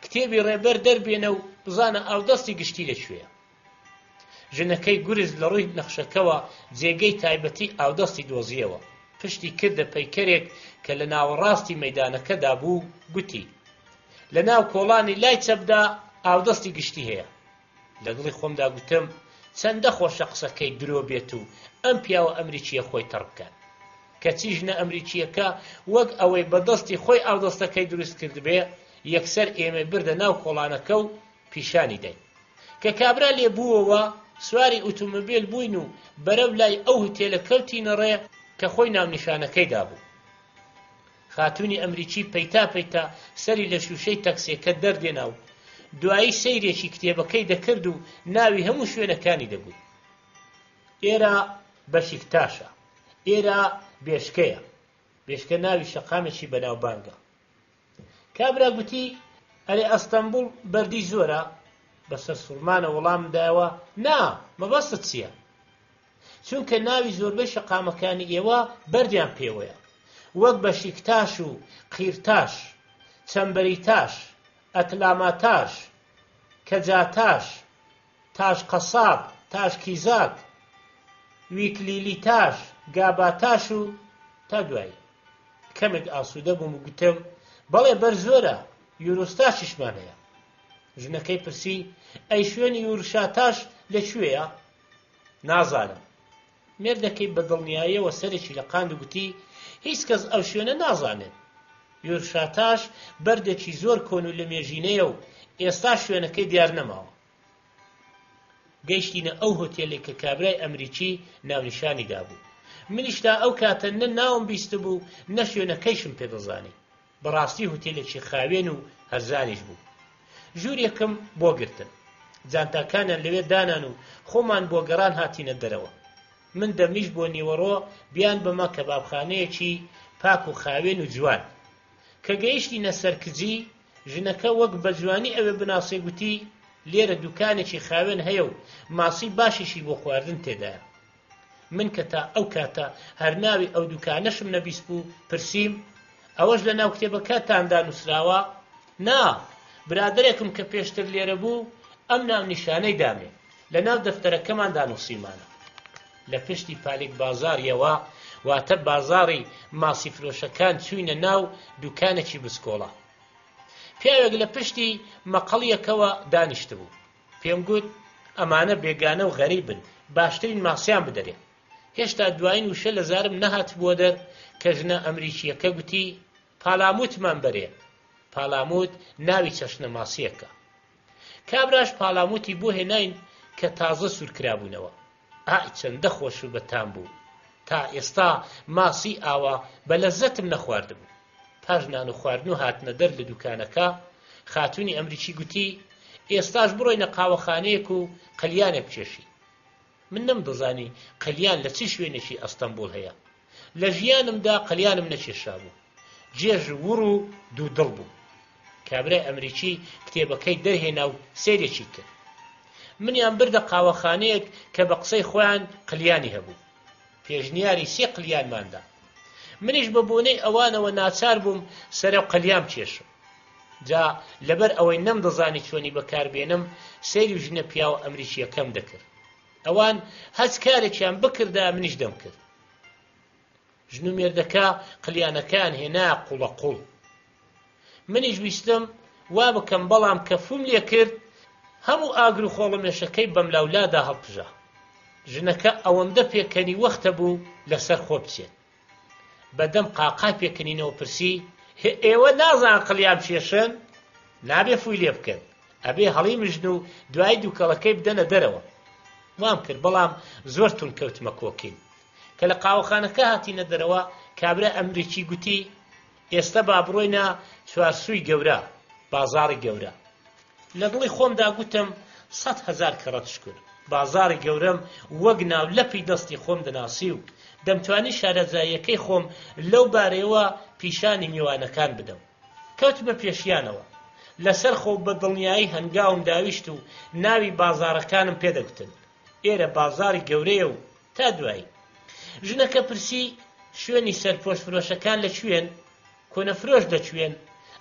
کتێبی ڕێبەر دەربێنە و بزانە ئاودەستی گشتی لەکوێیە. ژنەکەی گورز لە ڕووی نەخشەکەوە جێگەی تایبەتی ئاودەستی دۆزیەوە، پشتی کردە پەیکەرێک کە لە ناوەڕاستی مەیدانەکەدا بوو گوتی لە ناو کۆڵانی لای چەپدا ئاودەستی گشتی هەیە. لەگەڵی خۆمدا گوتم چەندە خۆشە قسەکەی درۆ بێت و ئەم پیاوە ئەمریکیە خۆی تەڕ بکات کەچی ژنە ئەمریکیەکە وەک ئەوەی بەدەستی خۆی ئاودەستەکەی دروست کردبێ یەکسەر ئێمە بردە ناو کۆڵانەکە و پیشانی دەین. کە کابرا لێ بووەوە سواری ئۆتۆمۆبیل بووین و بەرەو لای ئەو هۆتێلە کەوتینە ڕێ کە خۆی ناونیشانەکەیدا بوو. خاتوونی ئەمریکی پەیتا پەیتا سەری لە شوشەی تەکسیەکە دەردێنا و دوایی سەیرێکی کتێبەکەی دەکرد و ناوی هەموو شوێنەکانی دەگوت. ئێرە بەشیکتاشە، ئێرە بێشکەیە، بێشکە ناوی شەقامێکی بەناوبانگە. کابرا گوتی ئەرێ ئەستەمبوڵ بەردی زۆرە؟ بەسەر سوورمانە وەڵام دایەوە نا، مەبەستت چییە؟ چونکە ناوی زۆربەی شەقامەکانی ئێوە بەردیان پێوەیە، وەک بەشیکتاش و قیرتاش، چەمبەریتاش، ئەتلاماتاش، کەجاتاش، تاش قەساب، تاش کیزاک، ویکلیلیتاش، گاباتاش و تا دوایی. کەمێک ئاسوودە بووم و گوتم بەڵێ بەر زۆرە، یوروستاشیشمان هەیە. ژنەکەی پرسی ئەی شوێنی یوروشاتاش لەکوێیە؟ نازانم. مێردەکەی بە دڵنیاییەوە سەرێکی لە قاند و گوتی هیچ کەس ئەو شوێنە نازانێت. یوروشاتاش بەردێکی زۆر کۆن و لە مێژینەیە و ئێستا شوێنەکەی دیار نەماوە. گەیشتینە ئەو هۆتێلێک کە کابرای ئەمریکی ناونیشانیدا بوو. منیشتا ئەو کاتە نە ناوم بیست بوو نە شوێنەکەیشم پێدەزانی. بەڕاستی هۆتێلێکی خاوێن و هەرزانیش بوو. ژوورێکم بۆ گرتن، جانتاکانیان لەوێ دانان و خۆمان بۆ گەڕان هاتینە دەرەوە. من دەمنیش بۆ نیوەڕۆ بیان بەمە کەبابخانەیەکی پاک و خاوێن و جوان. کە گەیشتینە سەرکجی ژنەکە وەک بە جوانی ئەوێ بناسێ گوتی لێرە دوکانێکی خاوێن هەیە و ماسی باشیشی بۆ خواردن تێدایە. من کە تا ئەو کاتە هەر ناوی ئەو دوکانەشم نەبیست بوو پرسییم ئەوەش لە ناو کتێبەکەتاندا نووسراوە؟ نا، برادرێکم کە پێشتر لێرە بوو ئەم ناو نیشانەی دامێ لە ناو دەفتەرەکەماندا نووسیمانە. لە پشتی پالێک بازاریەوە واتە بازاڕی ماسی فرۆشەکان چوینە ناو دوکانێکی بسکۆڵە. پیاوێک لە پشتی مەقەڵیەکەوە دانیشت بوو. پێم گوت ئەمانە بێگانە و غەریبن، باشترین ماسیان بدەرێ. هێشتا دوایین وشە لە زارم نەهات بووە دەر کە ژنە ئەمریکیەکە گوتی پالاموتمان بەرێ. پالاموت ناوی چەشنە ماسیەکە. کابراش پالاموتی بۆ هێناین کە تازە سوورکرابوونەوە. ئای چەندە خۆش و بەتام بوو، تا ئێستا ماسی ئاوا بە لەزەتم نەخواردبوو. پاش نان و خواردن و هاتنە دەر لە دوکانەکە خاتوونی ئەمریکی گوتی ئێستاش بڕۆینە قاوەخانەیەک و قەلیانێک بچێشی. من نەمدەزانی قەلیان لە چ شوێنێکی ئەستەمبوڵ هەیە. لە ژیانمدا قەلیانم نەچێشا بوو. جێژ وڕ و دوودڵ بوو. کابرای ئەمریکی کتێبەکەی دەرهێنا و سەیرێکی کرد. منیان بردە قاوەخانەیەک کە بە قسەی خۆیان قلیانی هەبوو. پێشنیاری 3 قلیانماندا. منیش بە بۆنەی ئەوانەوە ناچار بووم سەرە قلیام کێشم. جا لەبەر ئەوەی نەمدەزانی چۆنی بەکاربێنم سەیری و ژنە پیاوە ئەمریکیەکەم دەکرد. ئەوان هەچ کارێکیان بکردا منیش دەمکرد. ژن و مێردەکە قلیانەکان هێنا قوڵەقوڵ. منیش ویستم وا بکەم بەڵام کە فوم لێ کرد هەموو ئاگر و خۆڵەمێشەکەی بەم لاولادا هەڵپژا. ژنەکە ئەوەندە پێکەنی وەختە بوو لەسەر خۆ بچێت. بەدەم قاقا پێکەنینەوە پرسی ئێوە نازان قلیام کێشن؟ نابێ فوی لێ بکەن. ئەبێ هەڵی مژن و دوای دووکەڵەکەی بدەنە دەرەوە. وام کرد بەڵام زۆر تون کەوتمە کۆکین. کە لە قاوەخانەکە هاتینە دەرەوە کابرا ئەمریکی گوتی ئێستا با بڕۆینە چوارسووی گەورە، بازاڕی گەورە. لە دڵی خۆمدا گوتم 100,000 کەڕەت شکر. بازاڕی گەورەم وەک ناو لەپی دەستی خۆم دەناسی و دەمتوانی شارەزاییەکەی خۆم لەو بارەیەوە پیشانی میوانەکان بدەم. کەوتمە پێشیانەوە. لەسەر خۆ بە دڵنیایی هەنگاوم داویشت و ناوی بازاڕەکانم پێدەگوتن. ئێرە بازاڕی گەورەیە و تا دوایی. ژنەکە پرسی شوێنی سەرپۆش فرۆشەکان لەکوێن؟ کۆنەفرۆش لەکوێن؟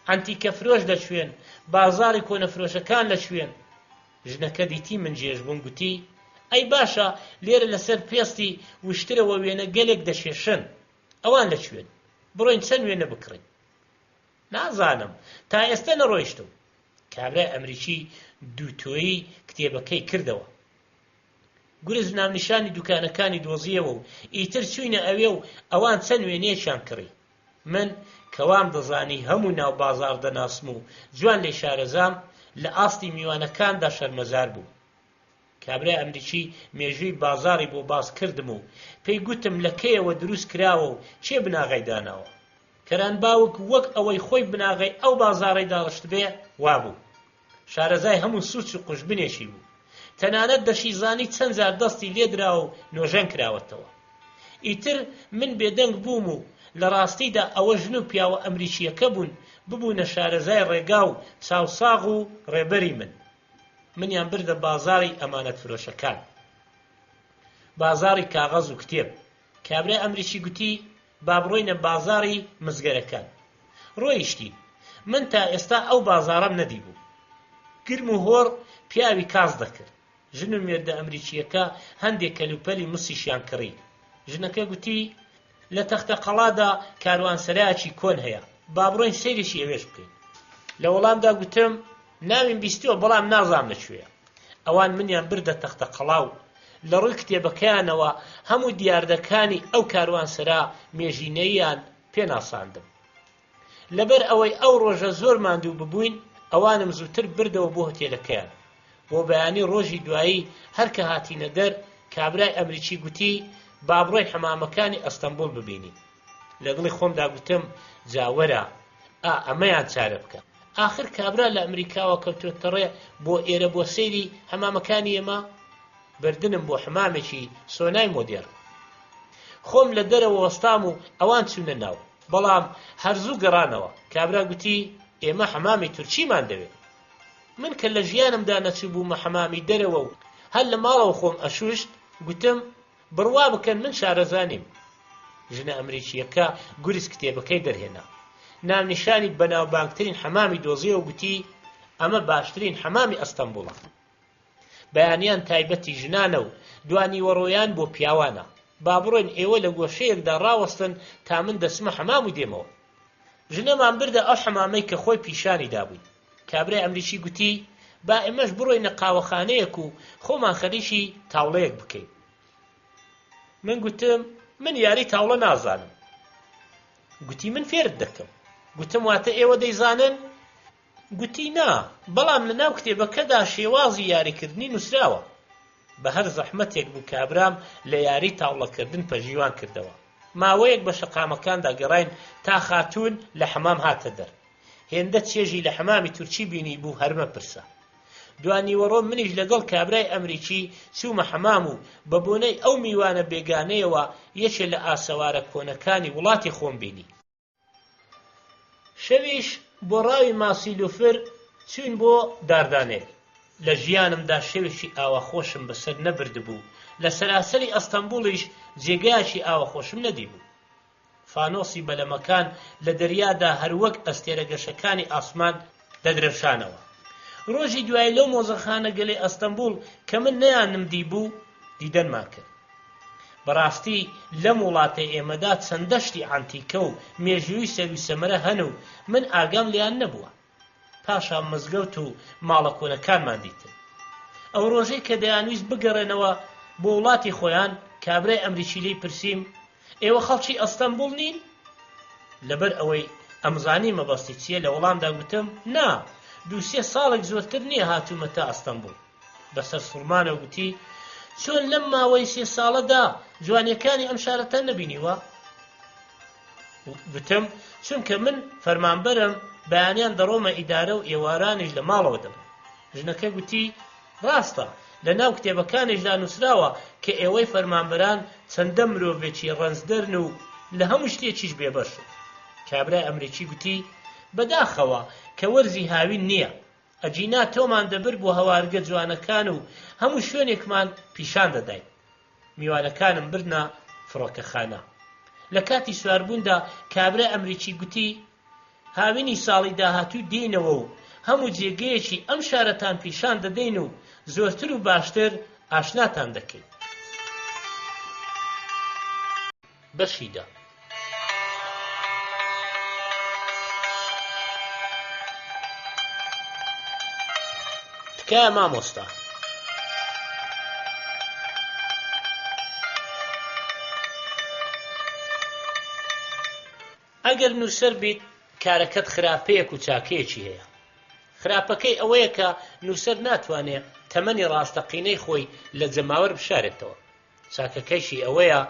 ئەنتیکە فرۆش لەکوێن؟ بازاڕی کۆنەفرۆشەکان لەکوێن؟ ژنەکە دیتی من جێژ بووم گوتی ئەی باشە لێرە لەسەر پێستی وشترەوە وێنە گەلێک دەشێشن. ئەوان لەکوێن؟ بڕۆین چەند وێنە بکڕین. نازانم تا ئێستا نەڕۆیشتم. کابرای ئەمریکی دووتۆیی کتێبەکەی کردەوە. گورز ناونیشانی دوکانەکانی دۆزیەوە و ئیتر چوینە ئەوێ و ئەوان چەند وێنەیەکیان کڕی. من کەوام دەزانی هەموو ناو بازاڕ دەناسم و جوان لێ شارەزام لە ئاستی میوانەکاندا شەرمەزار بوو. کابرای ئەمریکی مێژووی بازاڕی بۆ باز کردم و پێی گوتم لە کەیەوە دروست کراوە و چێ بناغی داناوە. کەرانباوک وەک ئەوەی خۆی بناغی ئەو بازاڕی داڵشت بێ وابوو. شارەزای هەموو سوچ و قوشبنێکی بوو. تەنانەت دەشیزانی چەند جار دەستی لێدراوە و نۆژەن کراوەتەوە. ئیتر من بێدەنگ بووم و لە ڕاستیدا ئەوە ژن و پیاوە ئەمریکیەکە بوون ببوونە شارەزای ڕێگا و چاوساغ و ڕێبەری من. منیان بردە بازاڕی ئەمانەت فرۆشەکان. بازاڕی کاغەز و کتێب. کابرای ئەمریکی گوتی با بڕۆینە بازاڕی مزگەرەکان. ڕۆیشتی. من تا ئێستا ئەو بازاڕەم نەدیبوو. گرم و هۆڕ پیاوی کاز دەکرد. ژن و مێردە ئەمریکیەکە هەندێک کەلوپەلی مسیشیان کڕی. ژنەکە گوتی لە تەختە قەڵادا کاروانسەرایەکی کۆن هەیە. با بڕۆین سەیرێکی ئەوێش بکەین. لە وەڵامدا گوتم ناویم بیستیوە بەڵام نازانم لەکوێیە. ئەوان منیان بردە تەختە قەڵاو. لە ڕووی کتێبەکەیانەوە هەموو دیاردەکانی ئەو کاروانسەرا مێژینەییان پێناساندم. لەبەر ئەوەی ئەو ڕۆژە زۆر ماندوو ببووین ئەوانم زووتر بردەوە بۆ هۆتێلەکەیان. بۆ بەیانی ڕۆژی دوایی هەرکە هاتینە دەر کابرای ئەمریکی گوتی با بڕۆی حەمامەکانی ئەستەمبوڵ ببینین. لە دڵی خۆمدا گوتم جاوەرە ئەمەیان چارە بکە. ئاخر کابرا لە ئەمریکاوە کەوتوتە ڕێ بۆ ئێرە بۆ سەیری حەمامەکانی ئێمە. بردنم بۆ حەمامێکی سۆنای مۆدێر. خۆم لە دەرەوە وەستام و ئەوان چوونە ناو. بەڵام هەرزوو گەڕانەوە. کابرا گوتی ئێمە حەمامی تورکیمان دەوێت. من کە لە ژیانمدا نەچوو بوومە حەمامی دەرەوە و هەر لە ماڵەوە خۆم ئەشوشت گوتم بڕوا بکەن من شارەزانیم. ژنە ئەمریکیەکە گورز کتێبەکەی دەرهێنا. ناونیشانی بەناوبانگترین حەمامی دۆزیەوە گوتی ئەمە باشترین حەمامی ئەستەمبوڵە. بەیانیان تایبەتی ژنانە و دوانیوەڕۆیان بۆ پیاوانە. با بڕۆین ئێوە لە گۆشەیەکدا ڕاوەستن تا من دەسمە حەمام و دێمەوە. ژنەمان بردە ئەو حەمامەی کە خۆی پیشانی دابووین. کابرای ئەمریکی گوتی با ئێمەش بڕۆینە قاوەخانەیەک و خۆمان خەریکی تاوڵەیەک بکەین. من گوتم من یاری تاوڵە نازانم. گوتی من فێرت دەکەم. گوتم واتە ئێوە دەیزانن؟ گوتی نا بەڵام لە ناو کتێبەکەدا شێوازی یاریکردنی نووسراوە. بە هەر زەحمەتێک بوو کابرام لە یاری تاوڵەکردن پەژیوان کردەوە. ماوەیەک بە شەقامەکاندا گەڕاین تا خاتوون لە حەمام هاتە دەر. هێندە چێژی لە حەمامی تورکی بینی بوو هەرمە پرسە. دوانیوەڕۆ منیش لەگەڵ کابرای ئەمریکی چوومە حەمام و بە بۆنەی ئەو میوانە بێگانەیەوە یەکێ لە ئاسەوارە کۆنەکانی وڵاتی خۆم بینی. شەویش بۆ ڕاوی ماسیلوفر چوین بۆ داردانێر. لە ژیانمدا شێوێکی ئاواخۆشم بەسەر نەبردبوو، لە سەراسەری ئەستەمبوڵیش جێگایەکی ئاواخۆشم نەدیبوو. فانۆسی بەلەمەکان لە دەریادا هەروەک ئەستێرە گەشەکانی ئاسمان دەدرەوشانەوە. ڕۆژی دوای لەو مۆزەخانە گەلەی ئەستەمبوڵ کە من نەیانم دیبوو دیدەنمان کرد. بەڕاستی لەم وڵاتە ئێمەدا چەندە شتی عەنتیکە و مێژووی سەوی سەمرە هەن و من ئاگام لێیان نەبووە. پاشان مزگەوت و ماڵە کۆنەکانمان دیتن. ئەو ڕۆژەی کە دەیانویست بگەڕێنەوە بۆ وڵاتی خۆیان، کابرای ئەمریکی لێی پرسییم ئێوە خەڵکی ئەستەمبوڵ نین؟ لەبەر ئەوەی ئەمزانی مەبەستی چییە لە وەڵامدا گوتم نا، 2-3 ساڵێک زۆرتر نییە هاتوومە تا ئەستەمبوڵ. بەسەر سوڵمانە گوتی چۆن لەم ماوەی 3 ساڵەدا جوانیەکانی ئەم شارەتان نەبینیوە؟ گوتم چونکە من فەرمانبەرم، بەیانیان دەڕۆمە ئیدارە و ئێوارانیش لە ماڵەوە دەبن. ژنەکە گوتی ڕاستە، لە ناو کتێبەکانیشدا نووسراوە کە ئێوەی فەرمانبەران چەندە مرۆڤێکی ڕەنجدەرن و لە هەموو شتێکیش بێبەشن. کابرای ئەمریکی گوتی بەداخەوە کە وەرزی هاوین نییە، ئەجینا تۆمان دەبر بۆ هەوارگە جوانەکان و هەموو شوێنێکمان پیشان دەداین. میوانەکانم برنا فڕۆکەخانە. لە کاتی سواربووندا کابرای ئەمریکی گوتی هاوینی ساڵی داهاتوو دێنەوە و هەموو جێگەیەکی ئەم شارەتان پیشان دەدەین و زۆرتر و باشتر ئاشناتان دەکەین. بەشیدا تکایە مامۆستا، ئەگەر نووسەر بیت کارەکەت خراپەیەک و چاکەیەکی هەیە. خراپەکەی ئەوەیە کە نووسەر ناتوانێت تەمەنی ڕاستەقینەی خۆی لە جەماوەر بشارێتەوە. چاکەکەیشی ئەوەیە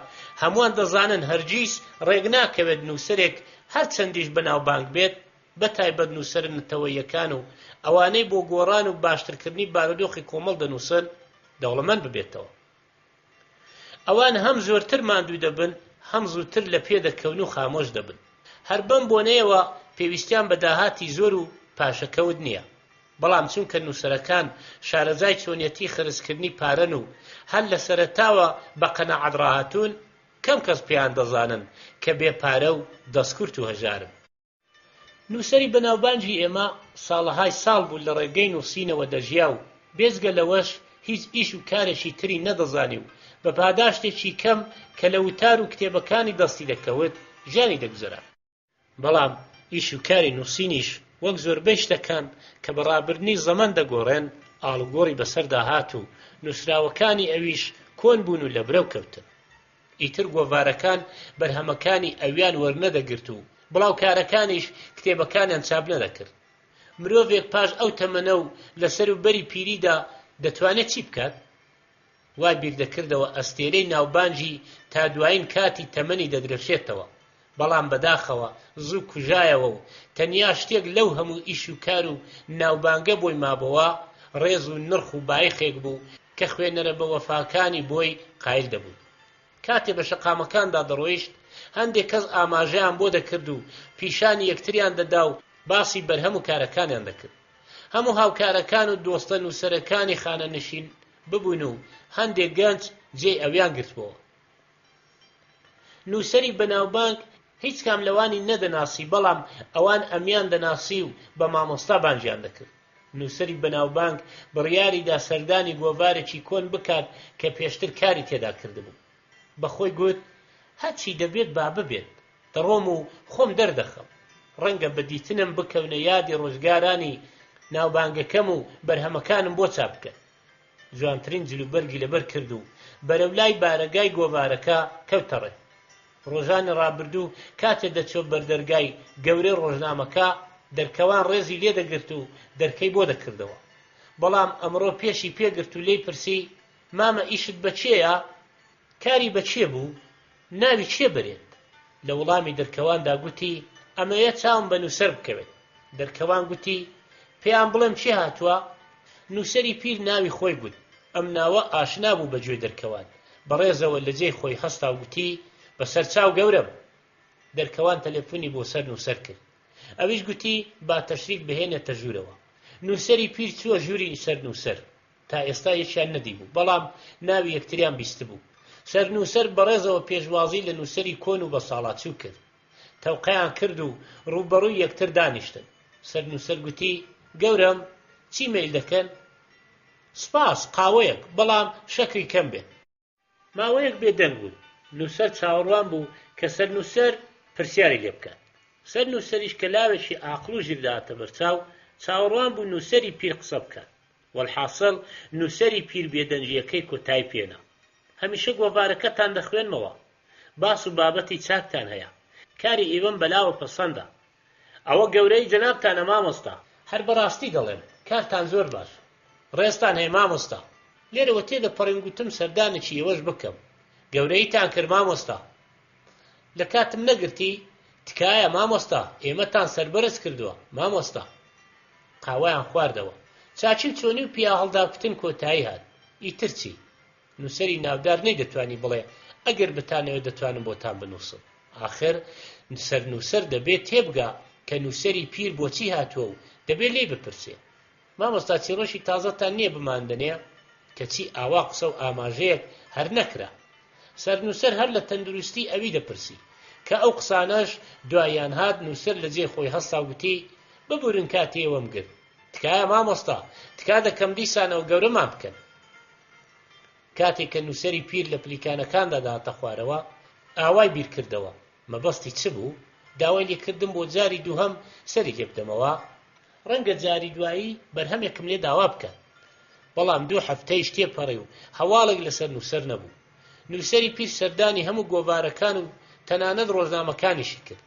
هەمووان دەزانن هەرگیز ڕێک ناکەوێت نووسەرێک هەر چەندیش بەناوبانگ بێت، بەتایبەت نووسەرە نەتەوەییەکان و ئەوانەی بۆ گۆڕان و باشترکردنی بارودۆخی کۆمەڵ دەنووسن دەوڵەمەند ببێتەوە. ئەوان هەم زۆرتر ماندوو دەبن، هەم زووتر لە پێدەکەون و خامۆش دەبن. هەر بەم بۆنەیەوە پێویستیان بە داهاتی زۆر و پاشەکەوت نییە. بەڵام چونکە نووسەرەکان شارەزای چۆنیەتی خرجکردنی پارەن و هەر لە سەرەتاوە بە قەنەعەت ڕاهاتوون، کەم کەس پێیان دەزانن کە بێپارە و دەستکورت و هەژارن. نووسەری بەناوبانگی ئێمە ساڵەهای ساڵ بوو لە ڕێگەی نووسینەوە دەژیا و بێجگە لەوەش هیچ ئیش و کارێکی تری نەدەزانی و بە پاداشتێکی کەم کە لە وتار و کتێبەکانی دەستی دەکەوت ژیانی دەگوزەرا. بەڵام ئیش و کاری نووسینیش وەک زۆربەی شتەکان کە بەڕابردنی زەمان دەگۆڕێن ئاڵوگۆڕی بەسەردا هات و نووسراوەکانی ئەویش کۆن بوون و لە برەو کەوتن. ئیتر گۆڤارەکان بەرهەمەکانی ئەویان وەرنەدەگرت و بڵاو کارەکانیش کتێبەکانیان چاپ نەدەکرد. مرۆڤێک پاش ئەو تەمەنە و لەسەر و بەری پیریدا دەتوانێت چی بکات؟ وای بیر دەکردەوە ئەستێرەی ناوبانگی تا دوایین کاتی تەمەنی دەدرەوشێتەوە. بەڵام بەداخەوە زوو کوژایەوە و تەنیا شتێک لەو هەموو ئیش و کار و ناوبانگە بۆی مابەوە ڕێز و نرخ و بایخێک بوو کە خوێنەرە بە وەفاکانی بۆی قایل دەبوو. کاتێ بە شەقامەکاندا دەڕۆیشت هەندێک کەس ئاماژەیان بۆ دەکرد و پیشانی یەکتریان دەدا و باسی بەرهەم و کارەکانیان دەکرد. هەموو هاوکارەکان و دۆستە نووسەرەکانی خانەنشین ببوون و هەندێک گەنج جێ ئەویان گرتبەوە. نووسەری بەناوبانگ هیچ کام لەوانی نەدەناسی، بەڵام ئەوان ئەمیان دەناسی و بە مامۆستا بانگیان دەکرد. نووسەری بەناوبانگ بڕیاریدا سەردانی گۆڤارێکی کۆن بکات کە پێشتر کاری تێدا کردبوو. بەخۆی گوت هەرچی دەبێت با ببێت، دەڕۆم و خۆم دەردەخەم، ڕەنگە بەدیتنم بکەونە یادی ڕۆژگارانی ناوبانگەکەم و بەرهەمەکانم بۆ چاپ بکەن. جوانترین جلوبەرگی لەبەر کرد و بەرەولای بارەگای گۆڤارەکە کەوتەڕێ. ڕۆژانی ڕابردوو کاتێ دەچۆ بەردەرگای گەورەی ڕۆژنامەکە دەرکەوان ڕێزی لێ دەگرت و دەرکەی بۆ دەکردەوە. بەڵام ئەمڕۆ پێشی پێگرت و لێی پرسی مامە ئیشت بەچێیە؟ کاری بەچێ بوو؟ ناوی چێ بەرێت؟ لە وەڵامی دەرکەواندا گوتی ئەمەیە چاوم بە نووسەر بکەوێت. دەرکەوان گوتی پێیان بڵێم چێ هاتووە؟ نووسەری پیر ناوی خۆی گوت. ئەم ناوە ئاشنا بوو بە گوێی دەرکەوان. بەڕێزەوە لە جێی خۆی هەستا و گوتی بەسەر چاو گەورەم. دەرکەوان تەلێفۆنی بۆ سەر نووسەر کرد. ئەویش گوتی با تەشریف بهێنێتە ژوورەوە. نووسەری پیر چووە ژووری سەر نووسەر، تا ئێستا یەکیان نەدی بوو، بەڵام ناوی یەکتریان بیست بوو. سەر نووسەر بەڕێزەوە پێشوازی لە نووسەری کۆن و بە ساڵاتچوو کرد، تەوقەیان کرد و ڕووبەڕووی یەکتر دانیشتن. سەر نووسەر گوتی گەورم چی مەیل دەکەن؟ سپاس قاوەیەک، بەڵام شەکری کەم بێت. ماوەیەک بێدەنگ بوو. نووسەر چاوەڕوان بوو کە سەر نووسەر پرسیاری لێ بکات. سەر نووسەریش کە لاوێکی عاقڵ و ژیرداتە بەرچاو چاوەڕوان بوو نووسەری پیر قسە بکات. وەڵحاصڵ نووسەری پیر بێدەنجیەکەی کۆتای پێنا. هەمیشە گۆڤارەکەتان دەخوێنمەوە، باس و بابەتی چاکتان هەیە، کاری ئێوەم بەلاوە پەسەندە. ئەوە گەورەی جەنابتانە مامۆستا، هەر بەڕاستی دەڵێن کارتان زۆر باش، ڕێستان هەیە مامۆستا. لێرەوە تێدەپەڕین گوتم سەردانێکی ئێوەش بکەم. گەورەیتان کرد مامۆستا. لە کاتم نەگرتی تکایە مامۆستا، ئێمەتان سەربەرز کردووە مامۆستا. قاوەیان خواردەوە. چاچی چۆنی و پیا هەڵداکتن کۆتایی هات. ئیتر چی؟ نووسەری ناودار نەیدەتوانی بڵێ ئەگەر بتانەوێت دەتوانم بۆتان بنووسم. ئاخر سەر نووسەر دەبێت تێبگا کە نووسەری پیر بۆچی هاتووە و دەبێت لێ بپرسێ. مامۆستا چیرۆشی تازەتان نییە بماندنێ کەچی ئاوا قسە و ئاماژەیەک هەر نەکرا. سەر نووسەر هەر لە تەندروستی ئەوی دەپرسی کە ئەو قسانەش دوایان هات. نووسەر لە جێ خۆی هەستا گوتی ببورن کاتێوەم گرت. تکایە مامۆستا، تکا دەکەم دیسانەوە گەورەمان بکەن. کاتێک کە نووسەری پیر لە پلیکانەکاندا داتە خوارەوە ئاوای بیر کردەوە. مەبەستی چ بوو؟ داوای لێکردم بۆ جاری دووهەم سەری لێ بدەمەوە، ڕەنگە جاری دوایی بەرهەمێکم لێ داوا بکەن. بەڵام 2 هەفتەیش تێپەڕی و هەواڵێک لەسەر نووسەر نەبوو. نووسەری پیر سەردانی هەموو گۆڤارەکان و تەنانەت ڕۆژنامەکانیشی کرد.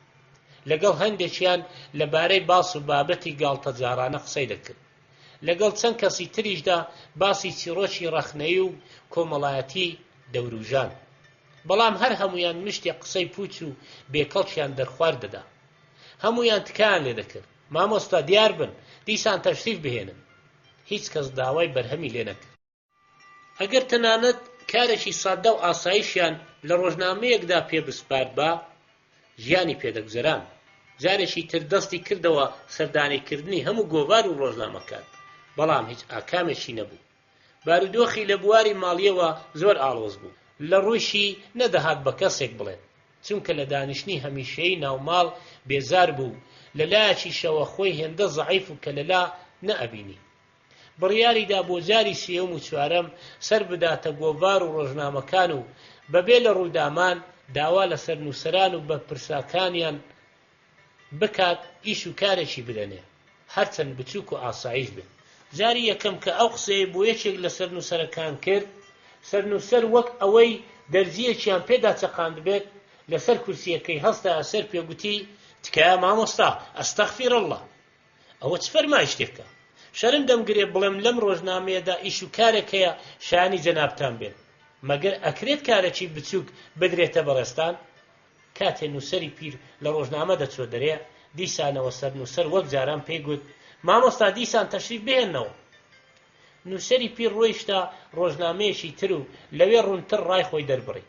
لەگەڵ هەندێکیان لەبارەی باس و بابەتی گاڵتە جارانە قسەی دەکرد. لەگەڵ چەند کەسی تریشدا باسی چیرۆکی ڕەخنەیی و کۆمەڵایەتی دەوروژان. بەڵام هەر هەمویان مشتێک قسەی پوچ و بێکەڵکیان دەرخوار دەدا. هەمویان تکایان لێ دەکرد مامۆستا دیار بن، دیسان تەشریف بهێنن. هیچ کەس داوای بەرهەمی لێ نەکرد. ئەگەر تەنانەت کارێکی سادە و ئاسایشیان لە ڕۆژنامەیەکدا پێ بسپارد بە ژیانی پێدەگوزەران. جارێکی تر دەستی کردەوە سەردانیکردنی هەموو گۆڤار و ڕۆژنامەکان، بەڵام هیچ ئاکامێکی نەبوو. بارودۆخی لە بواری ماڵیەوە زۆر ئاڵۆز بوو. لە ڕووشی نەدەهات بە کەسێک بڵێت، چونکە لە دانیشتنی هەمیشەیی ناوماڵ بێزار بوو، لە لایەکی شەوە خۆی هێندە زەعیف و کە لەلا نەئەبینی. بڕیاریدا بۆ جاری سێوم و چوارەم سەر بداتە گۆڤار و ڕۆژنامەکان و بەبێ لە ڕوودامان داوا لەسەر نووسەران و بە پرساکانیان بکات ئیش و کارێکی بدەنێ، هەرچەند بچووک و ئاسایش بێت. جاری یەکەم کە ئەو قسەیە بۆ یەکێک لەسەر نووسەرەکان کرد، سەر نووسەر وەک ئەوەی دەرزیەکیان پێدا چەقاند بێت لەسەر کورسیەکەی هەستا ئەسەر پێگوتی تکایە مامۆستا ئەستەغفیرەڵڵا، ئەوە چ فەرمایشتێکە؟ شەرم دەمگرێ بڵێم لەم ڕۆژنامەیەدا ئیش و کارێک هەیە شانی جەنابتان بێت، مەگەر ئەکرێت کارێکی بچووک بدرێتە بەڕێستان؟ کاتێ نووسەری پیر لە ڕۆژنامە دەچۆ دەرێ، دیسانەوە سەر نووسەر وەک جاران پێی گوت مامۆستا دیسان تەشریف بهێننەوە. نووسەری پیر ڕۆیشتا ڕۆژنامەیەکی تر و لەوێ ڕوونتر ڕای خۆی دەربڕی.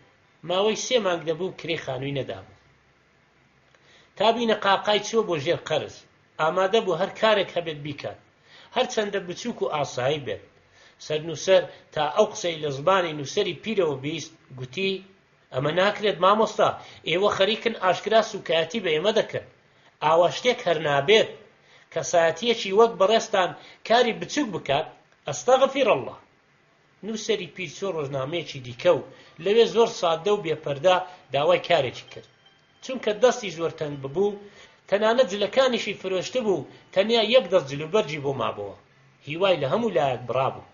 ماوەی 3 مانگ دەبوو کرێ خانووی نەدابوو. تا بینە قاقای چووە بۆ ژێر قەرز، ئامادە بوو هەر کارێک هەبێت بیکات، هەرچەندە بچووک و ئاسایی بێت. سەر نووسەر تا ئەو قسەی لە زمانی نووسەری پیرەوە بیست گوتی ئەمە ناکرێت مامۆستا، ئێوە خەریکن ئاشکرا سوکایەتی بە ئێمە دەکەن، ئاوا شتێک هەر نابێت کەسایەتیەکی وەک بەڕێستان کاری بچووک بکات. ئەستەغفیرەڵڵا. نووسەری پیر چۆ ڕۆژنامەیەکی دیکە و لەوێ زۆر سادە و بێپەردا داوای کارێکی کرد. چونکە دەستی زۆر تەنگ ببوو، تەنانەت جلەکانیشی فرۆشتە بوو، تەنیا 1 دەست جلوبەرجی بۆ مابەوە. هیوای لە هەموو لایەک بڕابوو.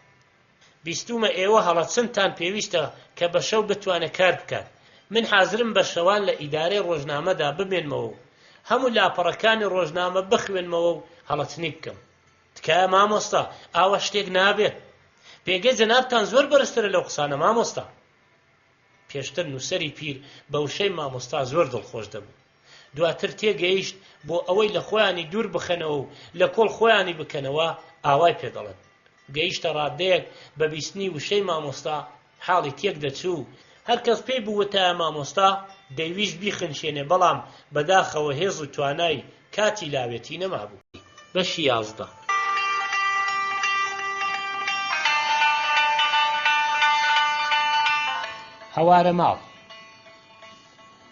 بیستومە ئێوە هەڵەچەندتان پێویستە کە بە شەو بتوانە کار بکات. من حازرم بە شەوان لە ئیدارەی ڕۆژنامەدا بمێنمەوە و هەموو لاپەڕەکانی ڕۆژنامە بخوێنمەوە و هەڵەچنی بکەم. تکایە مامۆستا ئاوا شتێک نابێت، پێگەی جەنابتان زۆر بەرزترە لەو قسانە مامۆستا. پێشتر نووسەری پیر بە وشەی مامۆستا زۆر دڵخۆش دەبوو. دواتر تێگەیشت بۆ ئەوەی لە خۆیانی دوور بخەنەوە و لە کۆڵ خۆیانی بکەنەوە ئاوای پێدەڵێت. گەیشتە ڕادەیەک بە بیستنی وشەی مامۆستا حاڵی تێک دەچوو. هەر کەس پێی بووتە مامۆستا دەیویست بیخنشێنێ، بەڵام بەداخەوە هێز و توانای کاتی لاوێتی نەمابوو. بەشی 11 هەوارە ماڵ.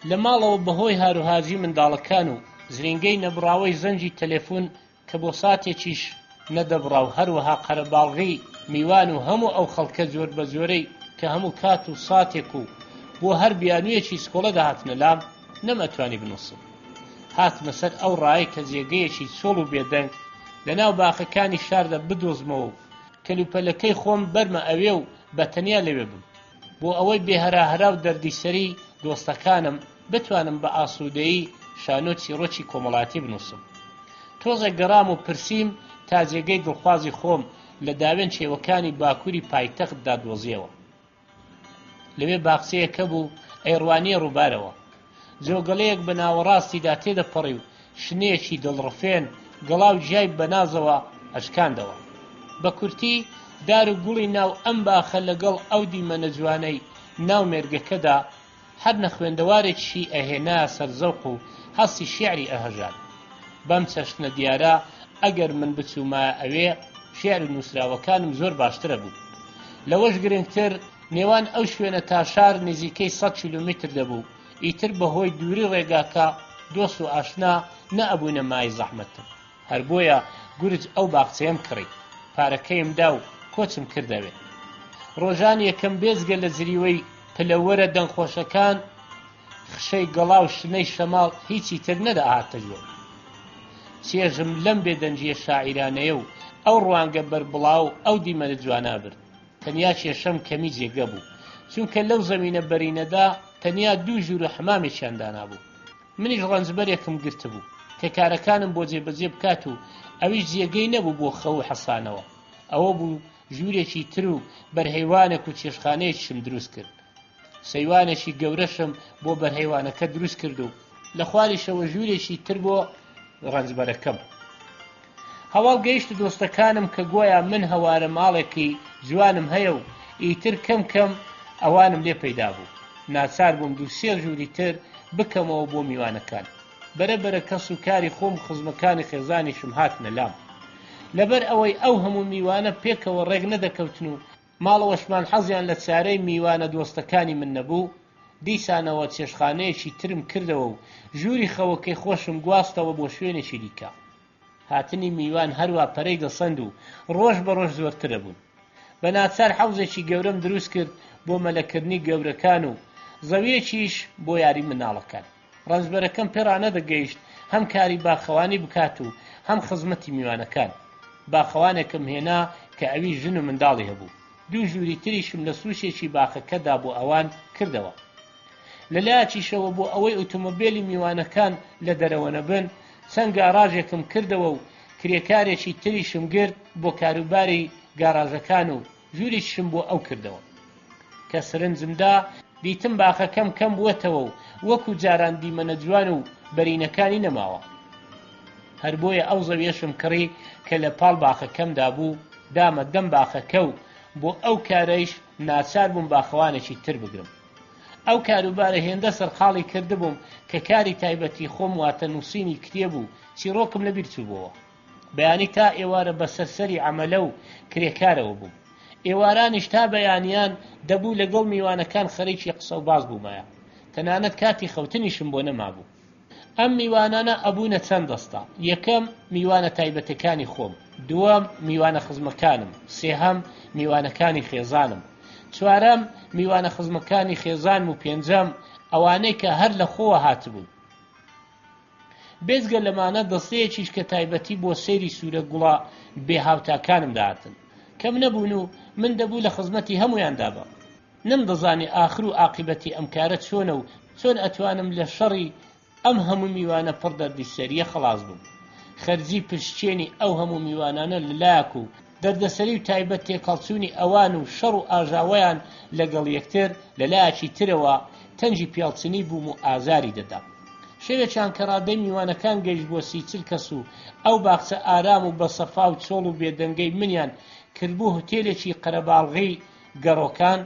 لە ماڵەوە بەهۆی هاروهاجی منداڵەکان و زرینگەی نەبڕاوەی زەنجی تەلەفۆن کە بۆ ساتێکیش نەدەبڕا و هەروەها قەرەباڵغی میوان و هەموو ئەو خەڵکە زۆر بە زۆرەی کە هەموو کات و ساتێک و بۆ هەر بیانوویەکی سکۆڵە داهاتنە لام نەمەتوانی بنووسم. هاتمە سەر ئەو ڕایە کە جێگەیەکی سۆڵ و بێدەنگ لەناو باخەکانی شاردا بدۆزمەوە و کەلوپەلەکەی خۆم بەرمە ئەوێ و بەتەنیا لەوێ بم بۆ ئەوەی بێهەراهەرا و دەردیسەری دۆستەکانم بتوانم بە ئاسوودەیی شانۆ چیرۆکی کۆمەڵاتی بنووسم. تۆزە گەڕام و پرسییم تا جێگەی دڵخوازی خۆم لە داوێن چێوەکانی باکووری پایتەختدا دۆزیەوە. لەوێ باخچەیەکە بوو ئەیڕوانیە ڕووبارەوە، جۆگەڵەیەک بە ناوەڕاستیدا تێدەپەڕی و شنەیەکی دڵڕفێن گەڵاو جیای بەنازەوە ئەشکاندەوە. بە کورتی دار و گوڵی ناو ئەم باخە لەگەڵ ئەو دیمەنە جوانەی ناو مێرگەکەدا هەر نەخوێندەوارێکی ئەهێنا سەرزەوق و هەستی شیعری ئەهەژان. بەم چەشنە دیارە ئەگەر من بچوومە ئەوێ شیعر و نووسراوەکانم زۆر باشترە بوو. لەوەش گرنگتر نێوان ئەو شوێنە تا شار نزیکەی 100 کیلومتر دەبوو. ئیتر بەهۆی دووری ڕێگاکە دۆست و ئاشنا نەئەبوونە مای زەحمەتم. هەر بۆیە گورج ئەو باخچەیەم کڕی، پارەکەیم دا و کۆچم کردەوێ. ڕۆژان یەکەم بێزگە لە زریوەی پلەوەرە دەنگخۆشەکان خشەی گەڵا و شنەی شەماڵ هیچی تر نەدەهاتە ژۆر. چێژم لەم بێدەنجیە شاعیرانەیە و ئەو ڕوانگە بەربڵاو ئەو دیمەنە جوانە برد. تەنیا کێشەم کەمی جێگە بوو، چونکە لەو زەمینە بەرینەدا تەنیا دوو ژوورە حمامێکیان دانابوو. منیش ڕەنجبەرێکم گرتە بوو کە کارەکانم بۆ جێبەجێ بکات و ئەویش جێگەی نەبوو بۆ خەو حەسانەوە. ئەوە بوو ژوورێکی تر و بەرهەیوانێک و چێشخانەیەکیشم دروست کرد. سەیوانێکی گەورەشم بۆ بەرهەیوانەکە دروست کرد و لە خواریشەوە ژوورێکی تر بۆ ڕەنجبەرەکەم. هەواڵ گەیشت دۆستەکانم کە گۆیا من هەوارە ماڵێکی جوانم هەیە و ئیتر کەم کەم ئەوانم لێ پەیدا بوو. ناچار بووم دوو سێ ژووری تر بکەمەوە بۆ میوانەکان. بەرەبەرە کەس و کاری خۆم خزمەکانی خێزانیشم هاتنە لام. لەبەر ئەوەی ئەو هەموو میوانە پێکەوە ڕێک نەدەکەوتن و ماڵەوەشمان حەزیان لە چارەی میوانە دۆستەکانی من نەبوو، دیسانەوە چێشخانەیەکی ترم کردەوە و ژووری خەوەکەی خۆشم گواستەوە بۆ شوێنێکی دیکە. هاتنی میوان هەروە پەرەی دەسەند و ڕۆژ بە ڕۆژ زۆرترە بوون. بە ناچار حەوزێکی گەورەم دروست کرد بۆ مەلەکردنی گەورەکان و زەویەکیش بۆ یاری مناڵەکان. ڕەنجبەرەکەم پێڕانەدەگەیشت هەم کاری باخەوانی بکات و هەم خزمەتی میوانەکان. باخەوانێکم هێنا کە ئەوی ژن و منداڵی هەبوو. دوو ژووری تریشم لە سووشێکی باخەکەدا بۆ ئەوان کردەوە. لەلایەکیشەوە بۆ ئەوەی ئۆتۆمۆبیلی میوانەکان لە دەرەوە نەبن چەند گاڕاژێکم کردەوە و کرێکارێکی تریشم گرت بۆ کاروباری گاڕاژەکان و ژووریشم بۆ ئەو کردەوە. کە سرنجمدا دیتم باخەکەم کەم بووەتەوە و وەکو جاران دیمەنە جوان و بەرینەکانی نەماوە. هەر بۆیە ئەو زەویەشم کڕی کە لە پاڵ باخەکەمدا بوو دامە دەم باخەکە و بۆ ئەو کارەیش ناچار بووم باخەوانێکی تر بگرم. ئەو کاروبارە هێندە سەرقاڵی کردبووم کە کاری تایبەتی خۆم واتە نووسینی کتێب و چیرۆکم لەبیر چووبەوە. بەیانی تا ئێوارە بەسەرسەری عەمەلە و کرێکارەوە بووم. ئێوارانیش تا بەیانیان دەبوو لەگەڵ میوانەکان خەریکی قسە و باز بوومایە. تەنانەت کاتی خەوتنیشم بۆ نەمابوو. ئەم میوانانە ئەبوونە چەند دەستە. یەکەم میوانە تایبەتەکانی خۆم، دووەم میوانە خزمەکانم، سێهەم میوانەکانی خێزانم، چوارەم میوانە خزمەکانی خێزانم و پێنجەم ئەوانەی کە هەر لە خۆوە هاتبوون. بێزگە لەمانە دەستەیەکیش کە تایبەتی بۆ سەیری سوورە گوڵە بێ هاوتاکانم داهاتن. کەم نەبوون و من دەبوو لە خزمەتی هەمویاندا بە. نەمدەزانی ئاخر و عاقبەتی ئەم کارە چۆنە و چۆن ئەتوانم لە شەڕی ئەم هەموو میوانە پڕ دەردیسەریە خلاص بووم. خەرجی پشتێنی ئەو هەموو میوانانە لەلایەک و دەردەسەری و تایبەت تێکەڵچوونی ئەوان و شەڕ و ئاژاوەیان لەگەڵ یەکتر لەلایەکی ترەوە تەنجی پیاڵچنی بووم و ئازاری دەدام. شەوێکیان کە ڕادەی میوانەکان گەیشت بۆ 30 کەس و ئەو باخچە ئارام و بەسەفا و چۆڵ و بێدەنگەی منیان کردبوو هۆتێلێکی قەرەباڵغی گەڕۆکان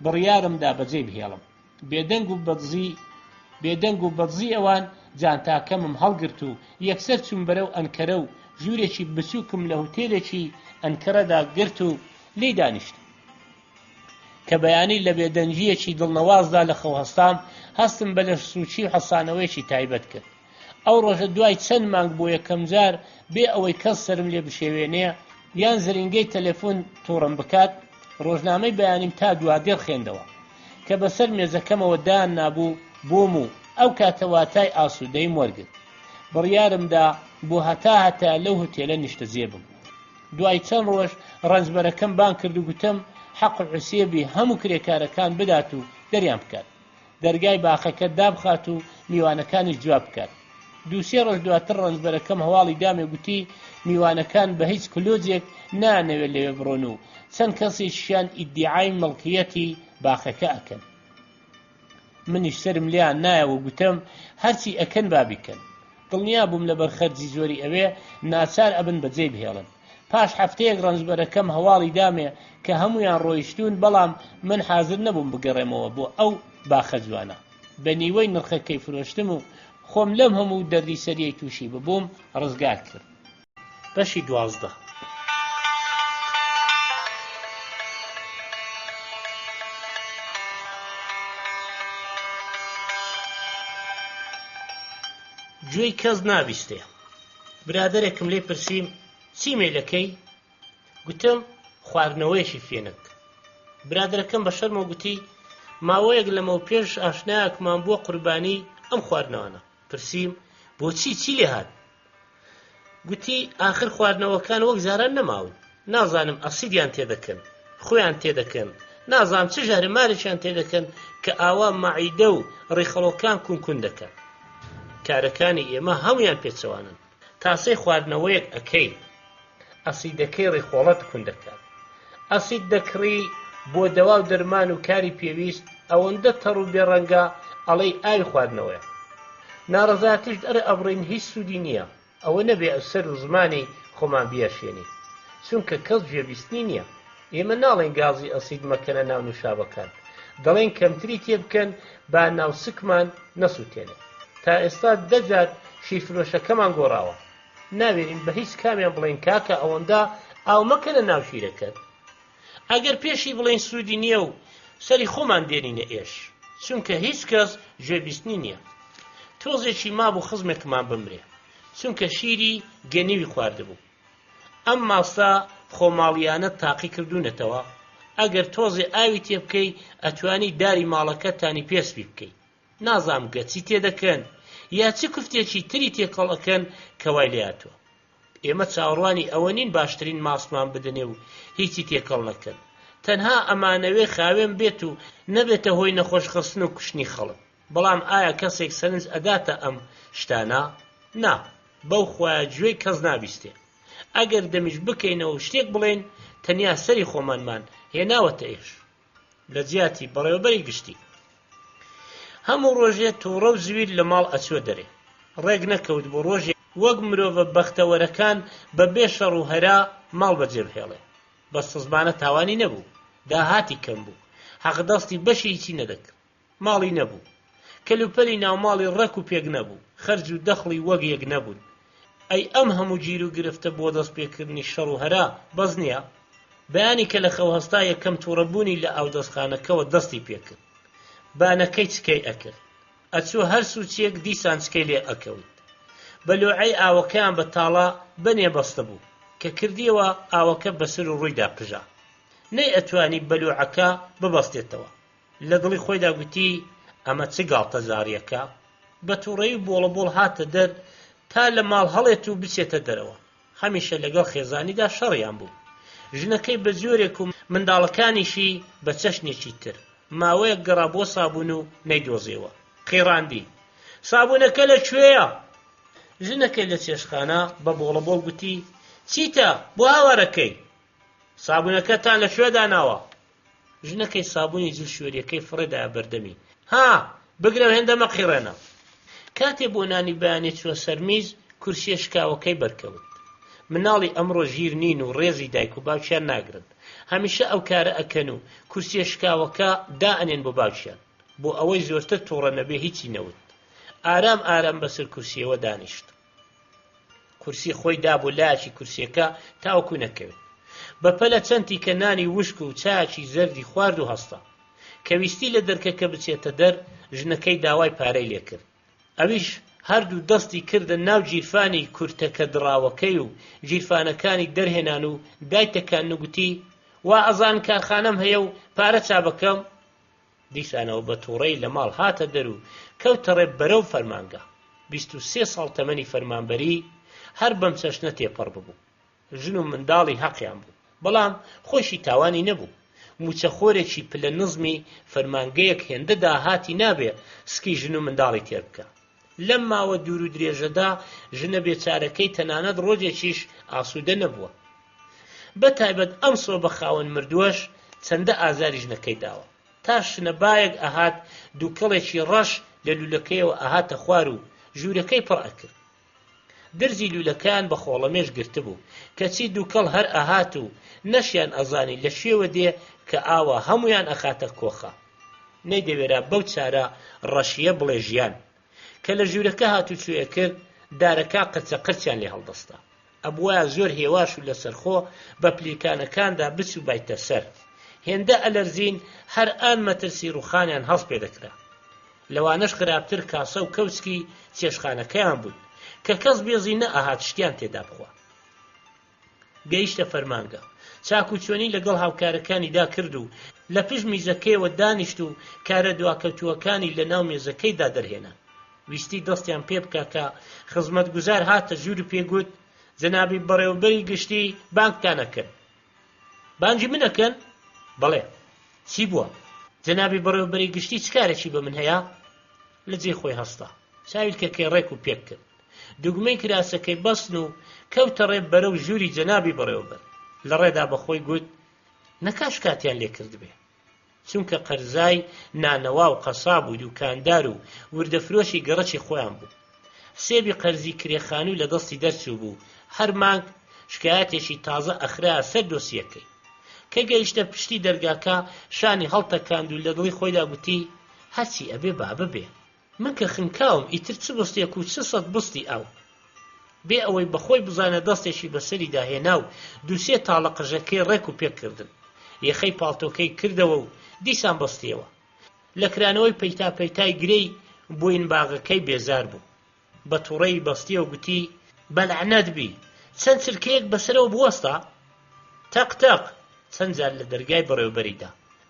بڕیارمدا بەجێ بهێڵم. بێدەنگ و بەدزی بێدەنگ و بەدزی ئەوان جانتاکەمم هەڵگرت و یەکسەر چوون بەرەو ئەنکەرە و ژوورێکی بچووکم لە هۆتێلێکی ئەنکەرەدا گرت و لێی دانیشت کە بەیانی لە بێدەنجیەکی دڵنەوازدا لە خەوهەستام هەستم بە لە سوچی و حەسانەوەیەکی تایبەت کرد. ئەو ڕۆژە دوای چەند مانگ بۆ یەکەم جار بێ ئەوەی کەس سرم لێ بشێوێنەیە یان زرینگەی تەلەفۆن تووڕم بکات ڕۆژنامەی بەیانیم تا دوادێر خوێندەوە کە بەسەر مێزەکەمەوە دان نابوو بۆم و ئەو کاتەواتای ئاسوودەیم وەرگرت. بڕیارمدا بۆ هەتا لەو هۆتێلە نیشتە جێبم. دوای چەند ڕۆژ ڕەنجبەرەکەم بان کرد و گوتم حەق و حوسێبی هەموو کرێکارەکان بدات و دەریان بکات، دەرگای باخەکە دابخات و میوانەکانیش جواب بکات. دووسێ ڕۆژ دواتر ڕەنجبەرەکەم هەواڵی دامێ گوتی میوانەکان بە هیچ کلۆجێک نانەوێت لەوێ بڕۆن و چەند کەسێکیان ئیدعای مڵکیەتی باخەکە ئەکەن. منیش سرم لیان نایەوە گوتم هەرچی ئەکەن بابیکەن. دڵنیا بووم لە بەرخەرجی زۆری ئەوێ ناچار ئەبن بەجێ بهێڵن. پاش هەفتەیەک ڕەنجبەرەکەم هەواڵی دامێ کە هەمویان ڕۆیشتون، بەڵام من حازر نەبووم بگەڕێمەوە بۆ ئەو باخە جوانە. بە نیوەی نرخەکەی فرۆشتم و خۆم لەم هەموو دەردی سەریەی تووشی ببووم ڕزگار کرد. بەشی 12 گوێی کەس نابیستێ. برادەرێکم لێ پرسیم چی مێلەکەی؟ گوتم خواردنەوەیەکی فێنک. برادەرەکەم بە شەرمەوە گوتی ماوەیەک لەمەوە پێش ئاشنایەکمان بۆ قوربانی ئەم خواردنەوانە. پرسیم بۆچی چی لێ هات؟ گوتی ئاخر خواردنەوەکان وەک جاران نەماون، نازانم ئەسیدیان تێدەکەن، خۆیان تێدەکەن، نازانم چ ژەهرەمارێکیان تێدەکەن کە ئاوا مەعیدە و ڕێخەڵۆکان کونکون دەکەن. کارەکانی ئێمە هەمویان پێچەوانن. تاسەی خواردنەوەیەک ئەکەی ئەسیدەکەی ڕێخۆڵەت کون دەکات. ئەسید دەکڕی بۆ دەوا و دەرمان و کاری پێویست ئەوەندە تەڕ و بێڕەنگە ئەڵەی ئاوی خواردنەوەیە. ناڕەزاتیش دەرە ئەبڕین هیچ سوودی نییە. ئەوە نەبێ ئەسەر و زمانی خۆمان بیاشێنی، چونکە کەس گوێبیستنی نییە. ئێمە ناڵێن گازی ئەسید مەکەنە ناو نوشابەکان، دەڵێن کەمتری تێ بکەن با ناوسکمان نەسووتێنێ. تا ئێستا دەجار شیرفرۆشەکەمان گۆڕاوە، ناوێرین بە هیچ کامیان بڵێن کاکە ئەوەندە ئاو مەکەنە ناو شیرەکەت. ئەگەر پێشی بڵێن سوودی نییە و سەری خۆمان دێنینە ئێش، چونکە هیچ کەس گوێبیستنی نییە. تۆزێکی مابوو خزمێکمان بمرێ، چونکە شیری گەنیوی خواردبوو. ئەم ماستا خۆماڵیانە تاقی کردوونەتەوە. ئەگەر تۆزێ ئاوی تێ بکەی ئەتوانی داری ماڵەکەتانی پێسپی بکەی. نازام گەچی تێدەکەن یا چ کوفتێکی تری تێکەڵەکەن کە وای لێهاتووە. ئێمە چاوەڕوانی ئەوە نین باشترین ماسمان بدنێ و هیچی تێکەڵ نەکەن، تەنها ئەمانەوێ خاوێن بێت و نەبێتە هۆی نەخۆشخستن و کوشتنی خەڵک. بەڵام ئایا کەسێک سەرنج ئەداتە ئەم شتانە؟ نا، بەو خۆیان گوێی کەس نابیستێ. ئەگەر دەمیش بکەینەوە شتێک بڵێن تەنیا سەری خۆمانمان هێناوەتە ئێش لە جیاتی بەڕێوەبەری گشتی. هەموو ڕۆژێ تووڕە و زویر لە ماڵ ئەچوە دەرێ. ڕێک نەکەوت بۆ ڕۆژێ وەک مرۆڤە بەختەوەرەکان بە بێشەڕ و هەرا ماڵ بەجێ بهێڵێ. بەستە زمانە تاوانی نەبوو، داهاتی کەم بوو، حەقدەستی بەشی هیچی نەدەکرد. ماڵی نەبوو، کەلوپەلی ناوماڵی ڕێک و پێک نەبوو، خەرج و دەخڵی وەک یەک نەبوون. ئەی ئەم هەموو گیر و گرفتە بۆ دەست پێکردنی شەڕ و هەرا بەس نییە. بەیانی کە لە خەوهەستا یەکەم تووڕەبوونی لە ئاودەستخانەکەەوە دەستی پێکرد. بانەکەی چکەی ئەکرد، ئەچوو هەر سوچێک دیسان چکەی لێ ئەکەوت. بەلوعەی ئاوەکەیان بە تاڵا بەنێ بەستە بوو کە کردیەوە ئاوەکە بەسەر و ڕوویدا پژا. نەی ئەتوانی بەلوعەکە ببەستێتەوە. لە دڵی خۆیدا گوتی ئەمە چ گاڵتە زاریەکە؟ بە تووڕەی بۆڵەبۆڵ هاتە دەر تا لە ماڵ هەڵێت و بچێتە دەرەوە. هەمیشە لەگەڵ خێزانیدا شەڕیان بوو. ژنەکەی بە جۆرێک و منداڵەکانیشی بە چەشنێکی تر. ماوەیەک گەڕا بۆ سابوون و نەیدۆزیەوە. قیڕاندی سابوونەکە لەکوێیە؟ ژنەکەی لە چێشخانە بە بۆڵەبۆڵ گوتی چیتە بۆ هاوارەکەی؟ سابوونەکەتان لەکوێ داناوە؟ ژنەکەی سابوونی جوو شوێریەکەی فڕێدایە بەردەمی. ها بگرە و هێندە مەقیڕێنە. کاتێ بۆ نانی بەیانێ چووە سەرمیز کورسیە شکاوەکەی بەرکەوت. مناڵی ئەمڕۆ ژیر نین و ڕێزی دایک و باوکیان ناگرن. هەمیشە ئەو کارە ئەکەن و کورسیە شکاوەکە دائەنێن بۆ باوکیان بۆ ئەوەی زۆرتر تووڕە نەبێ هیچی نەوت. ئارام ئارام بەسەر کورسیەوە دانیشت. کورسی خۆی دابوو لایەکی کورسیەکە تاوەکو نەکەوێت. بەپەلە چەندی کە نانی وشک و چاکی زەردی خوارد و هەستا. کە ویستی لە دەرکەکە بچێتە دەر، ژنەکەی داوای پارەی لێ کرد. ئەویش هەردوو دەستی کردە ناو جیرفانی کورتەکە دڕاوەکەی و جیرفانەکانی دەرهێنان و دایتەکان نوگوتی وا ئەزان کارخانەم هەیە و پارە چابەکەم. دیسانەوە بە تووڕەی لە ماڵ هاتە دەر و کەوتەڕێ بەرەو فەرمانگە. 23 ساڵ تەمەنی فەرمانبەری هەر بەم چەشنە تێپەڕ ببوو. ژن و منداڵی حەقیان بوو، بەڵام خۆشی تاوانی نەبوو. موچەخۆرێکی پلە نزمی فەرمانگەیەک هێندە داهاتی نابێ سکی ژن و منداڵی تێر بکە. لەم ماوە دوور و درێژەدا ژنە بێچارەکەی تەنانەت ڕۆژێکیش ئاسوودە نەبووە. بەتایبەت ئەمسۆ بە خاوەن مردووەش چەندە ئازاری ژنەکەی داوە، تا شنەبایەک ئەهات دووکەڵێکی ڕەش لە لولەکەیەوە ئەهاتە خوار و ژوورەکەی پڕ ئەکرد. درزی لولەکان بە خۆڵەمێش گرتبوو، کەچی دووکەڵ هەر ئەهات و نەشیان ئەزانی لە شێوە دێ کە ئاوا هەمویان ئەخاتە کۆخە. نەیدەوێرا بەو چارە ڕەشیە بڵێ ژیان. کە لە ژوورەکە هاتو چوویە کرد، دارەکە قرچە قرچیان لێ هەڵدەستا. ئەبوایە زۆر هێواش و لەسەرخۆ بە پلیکانەکاندا بچوو بایتە سەر. هێندە ئەلەرزین هەر ئان مەترسی ڕوخانیان هەڵس پێ دەکرا. لەوانەش خراپتر کاسە و کەوچکی چێشخانەکەیان بوون کە کەس بێزی نەئەهات شتیان تێدا بخوا. گەیشتە فەرمانگە. چاکوچۆنی لەگەڵ هاوکارەکانیدا کرد و لە پشت میزەکەیەوە دانیشت و کارە دواکەوتووەکانی لە ناو مێزەکەیدا دەرهێنا. ویستی دەستیان پێ بکە کە خزمەتگوزار هاتە ژوور و پێگوت جەنابی بەڕێوەبەری گشتی بانگتانەکەن. بانگی منەکەن؟ بەڵێ. چی بووە؟ جەنابی بەڕێوەبەری گشتی چ کارێکی بە من هەیە؟ لە جێ خۆی هەستا. چاویلکەکەی ڕێک و پێک کرد. دوگمەی کراسەکەی بەستن و کەوتە ڕێ بەرەو ژووری جەنابی بەڕێوەبەر. لە ڕێدا بەخۆی گوت نەکاش کاتیان لێ کرد بێ، چونکە قەرزای نانەوا و قەساب و دوکاندار و وردەفرۆشی گەڕەکی خۆیان بوو. سێبی قەرزی کرێخانووی لە دەستی دەرچوو بوو. هەر مانگ شکایەتێکی تازە ئەخرا سەر دۆسیەکەی. کە گەیشتە پشتی دەرگاکە شانی هەڵتەکاند و لە دڵی خۆیدا گوتی هەرچی ئەبێ بابە بێ، من کە خنکاوم ئیتر چ بستێک و چ سەد بستی ئەو. بێ ئەوەی بەخۆی بزانە دەستێکی بەسەری داهێنا و دووسێ تاڵە قژەکەی ڕێک و پێکردن. یەخەی پاڵتۆکەی کردەوە و دیسان بەستیەوە. لە کرانەوەی پەیتا پەیتای گرەی بووین باغەکەی بێزار بوو. بە تووڕەی بەستیەوە گوتی بەلعنەت بی، چەند چرکەیەک بەسەرەوە بوەستە؟ تەق تەق چەند جار لە دەرگای بەڕێوەبەریدا.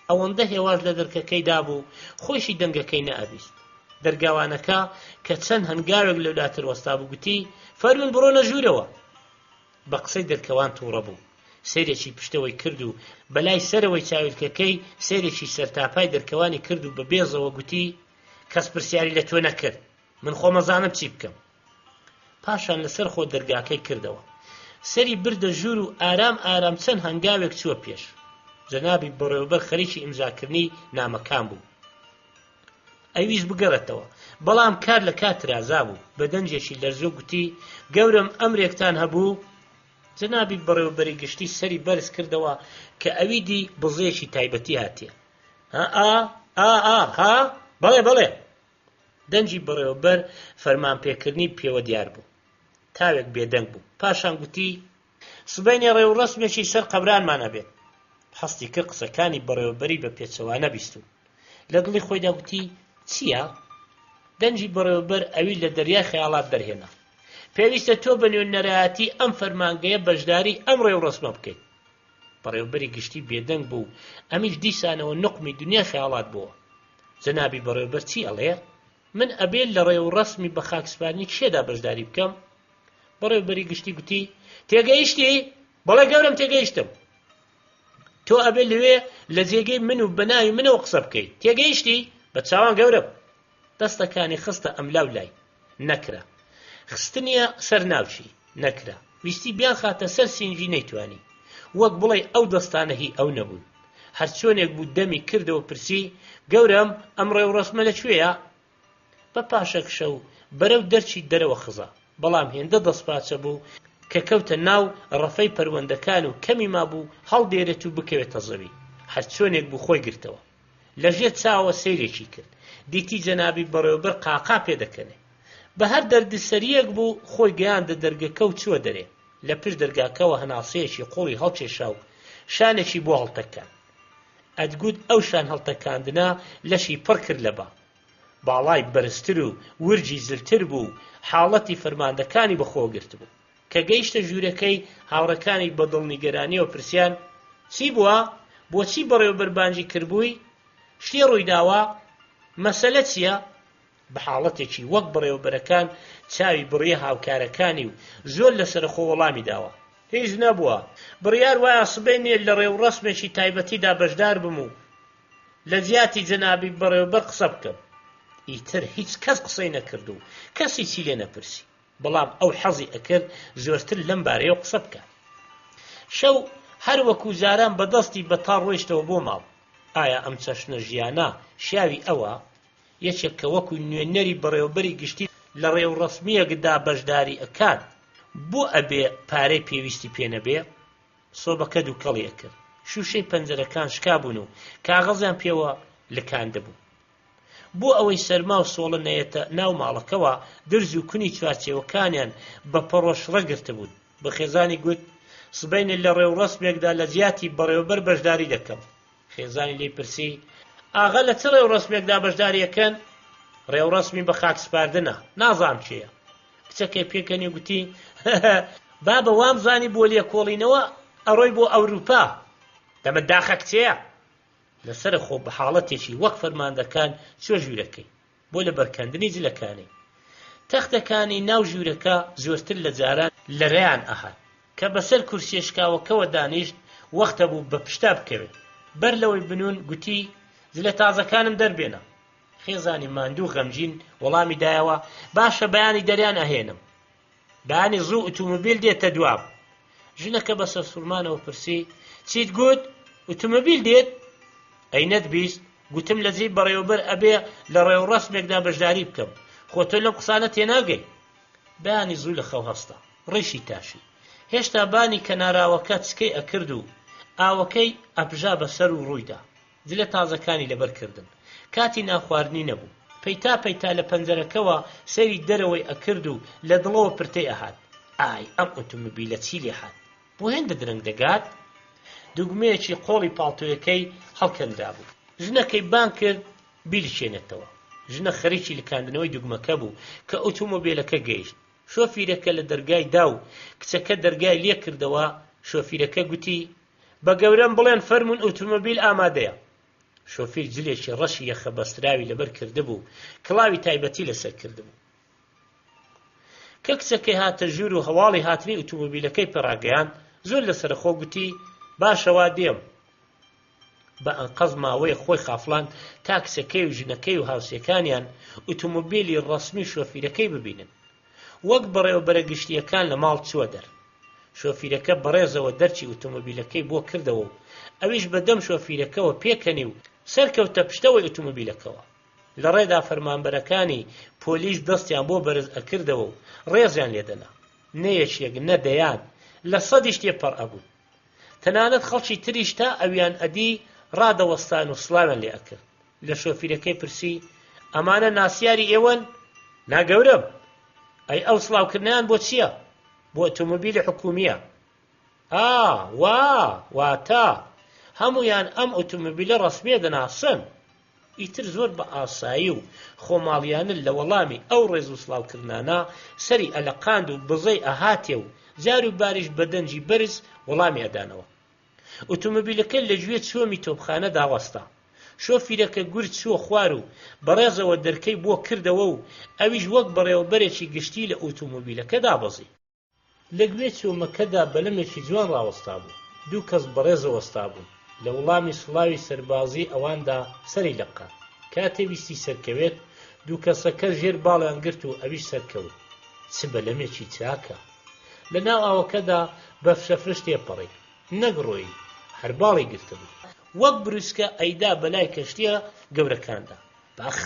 ئەوەندە هێواش لە دەرکەکەی دابوو خۆشی دەنگەکەی نەئەبیست. دەرگاوانەکە کە چەند هەنگاوێک لەولاتر وەستا بوو گوتی فەرمون بڕۆنە ژوورەوە. بە قسەی دەرکەوان تووڕە بوو. سێرێکی پشتەوەی کرد و بەلای سەرەوەی چاویلکەکەی سێرێکی سەرتاپای دەرکەوانی کرد و بە بێزەوە گوتی کەس پرسیاری لە تۆ نەکرد، من خۆمەزانم چی بکەم. پاشان لەسەر خۆ دەرگاکەی کردەوە. سەری بردە ژوور و ئارام ئارام چەند هەنگاوێک چووە پێش. جەنابی بەڕێوەبەر خەریکی ئیمزاکردنی نامەکان بوو. ئەویش بگەڕێتەوە، بەڵام کار لە کاترازا بوو. بە دەنجێکی لەرزۆ گوتی گەورم ئەمرێکتان هەبوو؟ جەنابی بەڕێوەبەری گشتی سەری بەرز کردەوە کە ئەویدی بڵزەیەکی تایبەتی هاتیە. ها بەڵێ بەڵێ. دەنجی بەڕێوەبەر فەرمانپێکردنی پێوە دیار بوو. تاوێک بێدەنگ بوو. پاشان گوتی سبەینی ڕێو ڕەسمێکی سەر قەبرانمان هەبێت. هەستی کرد قسەکانی بەڕێوەبەری بە پێچەوانە بیستون. لە دڵی خۆیدا گوتی چییە؟ دەنجی بەڕێوەبەر ئەوی لە دەریای خەیاڵات دەرهێنا. پێویستە تۆ بە نوێنەرایەتی ئەم فەرمانگەیە بەشداری ئەم ڕێو ڕەسمە بکەیت. بەڕێوەبەری گشتی بێدەنگ بوو. ئەمیش دیسانەوە نقمی دنیا خەیاڵات بووە. جەنابی بەڕێوەبەر چی ئەڵێ؟ من ئەبێت لە ڕێو ڕەسمی بە خاکسپارنی کشێدا بەشداری بکەم؟ بەڕێوەبەری گشتی گوتی تێگەیشتی؟ بەڵێ گەورم تێگەیشتم. تۆ ئەبێت لەوێ لە جێگەی من و بەناوی منەوە قسە بکەیت. تێگەیشتی؟ بە چاوان گەورم. دەستەکانی خستە ئەملاو لای. نەکرا. خستنیە سەر ناوچی. نەکرا. ویستی بیان خاتە سەر سینجی نەیتوانی. وەک بڵێ ئەو دەستانە هی ئەو نەبوون. هەر چۆنێک بوو دەمی کردەوە پرسی گەورم ئەم ڕێو ڕەسمە لەکوێیە؟ بە پاشەک شەو بەرەو دەرچی دەرەوە خزا. بەڵام هێندە دەستپاچە بوو کە کەوتە ناو ڕەفەی پەروەندەکان و کەمی مابوو هەڵدێرێت و بکەوێتە زەوی. هەر چۆنێک بوو خۆی گرتەوە. لەژێر چاوە سەیرێکی کرد. دیتی جەنابی بەڕێوەبەر قاقا پێ دەکەنێ. بە هەر دەردسەریەک بوو خۆی گەیاندە دەرگەکە و چووە دەرێ. لە پشت دەرگاکەوە هەناسەیەکی قوڵی هەڵکێشا و شانێکی بۆ هەڵتەکان. ئەتگوت ئەو شان هەڵتەکاندنا لەشی پڕ کرد لەبا. باڵای بەرزتر و ورجی زلتر بوو، حاڵەتی فەرماندەکانی بەخۆ گرت بوو. کە گەیشتە ژوورەکەی هاوڕەکانی بە دڵنیگەرانیەوە پرسیان: چی بووە؟ بۆچی بەڕێوەبەر بانگی کردبووی؟ شتێ ڕووی داوە؟ مەسەلە چییە؟ بە حاڵەتێکی وەک بەڕێوەبەرەکان چاوی بڕیە هاوکارەکانی و زۆر لەسەرخۆ وەڵامی داوە. هیچ نەبووە. بڕیار وایە سبەینێ لە ڕێوڕەسمێکی تایبەتیدا بەشدار بم و لە جیاتی جەنابی بەڕێوەبەر قسە بکەم. ئیتر هیچ کەس قسەی نەکرد و کەسی چی لێ نەپرسی، بەڵام ئەو حەزی ئەکرد زۆرتر لەم بارەیەوە قسە بکات. شەو هەر وەکو جاران بەدەستی بەتاڵ ڕۆیشتەوە بۆ ماڵ. ئایا ئەم چەشنە ژیانە شیاوی ئەوە؟ یەکێک کە وەکو نوێنەری بەڕێوەبەری گشتی لە ڕێوڕەسمیەکدا بەشداری ئەکات، بۆ ئەبێ پارەی پێویستی پێ نەبێ؟ سۆبەکە دووکەڵی ئەکرد. شوشەی پەنجەرەکان شکابوون و کاغەزیان پێوە لکاندەبوو. بۆ ئەوەی سەرما و سۆڵە نەیەتە ناو ماڵەکەوە، درز و کونی چوارچێوەکانیان بە پەڕۆش ڕەگرتە بوون. بە خێزانی گوت: سبەینێ لە ڕێوڕەسمێکدا لە جیاتی بەڕێوەبەر بەشداری دەکەم. خێزانی لێی پرسی: ئاغا لە چ ڕێوڕەسمێکدا بەشداریەکەن؟ ڕێوڕەسمی بە خاک سپاردنە، نازام چێە. کچەکەی پێکەنی گوتی: بابە وام زانی بۆ لێکۆڵینەوە ئەڕۆی بۆ ئەوروپا. دەمە داخە کچەیە. لەسەر خۆ بە حاڵەتێکی وەک فەرماندەکان چوە ژوورەکەی بۆ لە بەرکەندنی جلەکانی. تەختەکانی ناو ژوورەکە زۆرتر لە جاران لە ڕێیان ئەهات کە بەسەر کورسێشکاوەکەوە دانیشت وەختە بوو بە پشتا بکەوێت. بەر لەوەی بنوون گوتی: جلە تازەکانم دەربێنە. خێزانی ماندوو غەمگین وەڵامی دایەوە: باشە بەیانی دەریان ئەهێنم. بەیانی زوو ئۆتۆمۆبیل دێتە دوام. ژنەکە بە سەرسوورمانەوە پرسی: چیت گوت؟ ئۆتۆمۆبیل دێت؟ ئەینەت بیست؟ گوتم لە جێی بەڕێوەبەر ئەبێ لە ڕێوڕەسمێکدا بەشداری بکەم. خۆ تۆ لەم قسانە تێناگەی؟ بەیانی زوو لە خەو هەستا، ڕیشی تاشی. هێشتا بانی کەناراوەکە چکەی ئەکرد و ئاوەکەی ئەپژا بەسەر و ڕوویدا. جلە تازەکانی لەبەرکردن. کاتی ناخواردنی نەبوو. پەیتا پەیتا لە پەنجەرەکەوە سەری دەرەوەی ئەکرد و لە دڵەوە پرتەی ئەهات: ئای ئەم ئۆتۆمۆبیلە چی لێ هات؟ بۆ هێندە درەنگ دەگات؟ دوگمەیەکی قۆڵی پاڵتۆیەکەی هەڵکەندا بوو. ژنەکەی بان کرد بیلچێنێتەوە. ژنە خەریکی لکاندنەوەی دوگمەکە بوو کە ئۆتۆمۆبیلەکە گەیشت. شۆفیرەکە لە دەرگای دا و کچەکە دەرگای لێ کردەوە. شۆفیرەکە گوتی: بە گەورەم بڵێن فەرمون ئۆتۆمۆبیل ئامادەیە. شۆفیر جلێکی ڕەشی یەخە بەستراوی لەبەر کردبوو، کڵاوی تایبەتی لەسەر کردبوو. کە کچەکەی هاتە ژوور و هەواڵی هاتنی ئۆتۆمۆبیلەکەی پێڕاگەیان، زۆر لەسەرخۆ گوتی: باشەوا دێم. بە ئەنقەز ماوەیە خۆی خافڵان تا کچەکەی و ژنەکەی و هاوسێکانیان ئۆتۆمۆبیلی ڕەسمی شۆفیرەکەی ببینن. وەک بەڕێوەبەرە گشتیەکان لە ماڵ چووە دەر. شۆفیرەکە بەڕێزەوە دەرچی ئۆتۆمۆبیلەکەی بۆ کردەوە و ئەویش بەدەم شۆفیرەکەەوە پێکەنی و سەرکەوتە پشتەوەی ئۆتۆمۆبیلەکەەوە. لە ڕێدا فەرمانبەرەکانی پۆلیس دەستیان بۆ بەرز ئەکردەوە و ڕێزیان لێدەنا. نەیەکێک نەدەیان لە سەدیش تێپەڕ ئەبوون. تەنانەت خەڵکی تریش تا ئەویان ئەدی ڕادەوەستان و سڵاویان لێ ئەکرد. لە شۆفیرەکەی پرسی: ئەمانە ناسیاری ئێوەن؟ ناگەورم. ئەی ئەو سڵاوکردنیان بۆ چییە؟ بۆ ئۆتۆمۆبیلی حکومیە. واتە هەمویان ئەم ئۆتۆمۆبیلە ڕەسمیە دەناسن. ئیتر زۆر بە ئاسایی و خۆماڵیانن لە وەڵامی ئەو ڕێز و سڵاوکردانە سەری ئەلەقاند و بزەی ئەهاتێ و جار و باریش بەدەنجی بەرز وەڵامی ئەدانەوە. ئۆتۆمۆبیلەکە لە گوێ چۆمی تۆپخانە داوەستا. شۆفیرەکە گورج چووە خوار و بەڕێزەوە دەرکەی بۆ کردەوە و ئەویش وەک بەڕێوەبەرێکی گشتی لە ئۆتۆمۆبیلەکە دابەزی. لە گوێ چۆمەکەدا بەلەمێکی جوان ڕاوەستا بوو. دوو کەس بەڕێزەوەستا بوون. لە وەڵامی سڵاوی سەربازی ئەواندا سەری لەقا. کاتێ ویستی سەرکەوێت، دوو کەسەکە ژێر باڵیان گرت و ئەویش سەرکەوت. چ بەلەمێکی چاکە! لە ناو ئاوەکەدا بەفشەفرش تێپەڕی، نەگڕۆی، هەرباڵی گرتبوو. وەک بروسکە ئەیدا بەلای کەشتیە گەورەکاندا. باخ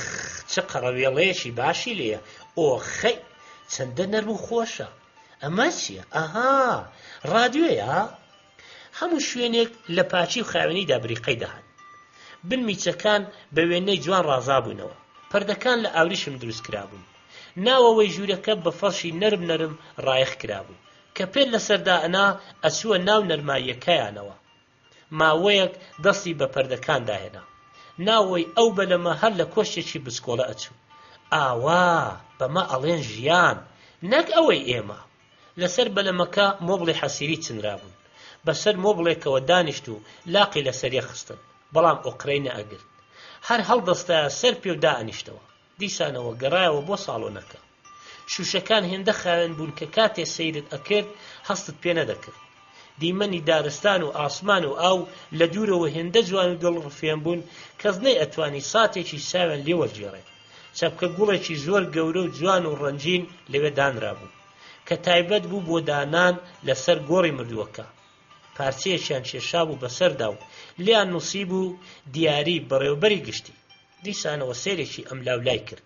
چه قەڕەوێڵەیەکی باشی لێیە! ئۆخەی چەندە نەرم و خۆشە! ئەمە چییە؟ ئەها ڕادیۆیە؟ هەموو شوێنێک لە پاچی و خاوێنیدا بریقەی دەهات. بن میچەکان بە وێنەی جوان ڕازابوونەوە. پەردەکان لە ئاوریشم دروست کرابوون. ناوەوەی ژوورەکە بە فەرشی نەرم نەرم ڕایەخ کرابوو کە پێت لەسەردا ئەنا ئەچووە ناو نەرماییەکەیانەوە. ماوەیەک دەستی بە پەردەکان داهێنا، ناوەی ئەو بەلەمە هەر لە کۆشتێکی بچکۆڵە ئەچوو. ئاوا بەمە ئەڵێن ژیان، نەک ئەوەی ئێمە. لەسەر بەلەمەکە مۆبڵی حەسیری چنرابوون، بەسەر مۆبڵێکەوە دانیشت و لاقی لەسەریە خستن، بەڵام ئۆقرەی نەئەگرت. هەر هەڵدەستایە سەر پێ و دائەنیشتەوە. دیسانەوە گەڕایەوە بۆ ساڵۆنەکە. شوشەکان هێندە خاوێن بوون کە کاتێ سەیرت ئەکرد هەستت پێ نەدەکرد. دیمەنی دارستان و ئاسمان و ئاو لە دوورەوە هێندە جوان و دڵڕفێن بوون، کەس نەی ئەتوانی ساتێکی ساوێن لێوەرجێڕێت. چەپکە گوڵێکی زۆر گەورە و جوان و ڕەنجین لەوێ دانرابوو کە تایبەت بوو بۆ دانان لەسەر گۆڕی مردووەکە. پارچەیەکیان کێشابوو بەسەردا و لیان نووسی بوو دیاری بەڕێوەبەری گشتی. دیسانەوە سێرێکی ئەملاولای کرد.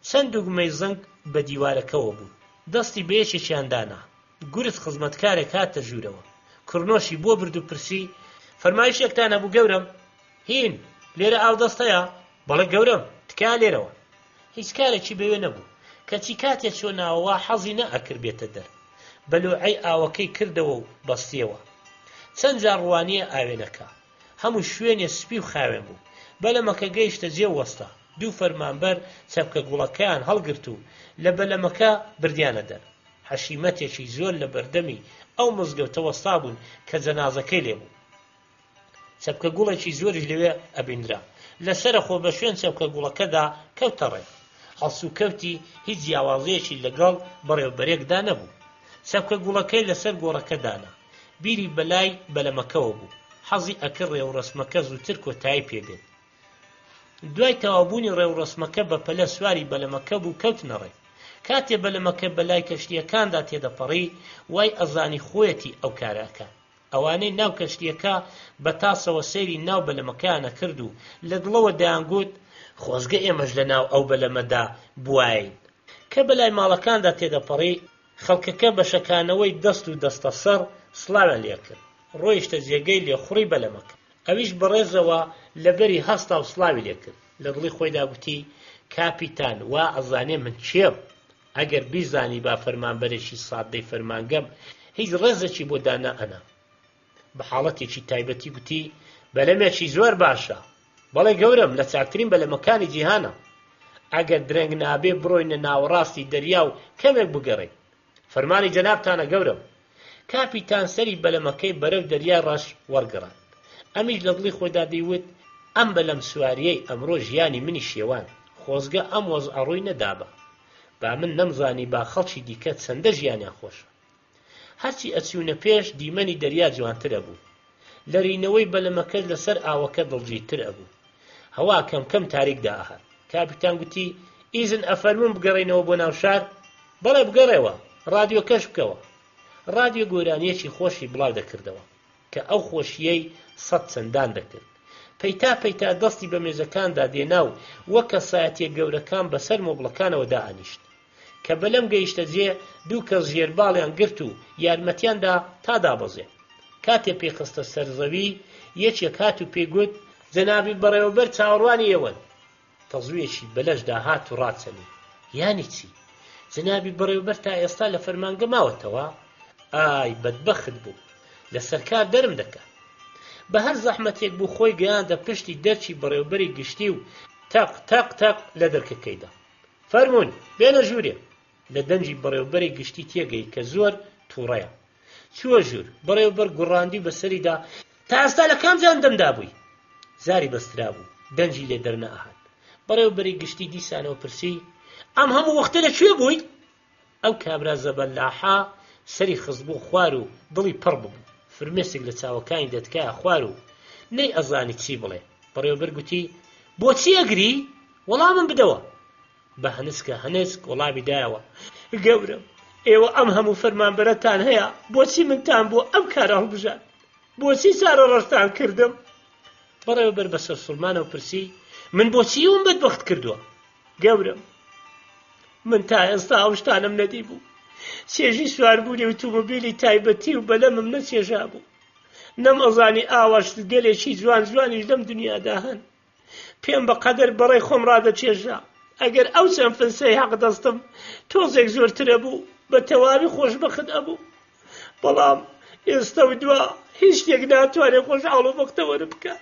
چەند دوگمەی زەنگ بە دیوارەکەەوە بوو. دەستی بە یەکێکیان دانا. گورت خزمەتکارێک هاتە ژوورەوە، کڕنۆشی بۆ برد و پرسی: فەرمایشێکتان هەبوو گەورم؟ هین لێرە ئاودەستەیە؟ بەڵێ گەورم، تکا لێرەوە. هیچ کارێکی بەوێ نەبوو، کەچی کاتێک چۆناوە حەزی نەئەکرد بێتە دەر. بەلوعەی ئاوەکەی کردەوە و بەستیەوە. چەند جار ڕوانیە ئاوێنەکە، هەموو شوێنێ سپی و خاوێن بوو. بەلەمەکە گەیشتە جێ وەستا. دوو فەرمانبەر چەپکە گوڵەکەیان هەڵگرت و لە بەلەمەکە بردیانە دەر. حەشیمەتێکی زۆر لە بەردەمی ئەو مزگەوتە وەستا بوون کە جەنازەکەی لێبوو. چەپکە گوڵێکی زۆریش لەوێ ئەبیندرا. لەسەرە خۆ بە شوێن چەپکە گوڵەکەدا کەوتە ڕێ. هەڵسوکەوتی هیچ جیاوازەیەکی لەگەڵ بەڕێوەبەرێکدا نەبوو. چەپکە گوڵەکەی لەسەر گۆڕەکە دانا. بیری بەلای بەلەمەکەوە بوو. حەزی ئەکرد ڕێوڕەسمەکە زووتر کۆتایی پێبێت. دوای تەوابوونی ڕێوڕەسمەکە بە پەلە سواری بەلەمەکە بوو کەوتنە ڕێ. کاتێ بەلەمەکە بەلای کەشتیەکاندا تێدەپەڕی، وای ئەزانی خۆیەتی ئەو کارەکە. ئەوانەی ناو کەشتیەکە بە تاسەوە سەیری ناو بەلەمەکانە کرد و لە دڵەوە دەیانگوت: خۆزگە ئێمەش لە ناو ئەو بەلەمەدا بووین. کە بەلای ماڵەکاندا تێدەپەڕی، خەڵکەکە بە شەکانەوەی دەست و دەستە سەر سڵاویان لێ کرد. ڕۆیشتە جێگەی لێخوڕی بەلەمەکە. ئەویش بەڕێزەوە لەبەری هەستا و سڵاوی لێ کرد. لە دڵی خۆیدا گوتی: کاپیتان، وا ئەزانێ من چێم. ئەگەر بیزانی با فەرمانبەرێکی سادەی فەرمانگەم، هیچ ڕێزێکی بۆ دانا ئەنا. بە حاڵەتێکی تایبەتی گوتی: بەلەمێکی زۆر باشە. بەڵێ گەورم، لە چاکترین بەلەمەکانی جیهانە. ئەگەر درەنگ نابێ بڕۆینە ناوەڕاستی دەریا و کەمێک بگەڕێین. فەرمانی جەنابتانە گەورم. کاپیتان سەری بەلەمەکەی بەرەو دەریا ڕەش وەرگەڕان. ئەمیش لە دڵی خۆیدا دەیوت: ئەم بەلەم سواریەی ئەمڕۆ ژیانی منی شێوان، خۆزگە ئەم وەزعەڕووی نەدابە. با من نەمزانی با خەڵکی دیکە چەندە ژیانیان خۆشە. هەرچی ئەچوونە پێش دیمەنی دەریا جوانترە بوو. لەرینەوەی بەلەمەکە لەسەر ئاوەکە دڵگیرتر ئەبوو. هەوا کەم تاریکدا ئاهات. کاپیتان گوتی: ئیزن ئەفەرمون بگەڕێنەوە بۆ ناو شار؟ بەڵێ بگەڕێەوە، ڕادیۆکەش بکەوە. ڕادیۆ گۆرانیەکی خۆشی بڵاو دەکردەوە کە ئەو خۆشیەی سەد چەندان دەکرد. پەیتا دەستی بە مێزەکاندا دێنا و وەک کەسایەتیە گەورەکان بەسەر مۆبڵەکانەوە دائەنیشت. کە بەلەم گەیشتە جێ، دوو کەس ژێرباڵیان گرت و یارمەتیاندا تا دابەزێ. کاتێ پێخستە سەرزەوی، یەکێک هات و پێگوت: جەنابی بەڕێوەبەر چاوەڕوانی ئێوەن. تەزویەکی بەلەشدا هات و ڕاچەنی: یانی چی؟ جەنابی بەڕێوەبەر تا ئێستا لە فەرمانگە ماوەتەوە؟ ئای بەدبەخت بوو، لە سەرکار دەرم دەکات. بە هەر زەحمەتێک بوو خۆی گەیاندە پشتی دەرچی بەڕێوەبەری گشتی و تەق لە دەرکەکەیدا: فەرموون بێنە ژوورێ. لە دەنجی بەڕێوەبەری گشتی تێگەی کە زۆر تووڕەیە. چووە ژوور. بەڕێوەبەر گوڕاندی بەسەریدا: تا ئێستا لە کام جاندەمدا بووی؟ زاری بەسترا بوو، دەنجی لێ دەرنەئەهات. بەڕێوەبەری گشتی دیسانەوە پرسی: ئەم هەموو وەختە لەکوێ بووی؟ ئەو کابرا زەبەلاحا سەری خست بوو خوار و دڵی پڕ بوو. فرمێسێک لە چاوەکانی دەتکایە خوار و نەی ئەزانی چی بڵێ. بەڕێوەبەر گوتی: بۆچی ئەگری؟ وەڵامم بدەوە. بە هەنسک وەڵامی دایەوە: گەورم، ئێوە ئەم هەموو فەرمانبەرەتان هەیە، بۆچی منتان بۆ ئەم کارە هەڵبژان؟ بۆچی سارە ڕەشتان کردم؟ بەڕێوەبەر بەسەر سوڵمانەوە پرسی: من بۆچی وم بەدبەخت کردووە؟ گەورم، من تا ئێستا ئەو شتانم نەدی بوو. چێژی سواربوونی ئۆتۆمۆبیلی تایبەتی و بەلەمم نەچێژا بوو. نەم ئەزانی ئاواشت گەلێکی جوانیش لەم دنیادا هەن. پێم بەقەدەر بەڕێی خۆم ڕادەچێژا. ئەگەر ئەو چەند فلسەی حەق دەستم تۆزێک زۆرترە بوو بە تەواوی خۆشبەخت ئەبوو، بەڵام ئێستا و دوا هیچ شتێک ناتوانێت خۆشحاڵ و بەختەوەرە بکە.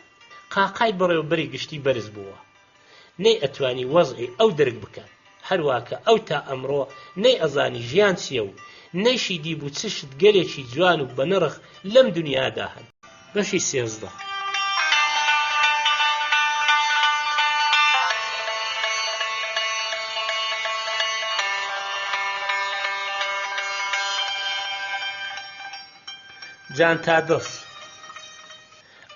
قاقای بەڕێوەبەری گشتی بەرز بووە، نەی ئەتوانی وەزعی ئەو دەرک بکات، هەروواکە ئەو تا ئەمڕۆ نەی ئەزانی ژیان چییە و نەیشی دیبوو چ شت گەلێکی جوان و بەنرخ لەم دنیادا هەن. بەشی 13 جانتادۆس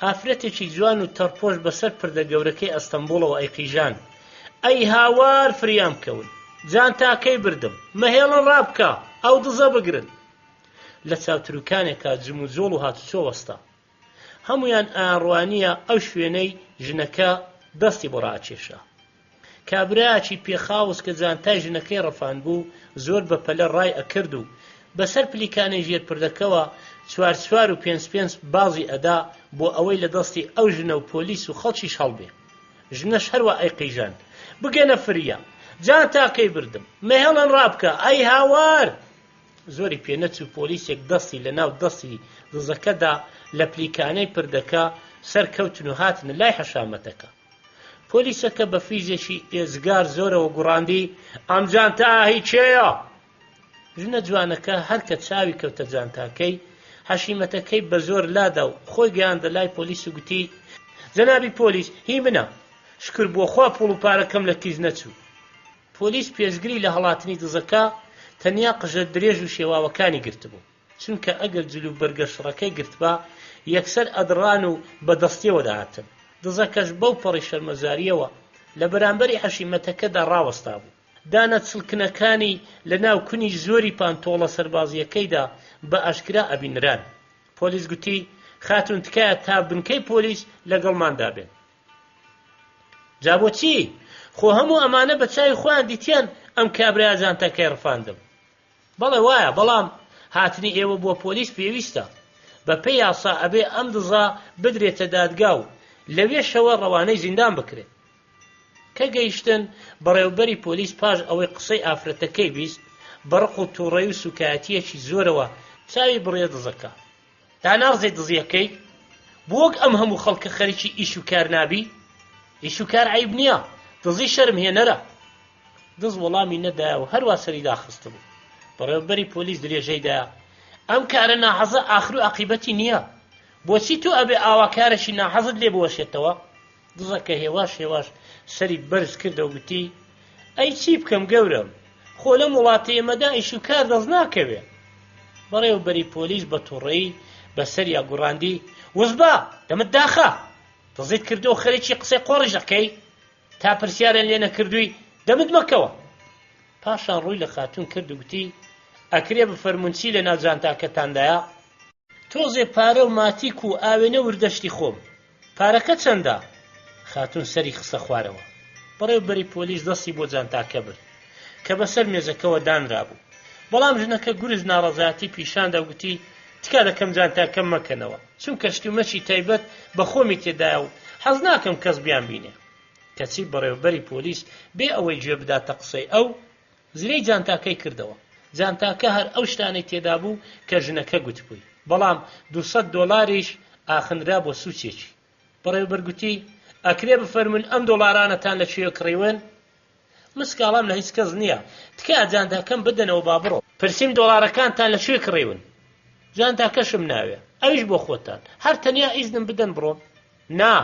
ئافرەتێکی جوان و تەڕپۆش بەسەر پردە گەورەکەی ئەستەمبوڵەوە ئەیقیژان. ئەی هاوار فریام کەون، جانتاکەی بردم، مەهێڵن ڕابکە ئەو دزە بگرن. لە چاوتروکانێکا جم و جۆڵ و هاتوچۆ وەستا. هەمویان ئاڕوانیە ئەو شوێنەی ژنەکە دەستی بۆ ڕاکێشا. کابرایەکی پێخاوس کە جانتای ژنەکەی ڕەفان بوو زۆر بە پەلە ڕای ئەکرد و بەسەر پلیکانەی ژێرپردەکەوە چوار و پێنج بازی ئەدا بۆ ئەوەی لە دەستی ئەو ژنە و پۆلیس و خەڵکیش هەڵبێ. ژنەش هەروە ئەیقیژان، بگەنە فریا، جانتاکەی بردم، مەهێڵن ڕابکە ئەی هاوار. زۆری پێنەچوو پۆلیسێک دەستی لە ناو دەستی دزەکەدا لە پلیکانەی پردەکە سەرکەوتن و هاتن لای حەشامەتەکە. پۆلیسەکە بە فیزێکی ئێزگار زۆرەوە گوڕاندی، ئەم جانتا هی کێیە؟ ژنە جوانەکە هەرکە چاوی کەوتە جانتاکەی حەشیمەتەکەی بە زۆر لادا و خۆی گەیاندە لای پۆلیس و گوتی، جەنابی پۆلیس هی منە، شکر بۆ خوا پوڵ و پارەکەم لە کیژ نەچوو. پۆلیس پێشگری لە هەڵاتنی دزەکە تەنیا قژە درێژ و شێواوەکانی گرتبوو، چونکە ئەگەر جلو بەرگە شڕەکەی گرتبا یەکسەر ئەدڕان و بەدەستیەوە داهاتن. دزەکەش بەو پەڕی شەرمەزاریەوە لە بەرامبەری حەشیمەتەکەدا ڕاوەستا بوو. دانە چڵکنەکانی لە ناو کونی زۆری پانتۆڵە سەربازیەکەیدا بە ئاشکرا ئەبینران. پۆلیس گوتی، خاتون تکایە تا بنکەی پۆلیس لەگەڵماندا بێن. جا بۆچی؟ خۆ هەموو ئەمانە بە چاوی خۆیان دیتیان ئەم کابرای جانتاکەی ڕفاندم. بەڵێ وایە، بەڵام هاتنی ئێوە بۆ پۆلیس پێویستە. بە پێی یاسا ئەبێ ئەم دزە بدرێتە دادگا و لەوێ شەوە ڕەوانەی زیندان بکرێت. کە گەیشتن بەڕێوەبەری پۆلیس پاش ئەوەی قسەی ئافرەتەکەی بیست بەڕق و تووڕەی و سوکایەتیەکی زۆرەوە چاوی بڕێ دزەکە. تا ناڕزەی دزیەکەی بۆک ئەم هەموو خەڵکە خەریکی ئیش و کار نابی؟ ئیش و کار عیب نییە، دزی شەرم هێنەرە. دز وەڵامی نەدایە و هەروە سەری داخست بوو. بەڕێوەبەری پۆلیس درێژەیدا، ئەم کارە ناحەزە ئاخر و عەقیبەتی نییە، بۆچی تۆ ئەبێ ئاواکارەشی ناحەزت لێ بوەشێتەوە؟ دزەکە هێواش سەری بەرز کردە و گوتی، ئەی چی بکەم گەورم، خۆ لەم وڵاتە ئێمەدا ئیش و کار دەست ناکەوێ. بەڕێوەبەری پۆلیس بە تووڕەیی بەسەریا گوڕاندی، وزبا دەمت داخە، دزیت کردو و خەریکی قسەی قۆڕش دەکەی، تا پرسیارێن لێ نەکردووی دەمت مەکەوە. پاشان ڕووی لە خاتون کرد و گوتی، ئەکرێ بفەرمونچی لە ناو جانتاکەتاندایە؟ تۆزێ پارە و ماتیک و ئاوێنە وردەشتی خۆم، پارەکە چەندە؟ خاتون سەری خستە خوارەوە. بەڕێوەبەری پۆلیس دەستی بۆ جانتاکە برد کە بەسەر مێزەکەوە دانرا بوو. بەڵام ژنەکە گورز ناڕەزایەتی پیشاندا و گوتی، تکا دەکەم جانتاکەم مەکەنەوە، چونکە شتومەچی تایبەت بە خۆمی تێدایە و حەز ناکەم کەس بیان بینێ. کەچی بەڕێوەبەری پۆلیس بێ ئەوەی گوێ بداتە قسەی ئەو زلەی جانتاکەی کردەوە. جانتاکە هەر ئەو شتانەی تێدا بوو کە ژنەکە گوتبووی، بەڵام 200 دۆلاریش ئاخنرا بۆ سوچێکی. بەڕێوەبەر گوتی، ئەکرێ بفەرمون ئەم دۆلارانەتان لەکوێ کڕیون؟ مسکاڵام لە هیچ کەس نییە، تکایە جانتاکەم بدەنەوە با بڕۆ، پرسیم دۆلارەکانتان لەکوێ کڕیون؟ جانتاکەشم ناوێ، ئەویش بۆ خۆتان، هەر تەنیا ئیزنم بدەن بڕۆن. نا،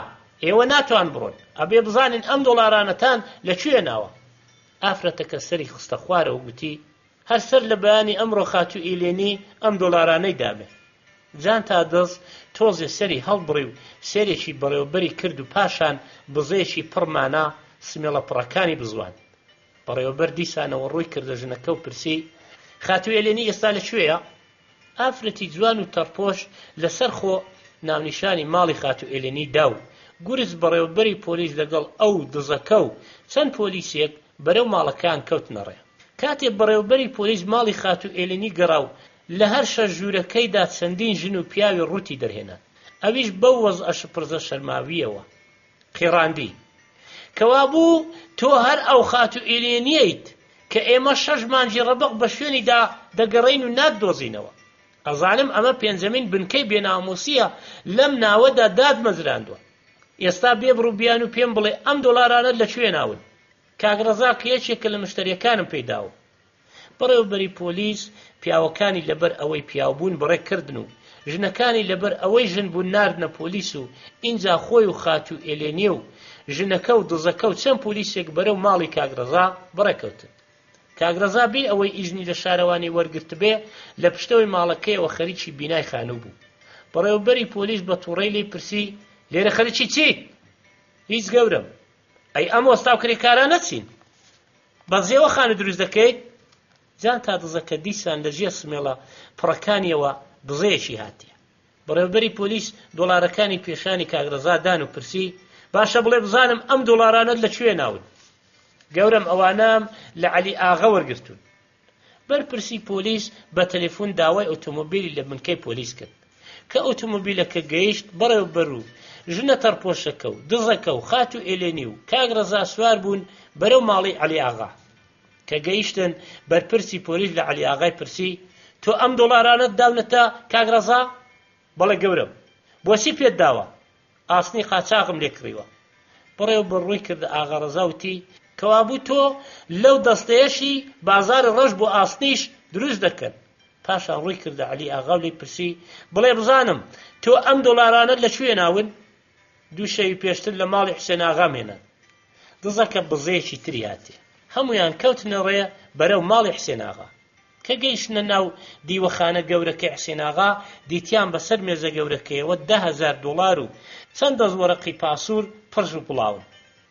ئێوە ناتوان بڕۆن، ئەبێ بزانین ئەم دۆلارانەتان لەکوێ ناوە. ئافرەتەکە سەری خستە خوارەوە گوتی، هەر سەر لە بەیانی ئەمڕۆ خاتو ئیلێنی ئەم دۆلارانەی دامێ. جانتا دز تۆزێ سەری هەڵبڕی و سێرێکی بەڕێوەبەری کرد و پاشان بزەیەکی پڕمانە سمێڵە پڕەکانی بزوان. بەڕێوەبەر دیسانەوە ڕووی کردە ژنەکە و پرسی، خاتو ئیلێنی ئێستا لەکوێیە؟ ئافرەتی جوان و تەڕپۆش لەسەر خۆ ناونیشانی ماڵی خاتو ئیلێنی دا و گورز بەڕێوەبەری پۆلیس لەگەڵ ئەو دزەکە و چەند پۆلیسێک بەرەو ماڵەکان کەوتنە ڕێ. کاتێک بەڕێوەبەری پۆلیس ماڵی خاتو ئیلێنی گەڕا و لە هەر شەش ژوورەکەیدا چەندین ژن و پیاوی ڕووتی دەرهێنا. ئەویش بەو وەزعە شپرزە شەرماویەوە قیڕاندی، کەوا بوو تۆ هەر ئەو خات و ئێلێنیەیت کە ئێمە 6 مانجی ڕەبق بە شوێنیدا دەگەڕین و ناتدۆزینەوە. ئەزانم ئەمە پێنجەمین بنکەی بێناموسیە لەم ناوەدا دادمەزراندووە. ئێستا بێبڕووبیان و پێم بڵێ ئەم دۆلارانە لەکوێ ناون؟ کاگڕەزا کە یەکێکە لە مشتریەکانم پێداوە. بەڕێوەبەری پۆلیس پیاوەکانی لەبەر ئەوەی پیاوبوون بڕێککردن و ژنەکانی لەبەر ئەوەی ژن بوون ناردنە پۆلیس و ئینجا خۆی و خات و ئێلێنیە و ژنەکە و دزەکە و چەند پۆلیسێک بەرەو ماڵی کاگڕەزا بڕێکەوتن. کاگڕەزا بێ ئەوەی ئیژنی لە شارەوانی وەرگرت بێ لە پشتەوەی ماڵەکەیەوە خەریکی بینای خانوو بوو. بەڕێوەبەری پۆلیس بە تووڕەی لێی پرسی لێرە خەریکی چیت؟ هیچ گەورم. ئەی ئەم وەستاوکرێکارانە چین؟ بەزێوە خانە دروست دەکەیت؟ جان تا دزەکە دیسان لە ژێر سمێڵە پڕەکانیەوە دزەیەکی هاتیە. بەڕێوەبەری پۆلیس دۆلارەکانی پێشانی کاگڕەزا دان و پرسی باشە بڵێ بزانم ئەم دۆلارانەت لەکوێ ناون؟ گەورم ئەوانەم لە عەلی ئاغا وەرگرتوون. بەرپرسی پۆلیس بە تەلێفۆن داوای ئۆتۆمۆبیلی لە بنکەی پۆلیس کرد کە ئۆتۆمۆبیلەکە گەیشت بەڕێوەبەر و ژنە تەڕپۆشەکە و دزەکە و خات و ئێلێنی و کاگڕەزا سوار بوون بەرەو ماڵی عەلی ئاغا. کە گەیشتن بەرپرسی پۆلیس لە عەلی ئاغای پرسی تۆ ئەم دۆلارانەت داونەتە کاگڕەزا؟ بەڵێ گەورم. بۆچی پێت داوە؟ ئاسنی قاچاغم لێ کڕیوە. بەڕێوەبەر ڕووی کردە ئاغا ڕەزا وتی کەوا بوو تۆ لەو دەستەیەشی بازاری ڕەش بۆ ئاسنیش دروست دەکەن. پاشان ڕووی کردە عەلی ئاغا و لێی پرسی بڵێ بزانم تۆ ئەم دۆلارانەت لەکوێ ناون؟ 2 شەوی پێشتر لە ماڵی حوسێن ئاغا مێنن. دزەکە بزەیەکی تری هاتێ. هەمویان کەوتنە ڕێ بەرەو ماڵی حوسێن ئاغا. کە گەیشتنە ناو دیوەخانە گەورەکەی حوسێن ئاغا دیتیان بەسەر مێزە گەورەکەیەوە 10,000 دۆلار و چەند دەست وەرەقی پاسوور پڕژ و پڵاون.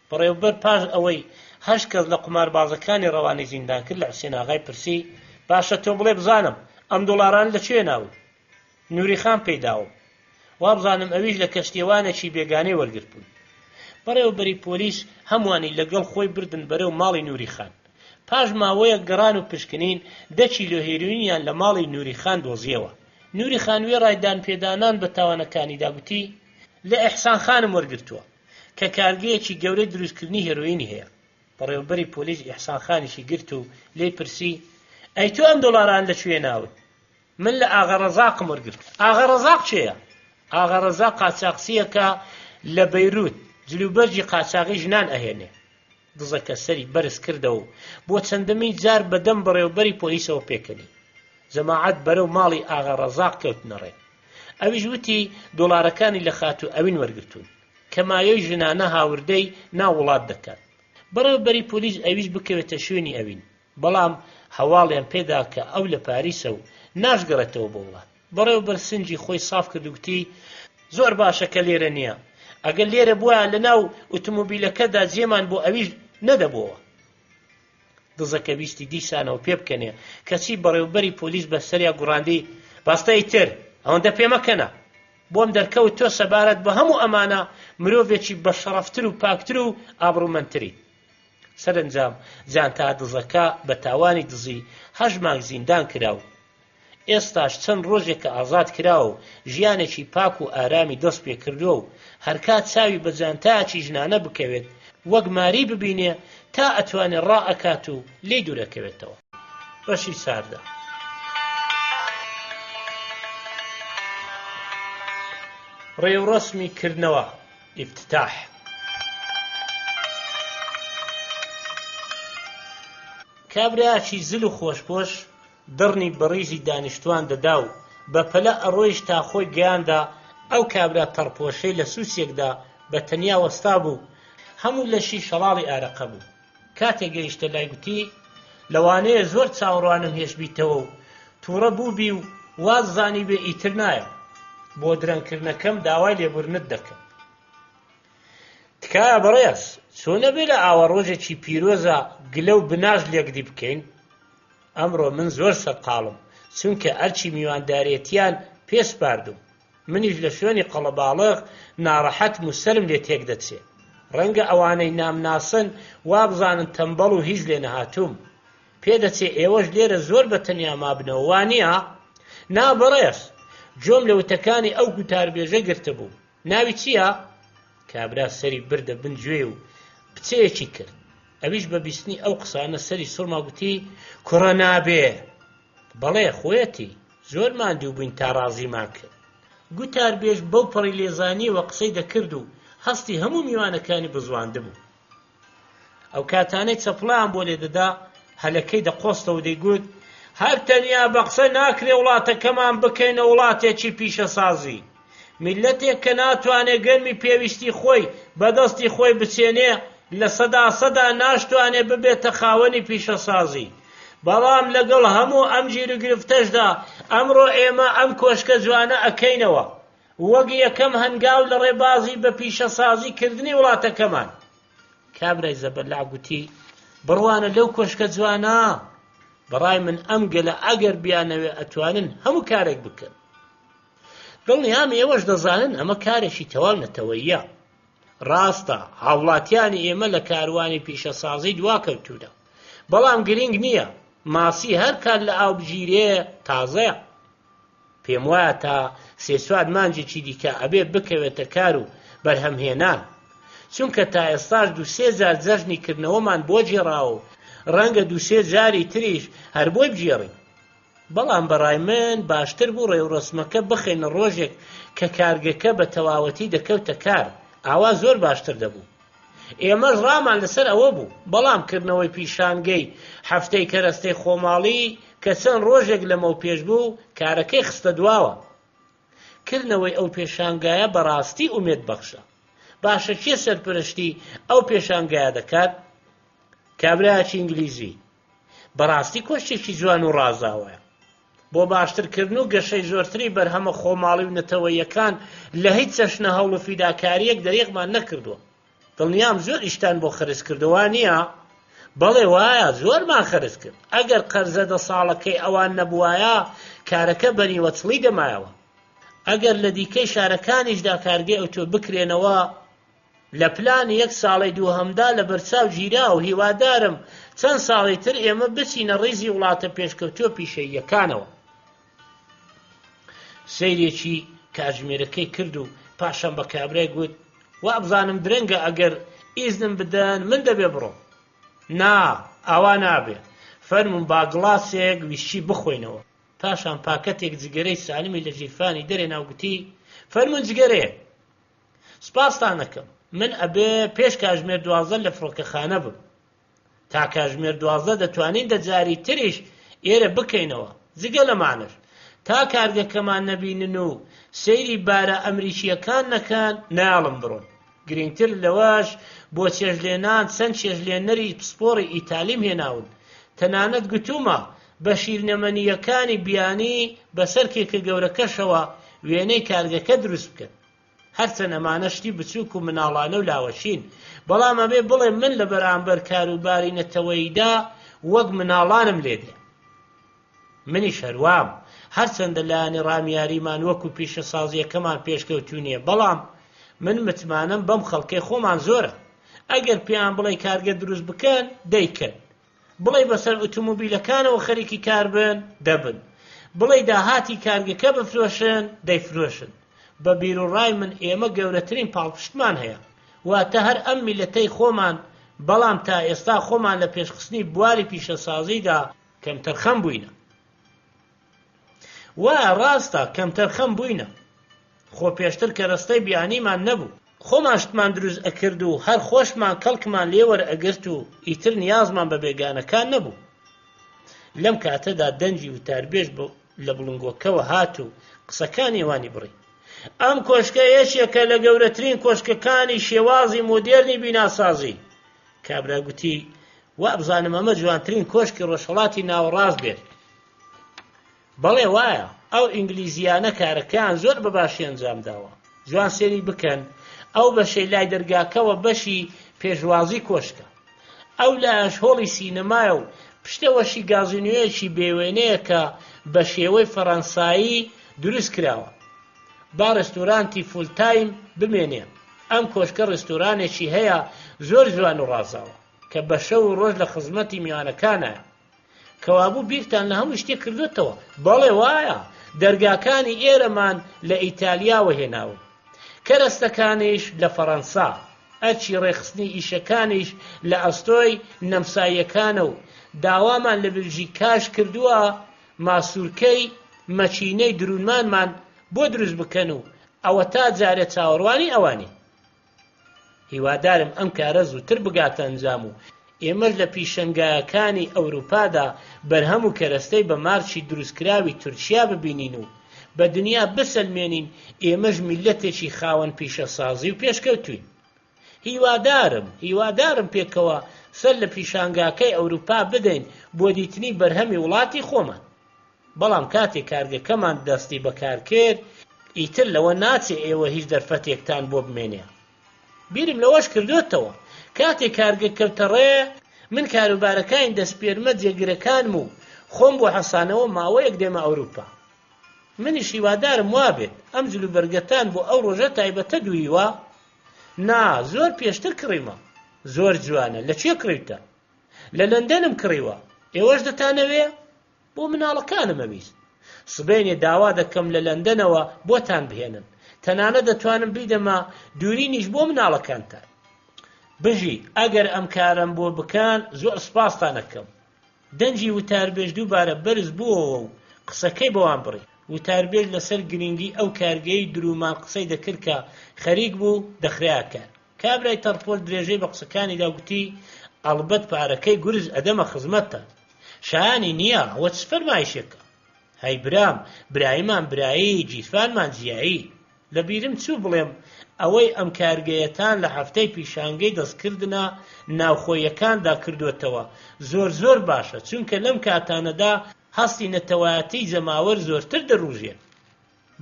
بەڕێوەبەر پاش ئەوەی 8 کەس لە قوماربازەکانی ڕەوانەی زیندان کرد لە حوسێن ئاغای پرسی باشە تۆ بڵێ بزانم ئەم دۆلاران لەکوێ ناون؟ نووریخان پێداوم. وا بزانم ئەویش لە کەشتێوانێکی بێگانەی وەرگرت بوون. بەڕێوەبەری پۆلیس هەموانی لەگەڵ خۆی بردن بەرەو ماڵی نووریخان. پاش ماوەیە گەڕان و پشکنین 10 کیلۆ هێروینیان لە ماڵی نووریخان دۆزیەوە. نووریخان وێ ڕایدان پێدانان بە تاوانەکانی داگوتی لە ئیحسان خانم وەرگرتووە کە کارگەیەکی گەورەی دروستکردنی هێروینی هەیە. بەڕێوەبەری پۆلیس ئیحسان خانیشی گرت و لێی پرسی ئەی تۆ ئەم دۆلاران لەکوێ ناون؟ من لە ئاغا ڕەزاقم وەرگرت. ئاغا ڕەزاق چێیە؟ ئاغا ڕەزاق قاچاقچیەکە لە بەیروت جلوبەرجی قاچاقی ژنان ئەهێنێ. دزەکە سەری بەرز کردەوە و بۆ چەندەمین جار بەدەم بەڕێوەبەری پۆلیسەوە پێکەنی. جەماعەت بەرەو ماڵی ئاغا ڕەزاق کەوتنە ڕێ. ئەویش وتی دۆلارەکانی لە خات و ئەوین وەرگرتوون کە مایۆی ژنانە هاوردەی ناو وڵات دەکات. بەڕێوەبەری پۆلیس ئەویش بکەوێتە شوێنی ئەوین، بەڵام هەواڵیان پێدا کە ئەو لە پاریسە و ناشگەڕێتەوە بۆ وڵات. بەڕێوەبەر سنجی خۆی صاف کرد و گوتی زۆر باشە کە لێرە نییە. ئەگەر لێرە بووە لە ناو ئۆتۆمۆبیلەکەدا جێمان بۆ ئەویش نەدەبووە. دزەکە ویستی دیسانەوە پێ بکەنێ کەچی بەڕێوەبەری پۆلیس بە سەریا گوڕاندی باستەی تر ئەوەندە پێ مەکەنە. بۆم دەرکەوت تۆ سەبارەت بە هەموو ئەمانە مرۆڤێکی بەشەڕەفتر و پاکتر و ئابڕوومەندتری. سەرنجام جانتا دزەکە بە تاوانی دزی 8 مانگ زیندان کراو. ئێستاش چەند ڕۆژێکە ئازاد کراوە و ژیانێکی پاک و ئارامی دەست پێ کردووە و هەرکات چاوی بە جانتایەکی ژنانە بکەوێت وەک ماری ببینێ تا ئەتوانێت ڕائەکات و لێی دوورەکەوێتەوە. بەشی ساردە. ڕێوڕەسمی کردنەوە ئیفتتاح. کابراکی زل و خۆشپۆش دڕنی بەڕیزی دانیشتوان دەدا و بە پەلە ئەڕۆیش تا خۆی گەیاندا ئەو کابرا تەڕپۆشەی لە سووسێکدا بە تەنیا وەستا بوو هەموو لەشی شەڵاڵی ئارەقە بوو. کاتێک گەیشتە لای گوتی لەوانەیە زۆر چاوەڕوانم هێش بیتەوە و تووڕە بووبی و واز زانی بێ ئیتر نایە بۆ درەنگکردنەکەم داوای لێبوورنت دەکەم. تکایە بەڕێز چۆنە بێ لە ئاوە ڕۆژێکی پیرۆزە گلە و بناژ لێکدی بکەین؟ ئەمڕۆ من زۆر سەرقاڵم چونکە ئەرچی میواندارێتیان پێسپاردوم. منیش لە شوێنی قەڵەباڵغ ناڕەحەتم و سەرم لێ تێک دەچێ. ڕەنگە ئەوانەی نامناسن وا بزانن تەمبەڵ و هیچ لێ نەهاتووم. پێدەچێ ئێوەش لێرە زۆر بە تەنیا مابنەوە وانییە؟ نا بەڕێز جۆم لە وتەکانی ئەو گوتاربێژە گرتە بوو. ناوی چییە؟ کابرا سەری بردە بن گوێ و کچەیەکی کرد ئەویش بە بیستنی ئەو قسانە سەری سوڕما گوتی کوڕە نابێ بەڵێ خۆیەتی زۆر ماندوو بووین تا ڕازیمان کرد گوتار بێژ بەو پەڕی لێزانیەوە قسەی دەکرد و هەستی هەموو میوانەکانی بزواندە بوو ئەو کاتانەی چەپڵیان بۆ لێ دەدا هەلەکەی دەقۆستەوە دەیگوت هەر تەنیا بە قسە ناکرێ وڵاتەکەمان بکەینە وڵاتێکی پیشەسازی میلەتێک کە ناتوانێ گەرمی پێویستی خۆی بەدەستی خۆی بچێنێ لە سەدا ناشتوانێ ببێتە خاوەنی پیشەسازی بەڵام لەگەڵ هەموو ئەم گیر و گرفتەشدا ئەمڕۆ ئێمە ئەم کۆشکە جوانە ئەکەینەوە وەک یەکەم هەنگاو لە ڕێبازی بە پیشەسازی کردنی وڵاتەکەمان کابرای زەبەرلع گوتی بڕوانە لەو کۆشکە جوانە بەڕای من ئەم گەلە ئەگەر بیانەوێ ئەتوانن هەموو کارێک بکەن دڵنیام ئێوەش دەزانن ئەمە کارێکی تەواو نەتەوەییە ڕاستە هاوڵاتیانی ئێمە لە کاروانی پیشەسازی دواکەوتوونە بەڵام گرنگ نییە ماسی هەر کات لە ئاو بگیرێ تازەیە پێم وایە تا سێ سوات مانجێکی دیکە ئەبێ بکەوێتە کار و بەرهەمهێنان چونکە تا ئێستاش دوو-سێ جار جەژنی کردنەوەمان بۆ جێڕاوە ڕەنگە دوو-سێ جاری تریش هەر بۆی بجێڕین بەڵام بەڕای من باشتر بوو ڕێوڕسمەکە بخێنە ڕۆژێک کە کارگەکە بە تەواوەتی دەکەوتە کار ئاوا زۆر باشتر دەبوو ئێمەش ڕامان لەسەر ئەوە بوو بەڵام کردنەوەی پیشانگەی هەفتەی کەرەستەی خۆماڵی کە چەند ڕۆژێک لەمەو پێش بوو کارەکەی خستە دواوە کردنەوەی ئەو پێشانگایە بەڕاستی ئومێد بەخشە باشە کێ سەرپەرشتی ئەو پێشانگایە دەکات کابرایەکی ئینگلیزی بەڕاستی کۆشتێکی جوان و ڕازاوەیە بۆ باشترکردن و گەشەی زۆرتری بەرهەمە خۆماڵی و نەتەوەیەکان لە هیچ چەشنە هەوڵ و فیداکاریەک دەریغمان نەکردووە دڵنیام زۆر ئیشتان بۆ خرج کردووە نییە بەڵێ وایە زۆرمان خرج کرد ئەگەر قەرزە 10 ساڵەکەی ئەوان نەبوایە کارەکە بەنیوەچڵی دەمایەوە ئەگەر لە دیکەی شارەکانیشدا کارگەی ئۆتۆ بکرێنەوە لە پلانی 1 ساڵی دووهەمدا لە بەرچاو گیرا و هیوادارم چەند ساڵی تر ئێمە بچینە ڕیزی وڵاتە پێشکەوتووە پیشەییەکانەوە سەیرێکی کاتژمێرەکەی کرد و پاشان بە کابرای گوت وا بزانم درەنگە ئەگەر ئیزنم بدەن من دەبێ بڕۆم نا ئاوا نابێ فەرمون با گڵاسێک ویشی بخۆینەوە پاشان پاکەتێک جگەرەی سالمی لە جیرفانی دەرێنا و گوتی فەرمون جگەرەیە سپاستان دەکەم من ئەبێ پێش کاتژمێر 12 لە فڕۆکەخانە بم تا کاتژمێر 12 دەتوانین دەجاری تریش ئێرە بکەینەوە جگە لەمانش تا کارگەکەمان نەبینن و سەیری بارە ئەمریکیەکان نەکەن ناڵم بڕۆن گرنگتر لەوەش بۆ چێژلێنان چەند چێژلێنەری پسپۆڕی ئیتالیم هێناون تەنانەت گوتومە بە شیرنەمەنیەکانی بیانی بەسەر کێکە گەورەکەشەوە وێنەی کارگەکە دروست بکەن هەرچەند ئەمانە شتی بچووک و مناڵانە و لاوەشین بەڵام ئەبێ بڵێ من لە بەرامبەر کاروباری نەتەوەییدا وەک مناڵانم لێدێ منی شەروام هەرچەندە لایەنی ڕامیاریمان وەکو پیشەسازیەکەمان پێشکەوتوو نییە بەڵام من متمانم بەم خەڵکەی خۆمان زۆرە ئەگەر پێیان بڵێ کارگە دروست بکەن دەیکەن بڵێ بەسەر ئۆتۆمۆبیلەکانەوە خەریکی کار بن دەبن بڵێ داهاتی کارگەکە بفرۆشن دەیفرۆشن بە بیرۆڕای من ئێمە گەورەترین پاڵپشتمان هەیە واتە هەر ئەم میلەتەی خۆمان بەڵام تا ئێستا خۆمان لە پێشخستنی بواری پیشەسازیدا کەمتەرخەم بووینە وایە ڕاستە کەمتەرخەم بووینە خۆ پێشتر کە ڕستەی بیانیمان نەبوو خۆمان شتمان دروست ئەکرد و هەر خۆشمان کەڵکمان لێوەرە ئەگرت و ئیتر نیازمان بە بێگانەکان نەبوو لەم کاتەدا دەنجی وتاربێژ لە بڵنگۆکەوە هات و قسەکانی وانی بڕی ئەم کۆشکە یەکێکە لە گەورەترین کۆشکەکانی شێوازی مۆدێرنی بیناسازی کابرا گوتی وا بزانم ئەمە جوانترین کۆشکی ڕۆژهەڵاتی ناوەڕاست بێت بەڵێ وایە ئەو ئینگلیزیانە کارەکەیان زۆر بەباشی ئەنجام داوە جوان سێری بکەن ئەو بەشەی لای دەرگاکەوە بەشی پێشوازی کۆشکە ئەو لایەش هۆڵی سینەمایە و پشتەوەشی گازینۆیەکی بێوێنەیە کە بە شێوەی فەڕەنسایی دروست کراوە با ڕێستۆرانتی فول تایم بمێنێ ئەم کۆشکە ڕێستۆرانێکی هەیە زۆر جوان و ڕازاوە کە بە شەو و ڕۆژ لە خزمەتی میوانەکانایە کەوابوو بیرتان لە هەموو شتێک کردوێتەوە بەڵێ وایە دەرگاکانی ئێرەمان لە ئیتالیاوە هێناوە کەرەستەکانیش لە فەڕەنسا ئەرچی ڕێخستنی ئیشەکانیش لە ئەستۆی نەمساییەکانە و داوامان لە بلژیکاش کردووە ماسوورکەی مەچینەی درونمانمان بۆ دروست بکەن و ئەوە تا جارێ چاوەڕوانی ئەوانی. هیوادارم ئەم کارە زووتر بگاتە ئەنجام و ئێمەش لە پیشەنگایەکانی ئەوروپادا بەرهەم و کەرەستەی بە مارچی دروستکراوی تورکیا ببینین و بە دنیا بسەلمێنین ئێمەش میلەتێکی خاوەن پیشەسازی و پێشکەوتوین. هیوادارم پێکەوە سەر لە پیشانگاکەی ئەوروپا بدەین بۆ دیتنی بەرهەمی وڵاتی خۆمان. بەڵام کاتێک کارگەکەمان دەستی بەکار کرد ئیتر لەوە ناچێ ئێوە هیچ دەرفەتێکتان بۆ بمێنێ. بیرم لەوەش کردوێتەوە کاتێک کارگە کەوتە ڕێ من کاروبارەکانی دەستپێرمە جێگرەکانم و خۆم بۆ حەسانەوە ماوەیەک دێمە ئەوروپا. منیش هیوادارم وابێت ئەم جلوبەرگەتان بۆ ئەو ڕۆژە تایبەتە دوویوە. نا زۆر پێشتر کڕیمە. زۆر جوانە. لەکوێ کڕیتە؟ لە لەندەنم کڕیوە. ئێوەش دەتانەوێ؟ بۆ مناڵەکانم ئەویست. سبەینێ داوا دەکەم لە لەندەنەوە بۆتان بهێنن. تەنانە دەتوانم بیدەمە دوورینیش بۆ مناڵەکانتان. بژی ئەگەر ئەم کارم بۆ بکەن زۆر سپاستان ئەکەم. دەنجی وتاربێژ دووبارە بەرز بووەوە و قسەکەی بەوان بڕی. وتاربێژ لەسەر گرنگی ئەو کارگەی درومان قسەی دەکرد کە خەریک بوو دەخرایکار. کابرای تەرپۆل درێژەی بە قسەکانی داگوتی ئەڵبەت پارەکەی گورز ئەدەمە خزمەتە. شایانی نییە ئەوە چ فەرمایشێکە؟ هەی برام برایمان برایی جیفانمان جیایی. لە بیرم چوو بڵێم ئەوەی ئەم کارگەیەتان لە هەفتەی پیشانگەی دەستکردنە ناوخۆیەکاندا کردوێتەوە زۆر باشە چونکە لەم کاتانەدا هەستی نەتەوایەتی جەماوەر زۆرتر دەڕوژێت.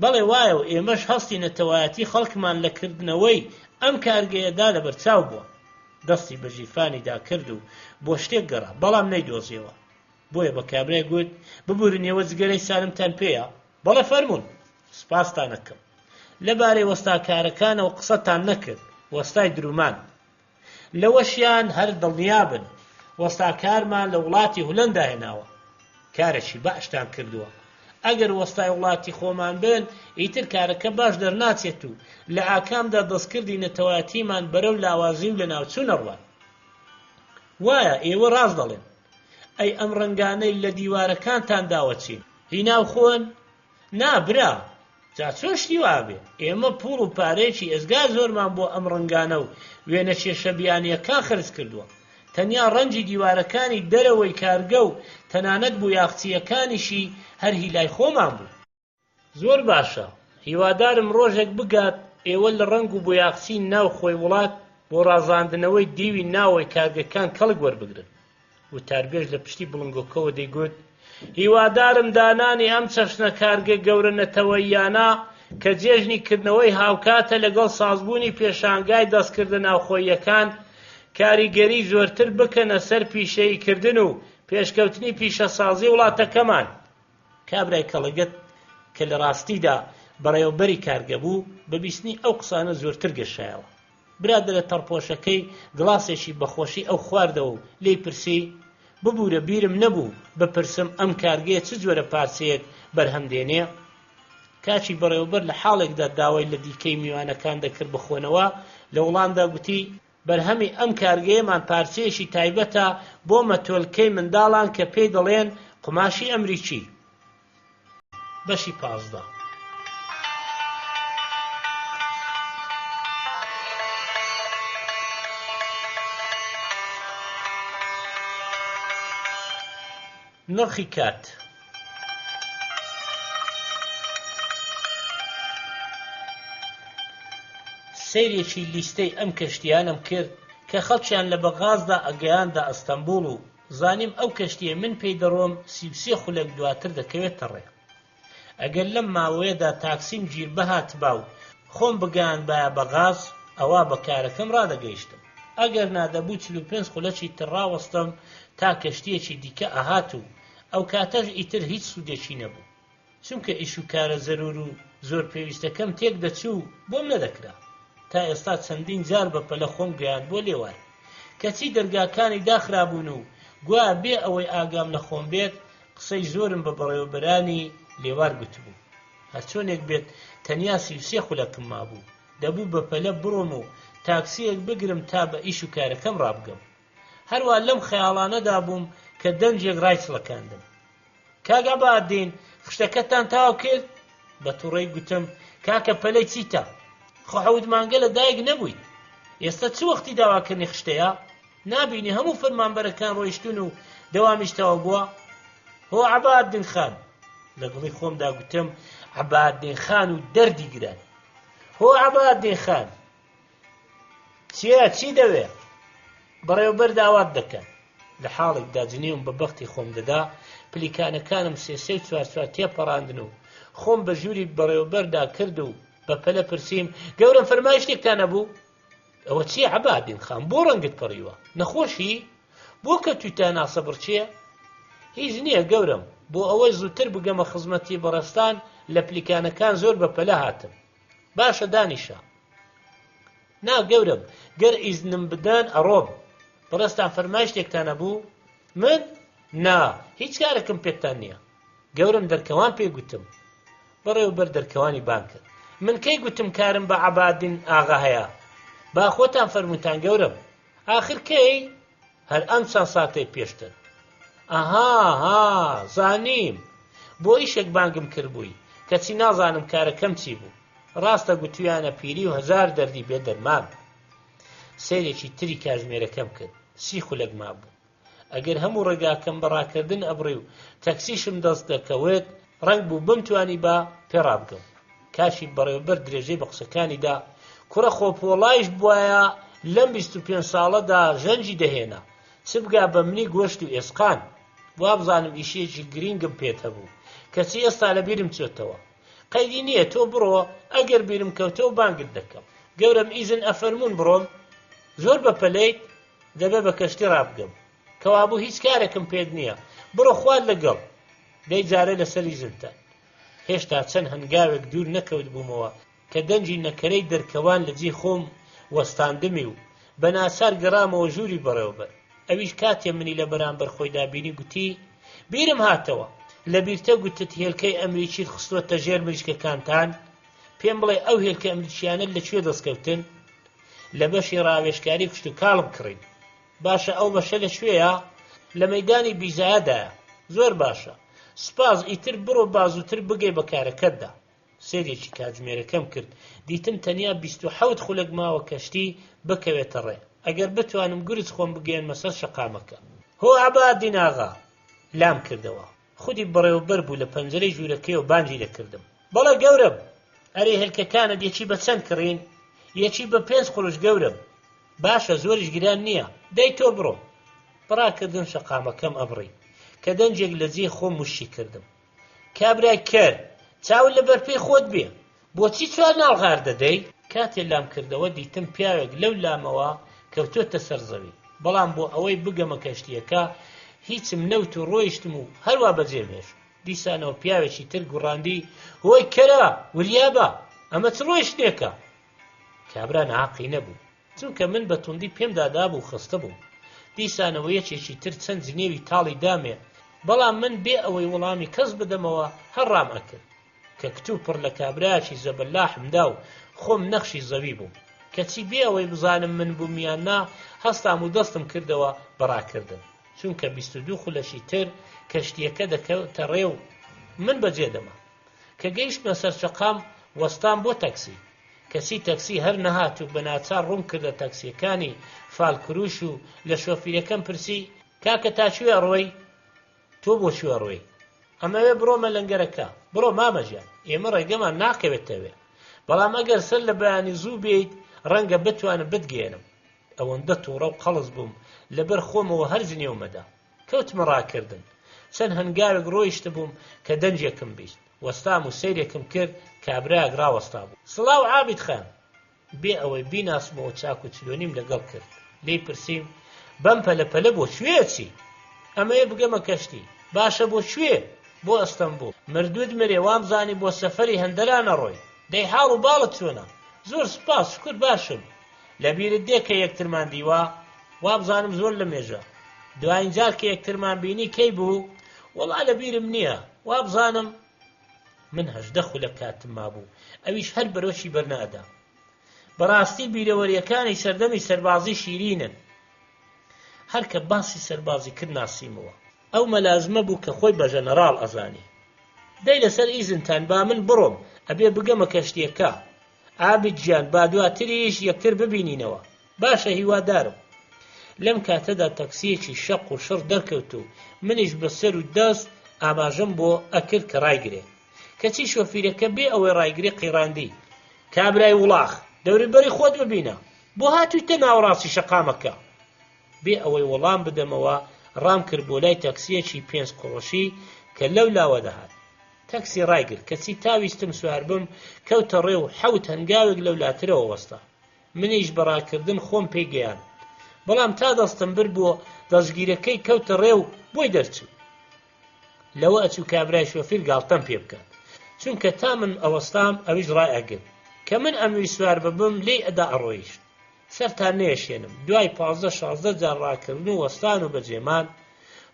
بەڵێ وایە و ئێمەش هەستی نەتەوایەتی خەڵکمان لە کردنەوەی ئەم کارگەیەدا لەبەرچاو بووە. دەستی بە ژیفانیدا کرد و بۆ شتێک گەڕا بەڵام نەیدۆزیەوە. بۆیە بە کابرای گوت ببورنەوە جگەرەی سالمتان پێیە؟ بەڵێ فەرموون. سپاستان ئەکەم. لەبارەی وەستاکارەکانەوە قسەتان نەکرد. وەستای درومان لەوەشیان هەر دڵنیابن وەستاکارمان لە وڵاتی هۆلەندا هێناوە. کارێکی باشتان کردووە. ئەگەر وەستای وڵاتی خۆمان بن ئیتر کارەکە باش دەرناچێت و لە ئاکامدا دەستکردی نەتەوایەتیمان بەرەو لاوازی و لە ناوچوو نەڕوان. وایە ئێوە ڕاست دەڵێن. ئەی ئەم ڕەنگانەی لە دیوارەکانتان داوەچین هیناو خۆن؟ نابرا جا چۆن شتی وابێ؟ ئێمە پوڵ و پارێکی ئێزگار زۆرمان بۆ ئەم ڕەنگانە و وێنە کێشەبیانیەکان خرج کردووە. تەنیا ڕەنجی دیوارەکانی دەرەوەی کارگە و تەنانەت بۆ یاخچیەکانیشی هەر هیلای خۆمان بوو. زۆر باشە. هیوادارم ڕۆژێک بگات ئێوە لە ڕەنگ و بۆ یاخچی ناو خۆی وڵات بۆ ڕازاندنەوەی دیوی ناوەی کارگەکان کەڵک وەربگرن. وتاربێژ لە پشتی بڵنگۆکەوە دەیگوت هیوادارم دانانی ئەم چەشنە کارگە گەورە نەتەوەییانە کە جێژنی کردنەوەی هاوکاتە لەگەڵ سازبوونی پێشانگای دەستکردە ناوخۆییەکان کاریگەری زۆرتر بکەنە سەر پیشەییکردن و پێشکەوتنی پیشەسازی وڵاتەکەمان. کابرای کەڵگەت کە لە ڕاستیدا بەڕێوەبەری کارگە بوو بە بیستنی ئەو قسانە زۆرتر گەشایەوە. برادرە تەڕپۆشەکەی گڵاسێکی بەخۆشی ئەو خواردەوە و لێی پرسی ببوورە بیرم نەبوو بپرسم ئەم کارگەیە چ جۆرە پارچەیەک بەرهەمدێنێ؟ کاچی بەڕێوەبەر لە حاڵێکدا داوای لە دیکەی میوانەکان دەکرد بخۆنەوە لە وڵامدا گوتی بەرهەمی ئەم کارگەیەمان پارچەیەکی تایبەتە بۆ مەتۆلکەی منداڵان کە پێی دەڵێن قماشی ئەمریکی. بەشی 15 نرخی کات. سەیرێکی لیستەی ئەم کەشتیانم کرد کە خەڵکیان لە بەغازدا ئەگەیاندا ئەستەمبوڵ و زانیم ئەو کەشتیە من پێی دەڕۆم 33 خولەک دواتر دەکەوێتە ڕێ. ئەگەر لەم ماوەیەدا تاکسیم گیر بەهاتبا و خۆم بگەیاندایە بەغاز ئەوا بە کارەکەم ڕادەگەیشتم. ئەگەر نادەبوو 45 خولەکی تر ڕاوەستم تا کەشتیەکی دیکە ئەهات و ئەو کاتەش ئیتر هیچ سوودێکی نەبوو چونکە ئیش و کارە زەرور و زۆر پێویستەکەم تێک دەچوو بۆم نەدەکرا. تا ئێستا چەندین جار بەپەلە خۆم گەیاند بۆ لێوار کەچی دەرگاکانی داخرابوون و گویا بێ ئەوەی ئاگام لە خۆم بێت قسەی زۆرم بە بەڕێوەبەرانی لێوار گوتبوو. هەرچۆنێک بێت تەنیا 33 خولەکم مابوو. دەبوو بە پەلە بڕۆم و تاکسیەک بگرم تا بە ئیش و کارەکەم ڕابگەم. هەروە لەم خەیاڵانەدا بووم کە دەنجێک ڕایچڵەکاندم. کاک عەبادین خشتەکەتان تاوا کرد؟ بە تووڕەی گوتم کاکە پەلەی چیتە؟ خۆ 7 مانگە لە دایک نەبوویت، ئێستا چ وەختی داواکردنی خشتەیە؟ نابینی هەموو فەرمانبەرەکان ڕۆیشتون و دەوامیشتەوە بووە؟ هۆ عەبادین خان، لەگەڵی خۆمدا گوتم عەبادین خان و دەردی گران. هۆ عەبادین خان، چییە چی دەوێ؟ بەڕێوەبەر داوات دەکەن. لە حاڵێکدا جنێوم بە بەختی خۆم دەدا، پلیکانەکانم سێسێ و چوار تێپەڕاندن و خۆم بە ژووری بەڕێوەبەردا کرد و بە پەلە پرسییم گەورم فەرمای شتێکتان نەبوو؟ ئەوە چییە عەبادین خان، بۆ ڕەنگت پەڕیوە؟ نەخۆشی؟ بۆ کە تووتە ناسەبڕ چییە؟ هیچ نییە گەورم، بۆ ئەوەی زووتر بگەمە خزمەتی بەڕێستان لە پلیکانەکان زۆر بە پەلە هاتم. باشە دانیشە. نا گەورم، گەر ئیزنم بدەن ئەڕۆم. بەڕێستان فەرمای شتێکتان نەبوو؟ من؟ نا، هیچ کارێکم پێتان نییە. گەورم دەرکەوان پێ گوتم. بەڕێوەبەر دەرکەوانی بان کرد. من کەی گوتم کارم بە عەبادین ئاغا هەیە؟ با خۆتان فەرمووتان گەورم. ئاخر کەی؟ هەر ئەم چەند ساتەی پێشتر. ئاها زانیم، بۆ ئیشێک بانگم کردبووی کەچی نازانم کارەکەم چی بوو. ڕاستە گوتویانە پیری و 1000 دەردی بێ دەرمان. سەیرێکی تری کاتژمێرەکەم کرد، 30 خولەک مابوو. ئەگەر هەموو ڕێگاکەم بەڕاکردن ئەبڕی و تەکسیشم دەست دەکەوێت ڕەنگ بوو بمتوانی بە پێڕابگەم. کاشی بەڕێوەبەر درێژەی بە قسەکانیدا کوڕە خۆپۆڵایش بووایە لەم 25 ساڵەدا ژەنجی دەهێنا، چ بگا بە منی گۆشت و ئێسقان. وابزانم ئیشێکی گرینگم پێت هەبوو کەچی ئێستا لە بیرم چۆتەوە. قەیدی نییە، تۆ بڕۆ، ئەگەر بیرم کەوتەوە بانگت دەکەم. گەورم ئیزن ئەفەرمون بڕۆم؟ زۆر بە پەلەیت؟ دەبێ بە کەشتی ڕابگەم. کەوابوو هیچ کارێکم پێت نییە، بڕۆ خوارد لەگەڵ. دەی جارە لەسەر ئیزنتە. هێشتا چەند هەنگاوێک دوور نەکەوت بوومەوە کە دەنجی نەکەرەی دەرکەوان لە جێ خۆم وەستاندمی و بە ناچار گەڕامەوە ژووری بەڕێوەبەر. ئەویش کاتێ منی لە بەرامبەر خۆی دابینی گوتی بیرم هاتەوە، لە بیرتە گوتت هێلکەی ئەمریکی خستووەتە ژێر مریشکەکانتان؟ پێم بڵێ ئەو هێلکە ئەمریکیانە لەکوێ دەستکەوتن؟ لە بەشی ڕاوێژکاری کشت و کاڵم کڕین. باشە ئەو بەشە لەکوێیە؟ لە مەیدانی بیزایەدایە. زۆر باشە، سوپاس، ئیتر بڕۆ بازووتر بگەی بە کارەکەتدا. سێرێکی کاتژمێرەکەم کرد، دیتم تەنیا 27 خولەک ماوە کەشتی بکەوێتە ڕێ، ئەگەر بتوانم گورج خۆم بگەێنمە سەر شەقامەکە. هۆ عەبادین ئاغا، لام کردەوە. خودی بەڕێوەبەر بوو، لە پەنجەرەی ژوورەکەیەوە بانگی دەکردم. بەڵێ گەورم، ئەرێ هێلکەکانت یەکی بە چەند کڕین؟ یەکی بە 5 قوڕش گەورم. باشە، زۆریش گران نییە، دەی تۆ بڕۆ. بڕاکردن شەقامەکەم ئەبڕی کە دەنجێک لە جێ خۆم وشی کردم. کابرای کەر، چاون لەبەر پێی خۆت بێ، بۆچی چوار ناڵغار دەدەی؟ کاتێ لام کردەوە دیتم پیاوێک لەو لامەوە کەوتۆتە سەر زەوی. بەڵام بۆ ئەوەی بگەمە کەشتیەکە هیچم نەوت و ڕۆیشتم و هەروە بەجێبێش. دیسانەوە پیاوێکی تر گوڕاندی، هۆی کەرە وریابە، ئەمە چ ڕۆیشتێکە؟ کابرا ناعاقی نەبوو، چونکە من بە توندی پێم دادابوو خستە بووم. دیسانەوە یەکێکی تر چەند جنێوی تاڵی دامێ، بەڵام من بێ ئەوەی وەڵامی کەس بدەمەوە هەڕام ئەکرد کە کتوب پڕ لە کابراایکی زەبەلاحمدا و خۆم نەخشی زەوی بووم. کەچی بێ ئەوەی بزانم من بووم یاننا هەستام و دەستم کردەوە بەڕاکردن، چونکە 22 خولەشی تر کەشتیەکە دەکەوتە ڕێ و من بەجێ دەما. کە گەیشتمە سەر شەقام وەستام بۆ تەکسی. کەسی تەکسی هەر نەهات و بە ناچار ڕوون کردە تەکسیەکانی فالکروش و لە شۆفیرەکەم پرسی کاکە تا کوێ ڕۆی؟ تۆ بۆ کوێ ڕۆی؟ ئەمەوێ بڕۆمە لەنگەرەکە. بڕۆ مامەژیان، ئێمە ڕێگەمان ناکەوێتەوێ، بەڵام ئەگەر سەر لە بەیانی زوو بێیت ڕەنگە بتوانم بتگێنم. ئەوەندە تووڕە و قەڵز بووم لەبەر خۆمەوە هەر جنێومەدا. کەوتمە ڕاکردن. چەند هەنگاوێک ڕۆیشتە بووم کە دەنجێکم بیست. وەستام و سەیرێکم کرد، کابراەک ڕاوەستا بوو. سڵاو عابید خان. بێ ئەوەی بیناسمەوە چاک و چلۆنیم لەگەڵ کرد. لێی پرسیم بەم پەلە بۆ کوێچی؟ ئەمەیە بگەمە کەشتی. باشە بۆ کوێ؟ بۆ ئەستەمبوڵ. مردوود مرێ، وامزانی بۆ سەفەری هەندەرانە ڕۆی. دەی حاڵ و باڵت چۆنە؟ زۆر سوپاس، شکر باشم. لەبیرت دێ کە یەکترمان دیوە؟ وابزانم زۆر لە مێژە. دوایین جار کە یەکترمان بینی کەی بوو؟ وەڵا لەبیرم نییە، وابزانم من 18 خولەک کاتم مابوو، ئەویش هەر بەرۆشی بەرنەئەدا. بەڕاستی بیرەوەریەکانی سەردەمی سەربازی شیرینن. هەر کە باسی سەربازی کرد ناسیمەوە. ئەو مەلازمە بوو کە خۆی بە ژەنەڕاڵ ئەزانی. دەی لەسەر ئیزنتان با من بڕۆم ئەبێ بگەمە کەشتیەکە. عابید گیان با دواتریش یەکتر ببینینەوە. باشە هیوادارم. لەم کاتەدا تەکسیەکی شەق و شڕ دەرکەوت و منیش بەسەر و دەست ئاماژەم بۆ ئەکرد کە ڕایگرێ. کەچی شۆفیرەکە بێ ئەوەی ڕایگرێ قیڕاندی: کابرای وڵاخ، دەوروبەری خۆت ببینە، بۆ هاتوویتە ناوەڕاستی شەقامەکە. بێ ئەوەی وەڵام بدەمەوە ڕام کرد بۆ لای تەکسیەکی 5 قڕۆشی کە لەو لاوە دەهات. تەکسی ڕایگرت. کەچی تاویستم سوار بم کەوتە ڕێ و 7 هەنگاوێک لەولاترەوە وەستا. منیش بەڕاکردن خۆم پێی گەیان، بەڵام تا دەستم برد بۆ دەستگیرەکەی کەوتە ڕێ و بۆی دەرچوو. لەوە ئەچوو کابرای شۆفیر گاڵتەم پێ بکات، چونکە تا من ئەوەستام ئەویش ڕای ئەگرت کە من ئەموی سوار ببم لێی ئەدا ئەڕۆیش. سەرتان نێشێنم. دوای 15-16 جار ڕاکردن و وەستان و بەجێمان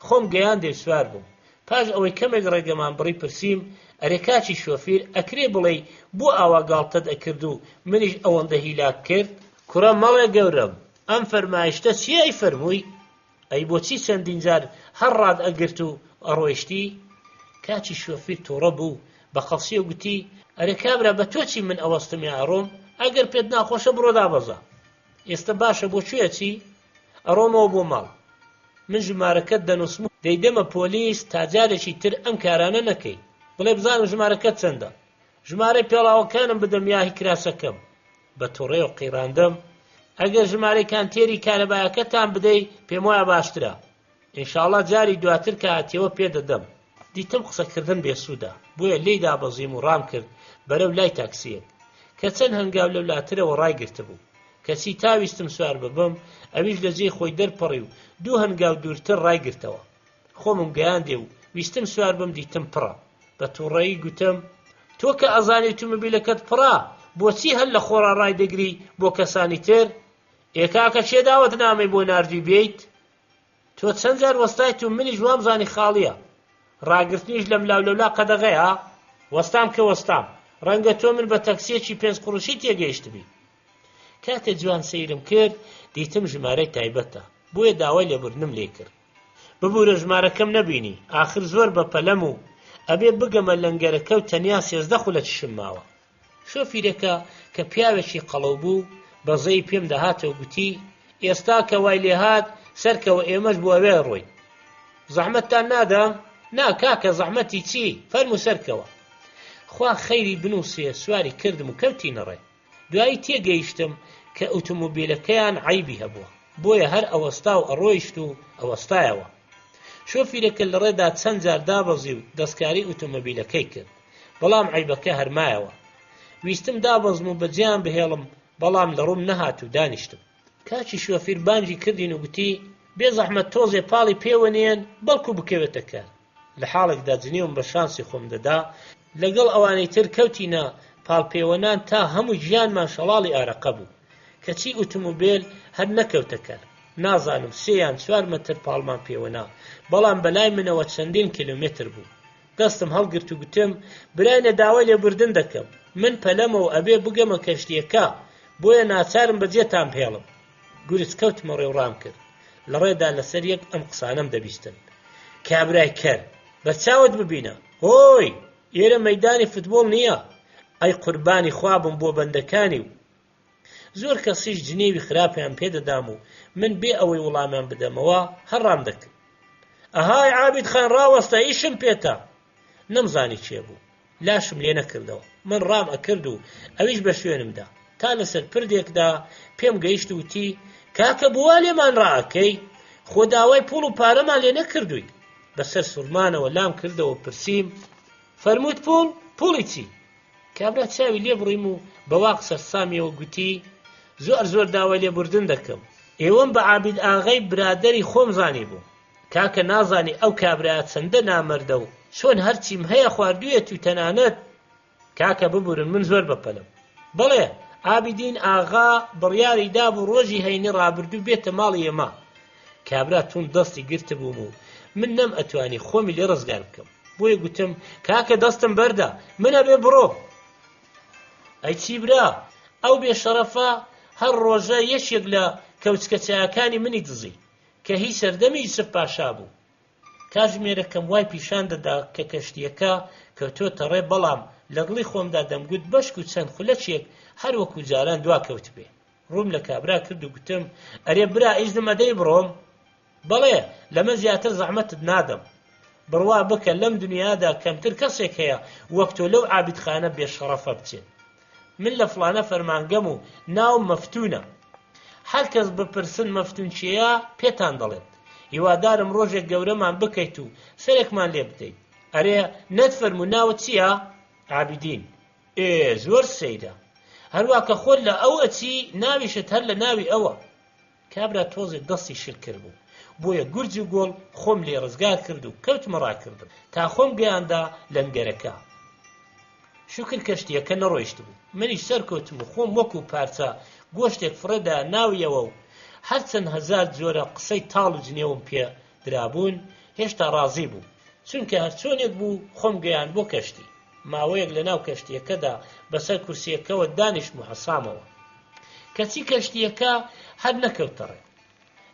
خۆم گەیان دێ سوار بووم. پاش ئەوەی کەمێک ڕێگەمان بڕی پرسییم: ئەرێ کاچی شۆفیر، ئەکرێ بڵێ بۆ ئاوا گاڵتەت ئەکرد و منیش ئەوەندە هیلاک کرد؟ کوڕە مەڵێ گەورەم، ئەم فەرمایشتە چیە ئەی فەرمووی؟ ئەی بۆچی چەندین جار هەر ڕاد ئەگرت و ئەڕۆیشتی؟ کاچی شۆفیر تووڕە بوو بە قەڵسیە گوتی: ئەرێ کابرا، بە تۆ چی من ئەوەستمی ئەڕۆم؟ ئەگەر پێت ناخۆشە بڕۆ دابەزە. ئێستا باشە بۆ کوێ چی؟ ئەڕۆمەوە بۆ ماڵ. من ژمارەکەت دەنووسم و دەیدەمە پۆلیس تا جارێکی تر ئەم کارانە نەکەی. بڵێ بزانم ژمارەکەت چەندە، ژمارەی پێڵاوەکانم بدەم یا هی کراسەکەم. بە تووڕێ و قیڕاندەم: ئەگەر ژمارەی کانتێری کارەبایەکەتان بدەی پێم وایە باشترە. ئینشاڵڵا جاری دواتر کە هاتیەوە پێدەدەم. دیتم قسەکردن بێسوودە، بۆیە لێی دابەزیم و ڕام کرد بەرەو لای تاکسیەک کە چەند هەنگاو لەولاترەوە ڕایگرتە بوو. کەچی تاویستم سوار ببم ئەویش لە جێی خۆی دەرپەڕی و 2 هەنگاو دوورتر ڕایگرتەوە. خۆمم گەیاندێ و ویستم سوار بم، دیتم پڕە. بە تووڕەیی گوتم: تۆ کە ئەزانی ئۆتۆمۆبیلەکەت پڕە، بۆچی هەر لە خۆڕا ڕایدەگری بۆ کەسانی تر؟ ئێکاکە چێ داوەت نامەی بۆ ناردووی بێیت؟ تۆ چەند جار وەستایت و منیش وام زانی خاڵییە. ڕاگرتنیش لەم لاولەولا قەدەغەیە؟ وەستام کە وەستام، ڕەنگە تۆ من بە تەکسیەکی 5 قڕوشی تێگەیشتبی. کاتێ جوان سەیرم کرد دیتم ژمارەی تایبەتە، بۆیە داوای لێبوردنم لێ کرد. ببوورە ژمارەکەم نەبینی، ئاخر زۆر بە پەلەم و ئەبێ بگەمە لەنگەرەکە و تەنیا 13 خولە چشم ماوە. شۆفیرەکە کە پیاوێکی قەڵەو بوو بەزەی پێم دەهاتەوە گوتی: ئێستا کە وای لێهات سەرکەوە، ئێمەش بۆ ئەوێ ڕۆین. زەحمەتتان نادەم؟ نا کاکە، زەحمەتی چی؟ فەرموو سەرکەوە. خوا خەیری بنووسێ. سواری کردم و کەوتینە ڕێ. دوایی تێگەیشتم کە ئۆتۆمۆبیلەکەیان عەیبی هەبووە، بۆیە هەر ئەوەستا و ئەڕۆیشت و ئەوەستایەوە. شۆفیرەکە لە ڕێدا چەند جار دابەزی و دەستکاری ئۆتۆمۆبیلەکەی کرد، بەڵام عەیبەکە هەرمایەوە. ویستم دابەزم و بەجیان بهێڵم، بەڵام لە ڕووم نەهات و دانیشتم. کاچی شۆفیر بانگی کردین و گوتی: بێ زەحمەت تۆزێ پاڵی پێوەنێن بەڵکو بکەوێتە کار. لە حاڵێکدا جنێوم بە شانسی خۆم دەدا لەگەڵ ئەوانەی تر کەوتینە پاڵپێوەنان تا هەموو ژیانمان شەڵاڵی ئارەقە بوو. کەچی ئۆتۆمۆبیل هەر نەکەوتە کار. نازانم 3 یان 4 مەتر پاڵمان پێوەنا، بەڵام بەلای منەوە چەندین کیلۆمتر بوو. دەستم هەڵگرت و گوتم: براینە داوای لێبوردن دەکەم، من پەلەمەوە ئەبێ بگەمە کەشتیەکە، بۆیە ناچارم بەجێتان پێڵم. گورج کەوتمە ڕێ و ڕام کرد. لە ڕێدا لەسەر یەک ئەم قسانەم دەبیستن: کابرای کەر، بە چاوت ببینە، هۆی ئێرە مەیدانی فوتبۆڵ نییە. ئەی قوربانی خوابم بۆ بەندەکانی. و زۆر کەسیش جنێوی خراپیان پێدەدام و من بێ ئەوەی وەڵامیان بدەمەوە هەڕام دەکرد. ئەهای عابید خان ڕاوەستە، ئیشم پێتە. نەمزانی چێ بوو، لاشم لێ نەکردەوە. من ڕام ئەکرد و ئەویش بە شوێنمدا. تا لەسەر پردێکدا پێم گەیشت وتی: کاکە بووە لێمان ڕائەکەی، خۆ داوای پوڵ و پارەمان لێ نەکردووی. بەسەر سوورمانەوە لام کردەوە پرسییم: فەرمووت پوڵ؟ پوڵی چی؟ کابرا چاوی لێ بڕیم و بەوا قسەرسامیەوە گوتی: زۆر داوای لێبوردن دەکەم. ئێوەم بە عابید ئاغای برادەری خۆم زانی بوو. کاکە نازانی ئەو کابرایە چەندە نامەردە و چۆن هەرچیم هەیە خواردوویەت و تەنانەت. کاکە ببورن، من زۆر بەپەلم. بڵێ عابیدین ئاغا بڕیاری دابوو ڕۆژی هەینی ڕابردوو بێتە ماڵی ئێمە. کابرا تون دەستی گرتە بووم و من نەم ئەتوانی خۆمی لێ ڕزگار بکەم، بۆیە گوتم: کاکە دەستم بەردە، من ئەبێ بڕۆ. ئەی چی برا؟ ئەو بێشەرەفە هەر ڕۆژە یەکێک لە کەوچکەچایەکانی منی دزی کە هی سەردەمی یوسف پاشا بوو. کاتژمێرەکەم وای پیشان دەدا کە کەشتیەکە کەوتۆتە ڕێ، بەڵام لە دڵی خۆمدا دەمگوت بەشک و چەند خولەکێک هەر وەکو جاران دواکەوت بێ. ڕووم لە کابرا کرد و گوتم ئەرێ برا ئیزنم ئەدەی بڕۆم؟ بەڵێ لەمە زیاتر زەحمەتت نادەم، بڕوا بکە لەم دنیادا کەمتر کەسێک هەیە وەک تۆ لەو عابیدخانە بێشەڕەفە بچێت. من لە فڵانە فەرمانگەم و ناوم مەفتونە، هەر کەس بپرسن مەفتون چییە پێتان دەڵێت. هیوادارم ڕۆژێک گەورەمان بکەیت و سەرێکمان لێ بدەیت. ئەرێ نەتفەرموو ناوت چییە؟ عابیدین. زۆر سەیرە، هەروە کە خۆت لە ئەو ئەچی ناویشت هەر لە ناوی ئەوە. کابرا تۆزێک دەستی شر کرد بوو، بۆیە گورج و گۆڵ خۆم لێ ڕزگار کرد و کەوتمە ڕاکردم تا خۆم گەیاندا لەنگەرەکە. شکر کەشتیەکە نەڕۆیشت بوو، منیش سەرکەوتم و خۆم وەکو پارچە گۆشتێک فڕێدا ناویەوە و هەرچەند هەزار جۆرە قسەی تاڵ و جنێوم پێ درابوون هێشتا ڕازی بوو، چونکە هەرچۆنێک بوو خۆم گەیان بۆ کەشتی. ماوەیەک لە ناو کەشتیەکەدا بەسەر کورسیەکەوە دانیشتم و حەسامەوە. کەچی کەشتیەکە هەر نەکەوتە ڕێ،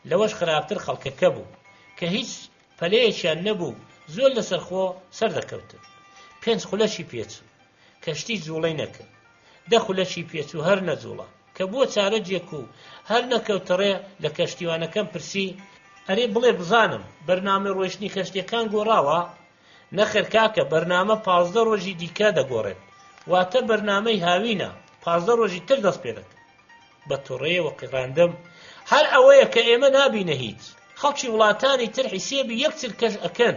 لەوەش خراپتر خەڵکەکە بوو کە هیچ پەلەیەکیان نەبوو، زۆر لەسەرخۆ سەر دەکەوتن. 5 خولەکی پێچوو، کەشتی جوڵەی نەکرد. 10 خولەکی پێچوو هەر نەجوڵە، کە بۆ چارەجێک و هەر نەکەوتە ڕێ. لە کەشتیوانەکەم پرسی ئەرێ بڵێ بزانم بەرنامەی ڕۆیشتنی کەشتیەکان گۆڕاوە؟ نەخێر کاکە، بەرنامە 15 ڕۆژی دیکە دەگۆڕێت، واتە بەرنامەی هاوینە، 15 ڕۆژی تر دەست پێ دەکەن. بە تووڕێیەوە قیڕاندم هەر ئەوەیە کە ئێمە نابینە هیچ. خەڵکی وڵاتانی تر حیسێبی یەکتر کەش ئەکەن،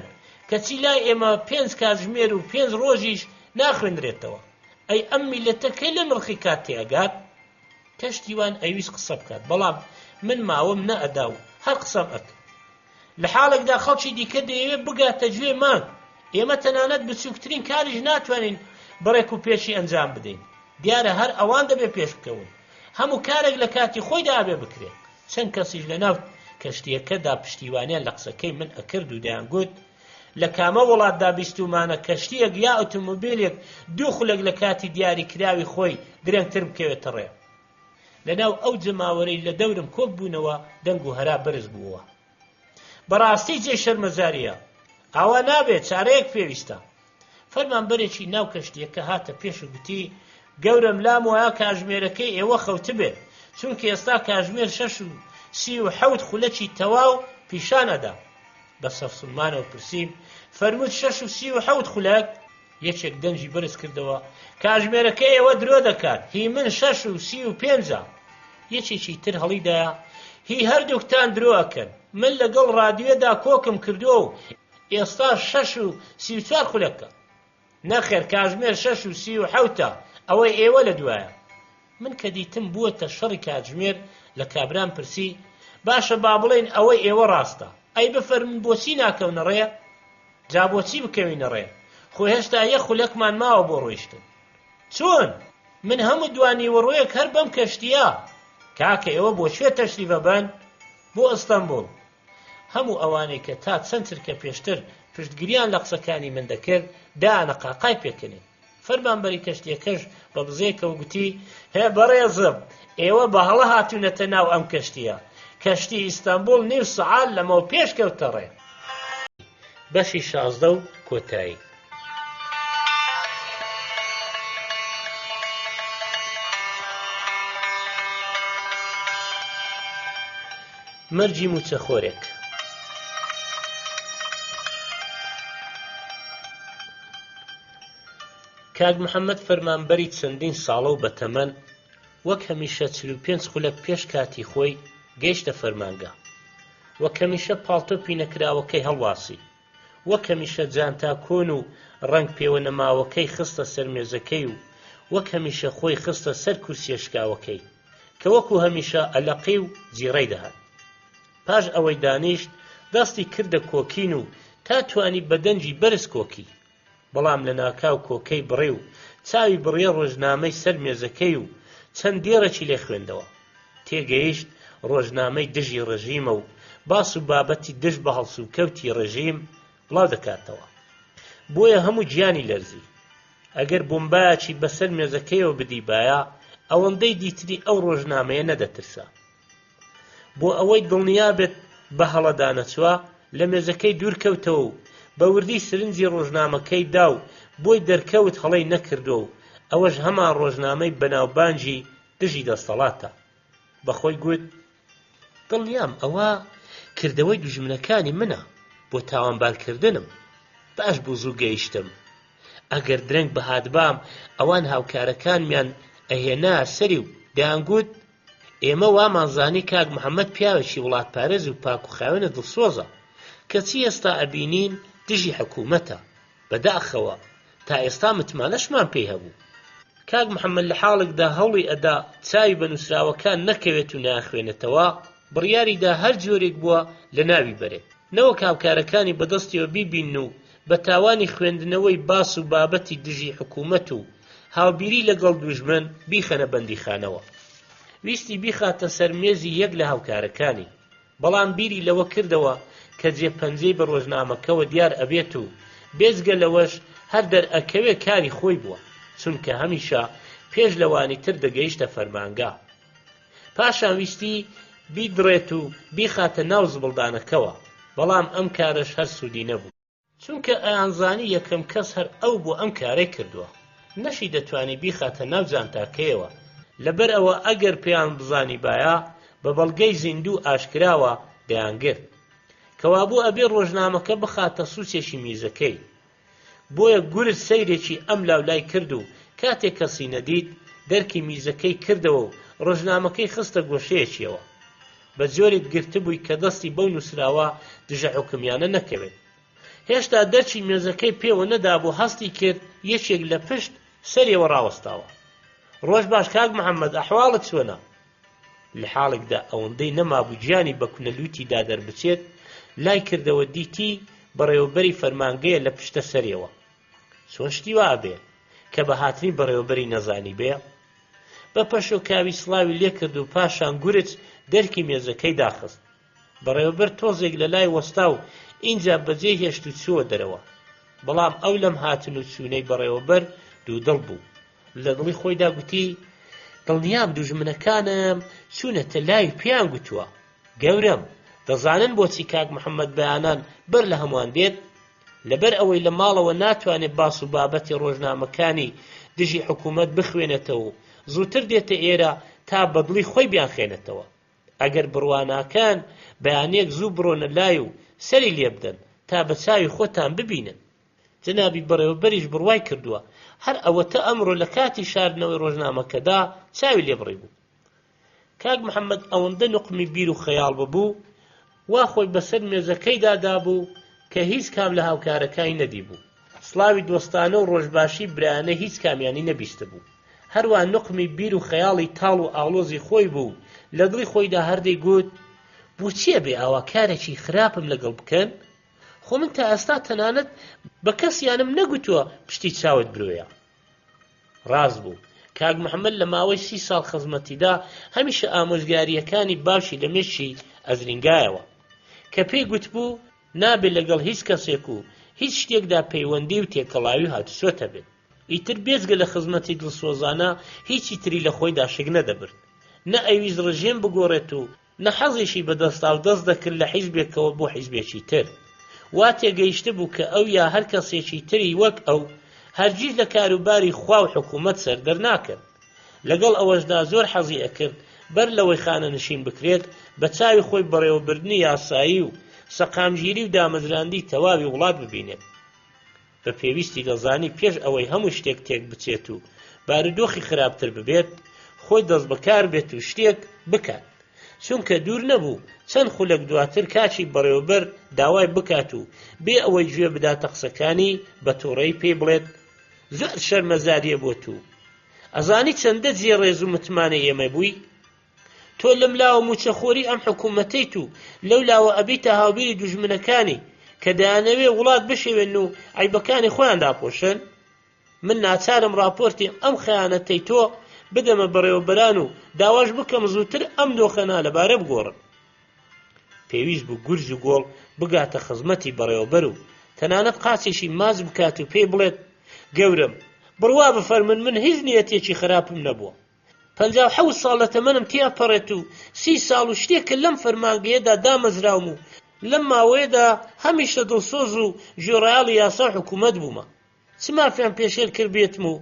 کەچی لای ئێمە 5 کاتژمێر و 5 ڕۆژیش ناخوێنرێتەوە. ئەی ئەم میلەتە کەی لە نرخی کات تێگات؟ کەشتیوان ئەویست قسە بکات، بەڵام من ماوەم نەئەدا و هەر قسەم ئەکرد. لە حاڵێکدا خەڵکی دیکە دەیەوێت بگاتە گوێ مانگ، ئێمە تەنانەت بچووکترین کاریش ناتوانین بڕێک و پێشی ئەنجام بدەین. دیارە هەر ئەوان دەبێ پێش بکەون، هەموو کارێک لە کاتی خۆیدا ئەبێ بکرێت. چەند کەسیش لە ناو کەشتیەکەدا پشتیوانیان لە قسەکەی من ئەکرد و دەیانگوت لە کامە وڵاتدا بیستومانە کەشتیەک یا ئۆتۆمۆبیلێک 2 خولەک لە کاتی دیاریکراوی خۆی درێنگتر بکەوێتە ڕێ. لەناو ئەو جەماوەرەی لە دەورم کۆک بوونەوە دەنگ و هەرا بەرز بووەوە. بەڕاستی جێ شەرمەزاریە، ئاوا نابێت، چارەیەک پێویستە. فەرمانبەرێکی ناو کەشتیەکە هاتە پێش و گوتی گەورم لام وایە کاتژمێرەکەی ئێوە خەوت بێت، چونکە ئێستا کاتژمێر 6:37 خولەکی تەواو پیشانەدا. بە سەفسومانەوە پرسییم فەرمووت 6:37 خولەک؟ یەکێک دەنجی بەرز کردەوە کاتژمێرەکەی ئێوە درۆ دەکات، هی من 6:35. یەکێکی تر هەڵیدایە هی هەردووکتان درۆ ئەکەن، من لەگەڵ ڕادیۆدا کۆکم کردووە و ئێستا 6:34 خولەکە. نەخێر کاتژمێر 6:37 ئەوەی ئێوە لە دوایە. من کە دیتم بووەتە شەڕی کاتژمێر لە کابرام پرسی باشە با بڵێن ئەوەی ئێوە ڕاستە، ئەی بفەرمون بۆچی ناکەونە ڕێ؟ جا بۆچی بکەوینە ڕێ؟ خۆ هێشتا 1 خولەکمان ماوە بۆ ڕۆیشتن. چۆن؟ من هەموو دوانی وەڕۆیەک هەر بەم کەشتیە. کاکە ئێوە بۆ شوێ تەشریفە بن؟ بۆ ئەستەمبوڵ. هەموو ئەوانەی کە تا چەند چرکە پێشتر پشتگیریان لە قسەکانی من دەکرد دایانە قاقای پێکردن. فەرمانبەری کەشتیەکەش بە بزەیەکەوە گوتی هێ بەڕێزم، ئێوە بە هەڵە هاتوونەتە ناو ئەم کەشتیە. کەشتی ئیستانبوڵ نیم سەعات لەمەوە پێش کەوتە ڕێ. بەشی 16 و کۆتایی. مەرجی موچەخۆرێک. کاک محەممەد فەرمانبەری چەندین ساڵە و بەتەمەن وەک هەمیشە 45 خولەک پێش کاتی خۆی گەیشتە فەرمانگە. وەک هەمیشە پاڵتۆ پینەکراوەکەی هەڵواسی، وەک هەمیشە جانتا کۆن و ڕەنگ پێوە نەماوەکەی خستە سەر مێزەکەی و وەک هەمیشە خۆی خستە سەر کورسیەشکاوەکەی کە وەکو هەمیشە ئەلەقی و جیڕەی دەهات. پاش ئەوەی دانیشت دەستی کردە کۆکین و تا توانی بەدەنجی بەرز کۆکی، بەڵام لە ناکاو کۆکەی بڕێ و چاوی بڕێ ڕۆژنامەی سەر مێزەکەی و چەند دێڕێکی لێ خوێندەوە. تێگەیشت ڕۆژنامەی دژی ڕژیمە و باس و بابەتی دژ بە هەڵس و کەوتی ڕژیم بڵاو دەکاتەوە. بۆیە هەموو گیانی لەرزی. ئەگەر بۆمبایەکی بەسەر مێزەکەیەوە بدیبایە ئەوەندەی دیتری ئەو ڕۆژنامەیە نەدەترسا. بۆ ئەوەی دڵنیا بێت بە هەڵەدا نەچووە لە مێزەکەی دوورکەوتەوە و بە وردی سرنجی ڕۆژنامەکەی دا و بۆی دەرکەوت هەڵەی نەکردەوە و ئەوەش هەمان ڕۆژنامەی بەناوبانجی دژی دەسەڵاتە. بەخۆی گوت دڵنیام ئەوە کردەوەی دوژمنەکانی منە بۆ تاوانبارکردنم. باش بوو زوو گەیشتم. ئەگەر درەنگ بەهاتبام ئەوان هاوکارەکانمیان ئەهێنا سەری و دەیانگوت ئێمە وامانزانی کاک محەممەد پیاوێکی وڵاتپارێز و پاک و خاوێنە دڵسۆزە کەچی ئێستا ئەبینین دژی حکوومەتە. بەداخەوە تا ئێستا متمانەشمان پێی هەبوو. کاک محەممەد لە حاڵێکدا هەوڵی ئەدا چاوی بە نووسراوەکان نەکەوێت و ناخوێنێتەوە بڕیاریدا هەر جۆرێک بووە لە ناوی بەرێت نەوەک هاوکارەکانی بەدەستیەوە بیبین و بە تاوانی خوێندنەوەی باس و بابەتی دژی حکوومەت و هاوبیری لەگەڵ دوژمن بیخەنە بەندیخانەوە. ویستی بیخاتە سەرمێزی یەک لە هاوکارەکانی، بەڵام بیری لەوە کردەوە کە جێپەنجەی بە ڕۆژنامەکەوە دیار ئەبێت و بێجگە لەوەش هەر دەرئەکەوێ کاری خۆی بووە، چونکە هەمیشە پێش لەوانی تر دەگەیشتە فەرمانگا. پاشان ویستی بیدڕێت و بیخاتە ناو زبڵدانەکەوە، بەڵام ئەم کارش هەر سوودی نەبوو، چونکە ئەیانزانی یەکەم کەس هەر ئەو بۆ ئەم کارەی کردووە. نەشی دەتوانی بیخاتە ناو جانتاکەیەوە، لەبەر ئەوە ئەگەر پێیان بزانی باە بە بەڵگەی زیندوو ئاشکراوە دەیانگرت، کەوابوو ئەبێ ڕۆژنامەکە بخاتە سوچێکی میزەکەی. بۆیە گورج سەیرێکی ئەم لاولای کرد و کاتێک کەسی نەدیت دەرکی میزەکەی کردەوە و ڕۆژنامەکەی خستە گۆشەیەکیەوە. بە جۆرێک گرتبووی کە دەستی بەو نووسراوە دژە حوکمیانە نەکەوێت. هێشتا دەرچی مێزەکەی پێوە نەدابوو هەستی کرد یەکێک لە پشت سەریەوە ڕاوەستاوە. ڕۆژ باش کاک محەممەد، ئەحواڵت چۆنە؟ لە حاڵێکدا ئەوەندەی نەمابوو گیانی بە کونەلووتیدا دەربچێت لای کردەوە دیتی بەڕێوەبەری فەرمانگەیە لە پشتە سەریەوە. چۆن شتی وا بێ کە بە هاتنی بەڕێوەبەری نەزانی بێ؟ بە پەشۆکاوی سڵاوی لێ کرد و پاشان گورج دەرکی مێزەکەی داخست. بەڕێوەبەر تۆزێک لە لای وەستا و ئینجا بەجێ هێشت و چووە دەرەوە، بەڵام ئەو لەم هاتن و چوونەی بەڕێوەبەر دوودڵ بوو. لە دڵی خۆیدا گوتی دڵنیام دوژمنەکانم چوونەتە لای پێیان گوتووە گەورم دەزانن بۆچی کاک محەممەد بەیانان بەر لە هەمووان دێت، لەبەر ئەوەی لە ماڵەوە ناتوانێت باس و بابەتی ڕۆژنامەکانی دژی حکوومەت بخوێنێتەوە و زووتر دێتە ئێرە تا بەدڵی خۆی بیانخێنێتەوە. ئەگەر بڕواناکان بەیانێک زوو بڕۆنە لای و سەری لێ بدەن تا بە چاوی خۆتان ببینن. جنابی بەڕێوەبەریش بڕوای کردووە هەر ئەوەتە ئەمڕۆ لە کاتی شاردنەوەی ڕۆژنامەکەدا چاوی لێبڕی بوو. کاک محەممەد ئەوەندە نوقمی بیر و خەیاڵ ببوو وا خۆی بەسەر مێزەکەیدا دابوو کە هیچ کام لە هاوکارەکانی نەدی بوو. سڵاوی دۆستانە و ڕۆژباشی برایانە هیچ کامیانی نەبیستە بوو. هەروە نوقمی بیر و خەیاڵی تاڵ و ئاڵۆزی خۆی بوو. لە دڵی خۆیدا هەردەی گوت بۆچیە بێ ئاوا کارێکی خراپم لەگەڵ بکەن؟ خۆ من تا ئێستا تەنانەت بە کەسیانم نەگوتووە پشتی چاوت برۆیە. ڕاز بوو. کاک محەممەد لە ماوەی 30 ساڵ خزمەتیدا هەمیشە ئامۆژگاریەکانی باشی لە مێشی ئەزرینگایەوە کە پێی گوتبوو نابێت لەگەڵ هیچ کەسێک و هیچ شتێکدا پەیوەندی و تێکەڵاوی هاتوچۆتە بێت. ئیتر بێزگە لە خزمەتی دڵسۆزانە هیچی تری لە خۆیدا شک نەدەبرد. نە ئەویست ڕژێم بگۆڕێت و نە حەزێکی بەدەستا و دەست دەکرد لە حیزبێکەوە بۆ حیزبێکی تر. وا تێگەیشتە بوو کە ئەو یا هەر کەسێکی تری وەک ئەو هەرگیز لە کاروباری خوا و حکوومەت سەردەر ناکرد. لەگەڵ ئەوەشدا زۆر حەزی ئەکرد بەر لەوەی خانە نشین بکرێت بە چاوی خۆی بەڕێوەبردنی یاسایی و سەقامگیری و دامەزراندی تەواوی وڵات ببینێت. بە پێویستی دەزانی پێش ئەوەی هەموو شتێک تێک بچێت و بارودۆخی خراپتر ببێت خۆی دەست بەکار بێت و شتێک بکات، چونکە دوور نەبوو چەند خولەک دواتر کاچی بەڕێوەبەر داوای بکات و بێ ئەوەی گوێ بداتە قسەکانی بە تۆڕەی پێی بڵێت زۆر شەرمەزاریە بۆ تو. ئەزانی چەندە جێڕێز و متمانە ئێمە بووی؟ تۆ لەم لاوە موچەخۆری ئەم حکوومەتەیت و لەو لاوە ئەبیتە هاوبیری دوژمنەکانی کە دەیانەوێ وڵات بشێوێن و عیبەکانی خۆیان داپۆشن. من ناچارم راپۆرتی ئەم خەیانەتەی تۆ بدەمە بەڕێوەبەران و داواش بکەم زووتر ئەم دۆخەنا لەبارە بگۆڕن. پێویست بوو گورج و گۆڵ بگاتە خزمەتی بەڕێوەبەر و تەنانەت قاچێکی ماز بکات و پێی بڵێت گەورم بڕوا بفەرمن من هیچ نیەتێکی خراپم نەبووە. 57 ساڵ لە تەمەنم تێپەڕێت و 30 ساڵ و شتێکە لەم فەرمانگەیەدا دامەزراوم و لەم ماوەیەدا هەمیشە دڵسۆز و ژێڕایاڵی یاسا حکوومەت بوومە. چ مافیان پێشێل کرد بێتم و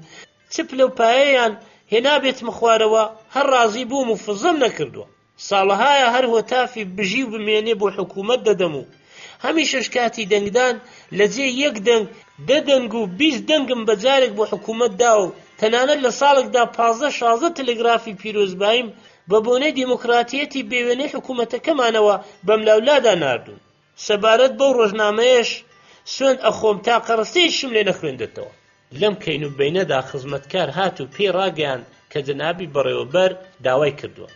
چ پلەپایەیان هێنا بێتمە خوارەوە هەر ڕازی بووم و فزەم نەکردووە. ساڵەهایە هەر هۆتافی بژی و بمێنێ بۆ حکوومەت دەدەم و هەمیشەش کاتی دەنگدان لە جێ یەک دەنگ 10 دەنگ و 20 دەنگم بەجارێک بۆ حکوومەت دا و تەنانەت لە ساڵێکدا 15-16 تەلەگرافی پیرۆزباییم بە بۆنەی دیموکراتیەتی بێوێنەی حکوومەتەکەمانەوە بەملاولادا ناردوون. سەبارەت بەو ڕۆژنامەیەش سوێند ئەخۆم تا قەڕستەیشم لێ نەخوێندێتەوە. لەم کەین و بەینەدا خزمەتکار هات و پێی ڕاگەیان کە جەنابی بەڕێوەبەر داوای کردووە.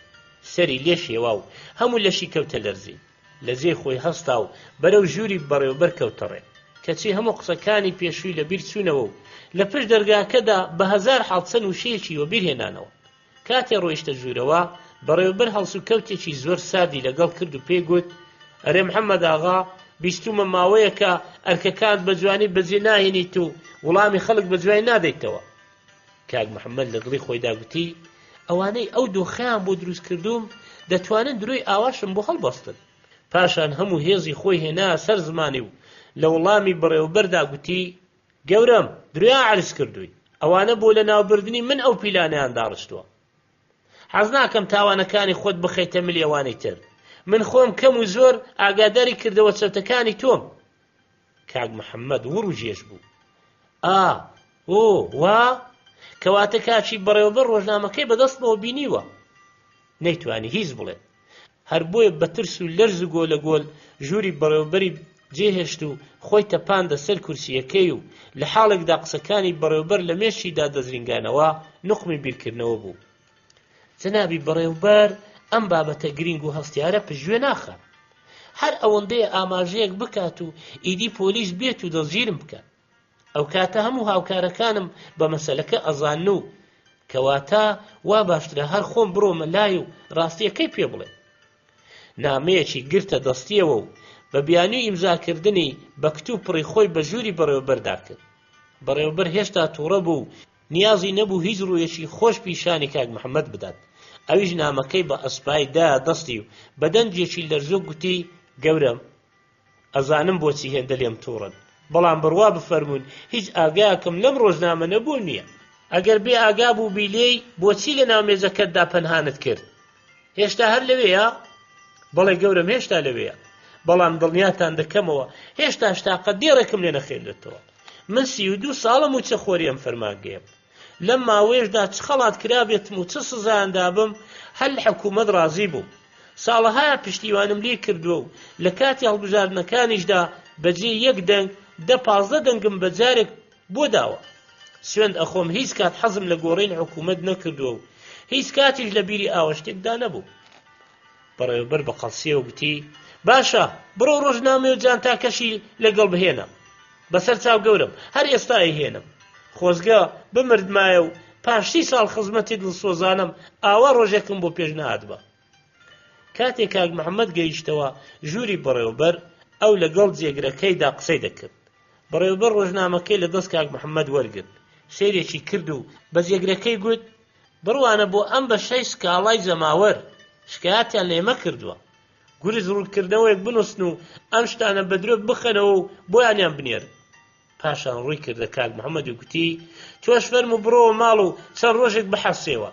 سەری لێ شێوا و هەموو لەشی کەوتە لەرزی. لە جێ خۆی هەستا و بەرەو ژووری بەڕێوەبەر کەوتەڕێ. کەچی هەموو قسەکانی پێشووی لەبیر چوونەوە و لە پشت دەرگاکەدا بە 1000 حاڵچەن و شەیەکی وەبیر هێنانەوە. کاتێ ڕۆیشتە ژوورەوە بەڕێوەبەر هەڵسوکەوتێکی زۆر سادی لەگەڵ کرد و پێی گوت: ئەرێ محەممەد ئاغا، بیستومە ماوەیەکە ئەرکەکان بە جوانی بەجێ ناهێنیت و وڵامی خەڵک بە جوانی نادەیتەوە. کاک محەممەد لە دڵی خۆیدا گوتی: ئەوانەی ئەو دۆخەیان بۆ دروست کردوم دەتوانن درۆی ئاواشم بۆ هەڵبەستن. پاشان هەموو هێزی خۆی هێنا سەر زمانی و لە وڵامی بەڕێوەبەردا گوتی: گەورم، درویان عرز کردووی، ئەوانە بۆ لە ناوبردنی من ئەو پیلانیان داڕشتووە. حەز ناکەم تاوانەکانی خۆت بخەیتە ملی ئەوانەی تر. من خۆم کەم و زۆر ئاگاداری کردەوە چەتەکانی تۆم. کاک محەممەد وڕ و ژێش بوو. وا کەواتە کاچی بەڕێوەبەر ڕۆژنامەکەی بەدەستمەوە بینیوە. نەیتوانی هیچ بڵێت. هەر بۆیە بە ترس و لەرز و گۆلەگۆل ژووری بەڕێوەبەری جێهێشت و خۆی تەپاندە سەر کورسیەکەی و لە حاڵێکدا قسەکانی بەڕێوەبەر لە مێشیدا دەزرینگانەوە نوقمی بیرکردنەوە بوو. جەنابی بەڕێوەبەر ئەم بابەتە گرنگ و هەستیارە پشتگوێ ناخات. هەر ئەوەندەیە ئاماژەیەک بکات و ئیدی پۆلیس بێت و دەستگیرم بکات. ئەو کاتە هەموو هاوکارەکانم بە مەسەلەکە ئەزان و کەواتە وا باشترە هەر خۆم بڕۆمە لای و ڕاستیەکەی پێ بڵێ. نامەیەکی گرتە دەستیەوە و بە بیانووی ئیمزاکردنی بە کتوب پڕی خۆی بە ژووری بەڕێوەبەردا کرد. بەڕێوەبەر هێشتا تووڕە بوو، نیازی نەبوو هیچ ڕوویەکی خۆش پیشانی کاک محەممەد بدات. ئەویش نامەکەی بە ئەسپای دایە دەستی و بە دەنجێکی لەرزۆ گوتی: گەورم، ئەزانم بۆچی هێندە لێم تووڕن، بەڵام بڕوا بفەرمونون هیچ ئاگایەکەم لەم ڕۆژنامە نەبوو نییە. ئەگەر بێ ئاگا بوو بیلێی بۆچی لە ناومێزەکەتدا پەنهانت کرد؟ هێشتا هەر لەوەیە؟ بەڵێ گەورم، هێشتا لەوەیە، بەڵام دڵنیاتان دەکەمەوە هێشتا شتاقە دێڕێکم لێ نەخێندێتەوە. من 32 ساڵم و چه خۆری ئەم فەرمانگەیەم. لەم ماوەیەشدا چ خەڵات کرابێتم و چ سزایان دابم هەر لە حکوومەت ڕازی بووم. ساڵەهایە پشتیوانم لێ کردووە و لە کاتی هەڵبژاردنەکانیشدا بەجێ 1 دەنگ 10-15 دەنگم بەجارێک بۆ داوە. سوێند ئەخۆم هیچ کات حەزم لە گۆڕین حکوومەت نەکردووە و هیچ کاتیش لە بیری ئاوەشتێکدا نەبوو. بەڕێوەبەر بە قەڵسیەوە گوتی: باشە، بڕۆ ڕۆژنامە و جانتاکەشی لەگەڵ بهێنە. بەسەر چاو گەورم، هەر ئێستای هێنم. خۆزگە بمردمایە و 5 ساڵ خزمەتی دڵسۆزانم ئاوا ڕۆژێکم بۆ پێش نهات بە. کاتێک کاک محەممەد گەیشتەوە ژووری بەڕێوەبەر، ئەو لەگەڵ جێگرەکەیدا قسەی دەکرد. بەڕێوەبەر ڕۆژنامەکەی لە دەست کاک محەممەد وەرگرت، سێرێکی کرد و بە جێگرەکەی گوت: بڕوانە بۆ ئەم بەشەی سکاڵای زەماوەر، شکایەتیان لێمە کردووە. گورز ڕوودکردنەوەیەک بنووسن و ئەم شتانە بە درۆ بخەنەوە و بۆیانیان بنێرن. پاشان ڕووی کردە کاک محەممەد و گوتی: تۆش فەرموو بڕۆوە ماڵ و چەند ڕۆژێک بحەسێوە.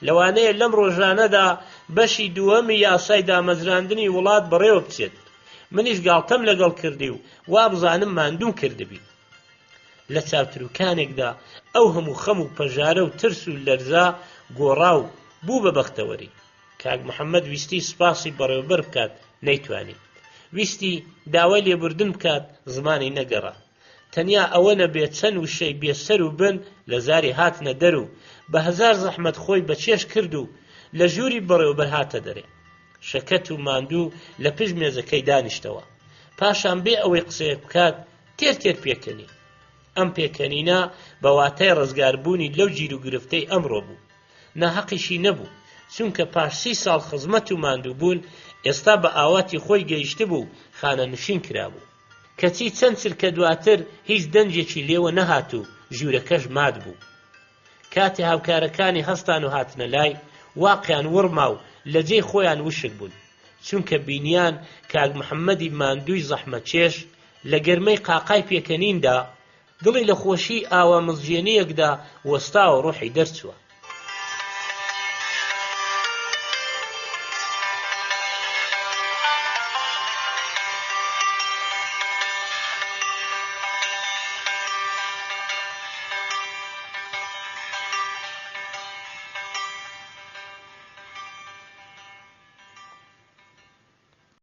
لەوانەیە لەم ڕۆژانەدا بەشی دووەمی یاسای دامەزراندنی وڵات بەڕێوە بچێت. منیش گاڵتەم لەگەڵ کردی و وا بزانم ماندوم کردبی. لە چاوتروکانێکدا ئەو هەموو خەم و پەژارە و ترس و لەرزا گۆڕا و بوو بە بەختەوەری. کاک محەممەد ویستی سپاسی بەڕێوەبەر بکات، نەیتوانی. ویستی داوای لێبوردن بکات، زمانی نەگەڕا. تەنیا ئەوە نەبێت چەند وشەی بێسەر و بن لە زاری هاتنە دەر و بە 1000 زەحمەت خۆی بەچێش کرد و لە ژووری بەڕێوەبەر هاتە دەرێ. شەکەت و ماندوو لە پشت مێزەکەی دانیشتەوە. پاشان بێ ئەوەی قسەیەک بکات تێر پێکەنی. ئەم پێکەنینە بە واتای ڕزگاربوونی لەو گیر و گرفتەی ئەمڕۆ بوو. ناحەقیشی نەبوو، چونکە پاش 30 ساڵ خزمەت و ماندوو بوون ئێستا بە ئاواتی خۆی گەیشت بوو، خانە نوشین کرابوو. کەچی چەند چرکە دواتر هیچ دەنجێکی لێوە نەهات و ژوورەکەش مات بوو. کاتی هاوکارەکانی هەستان و هاتنە لای، واقعیان وڕما و لە جێی خۆیان وشک بوون چونکە بینیان کاک محەممەدی ماندووی زەحمەتکێش لە گەرمەی قاقای پێکەنیندا دڵی لە خۆشی ئاوا مزجێنەیەکدا وەستاوە ڕۆحی دەرچووە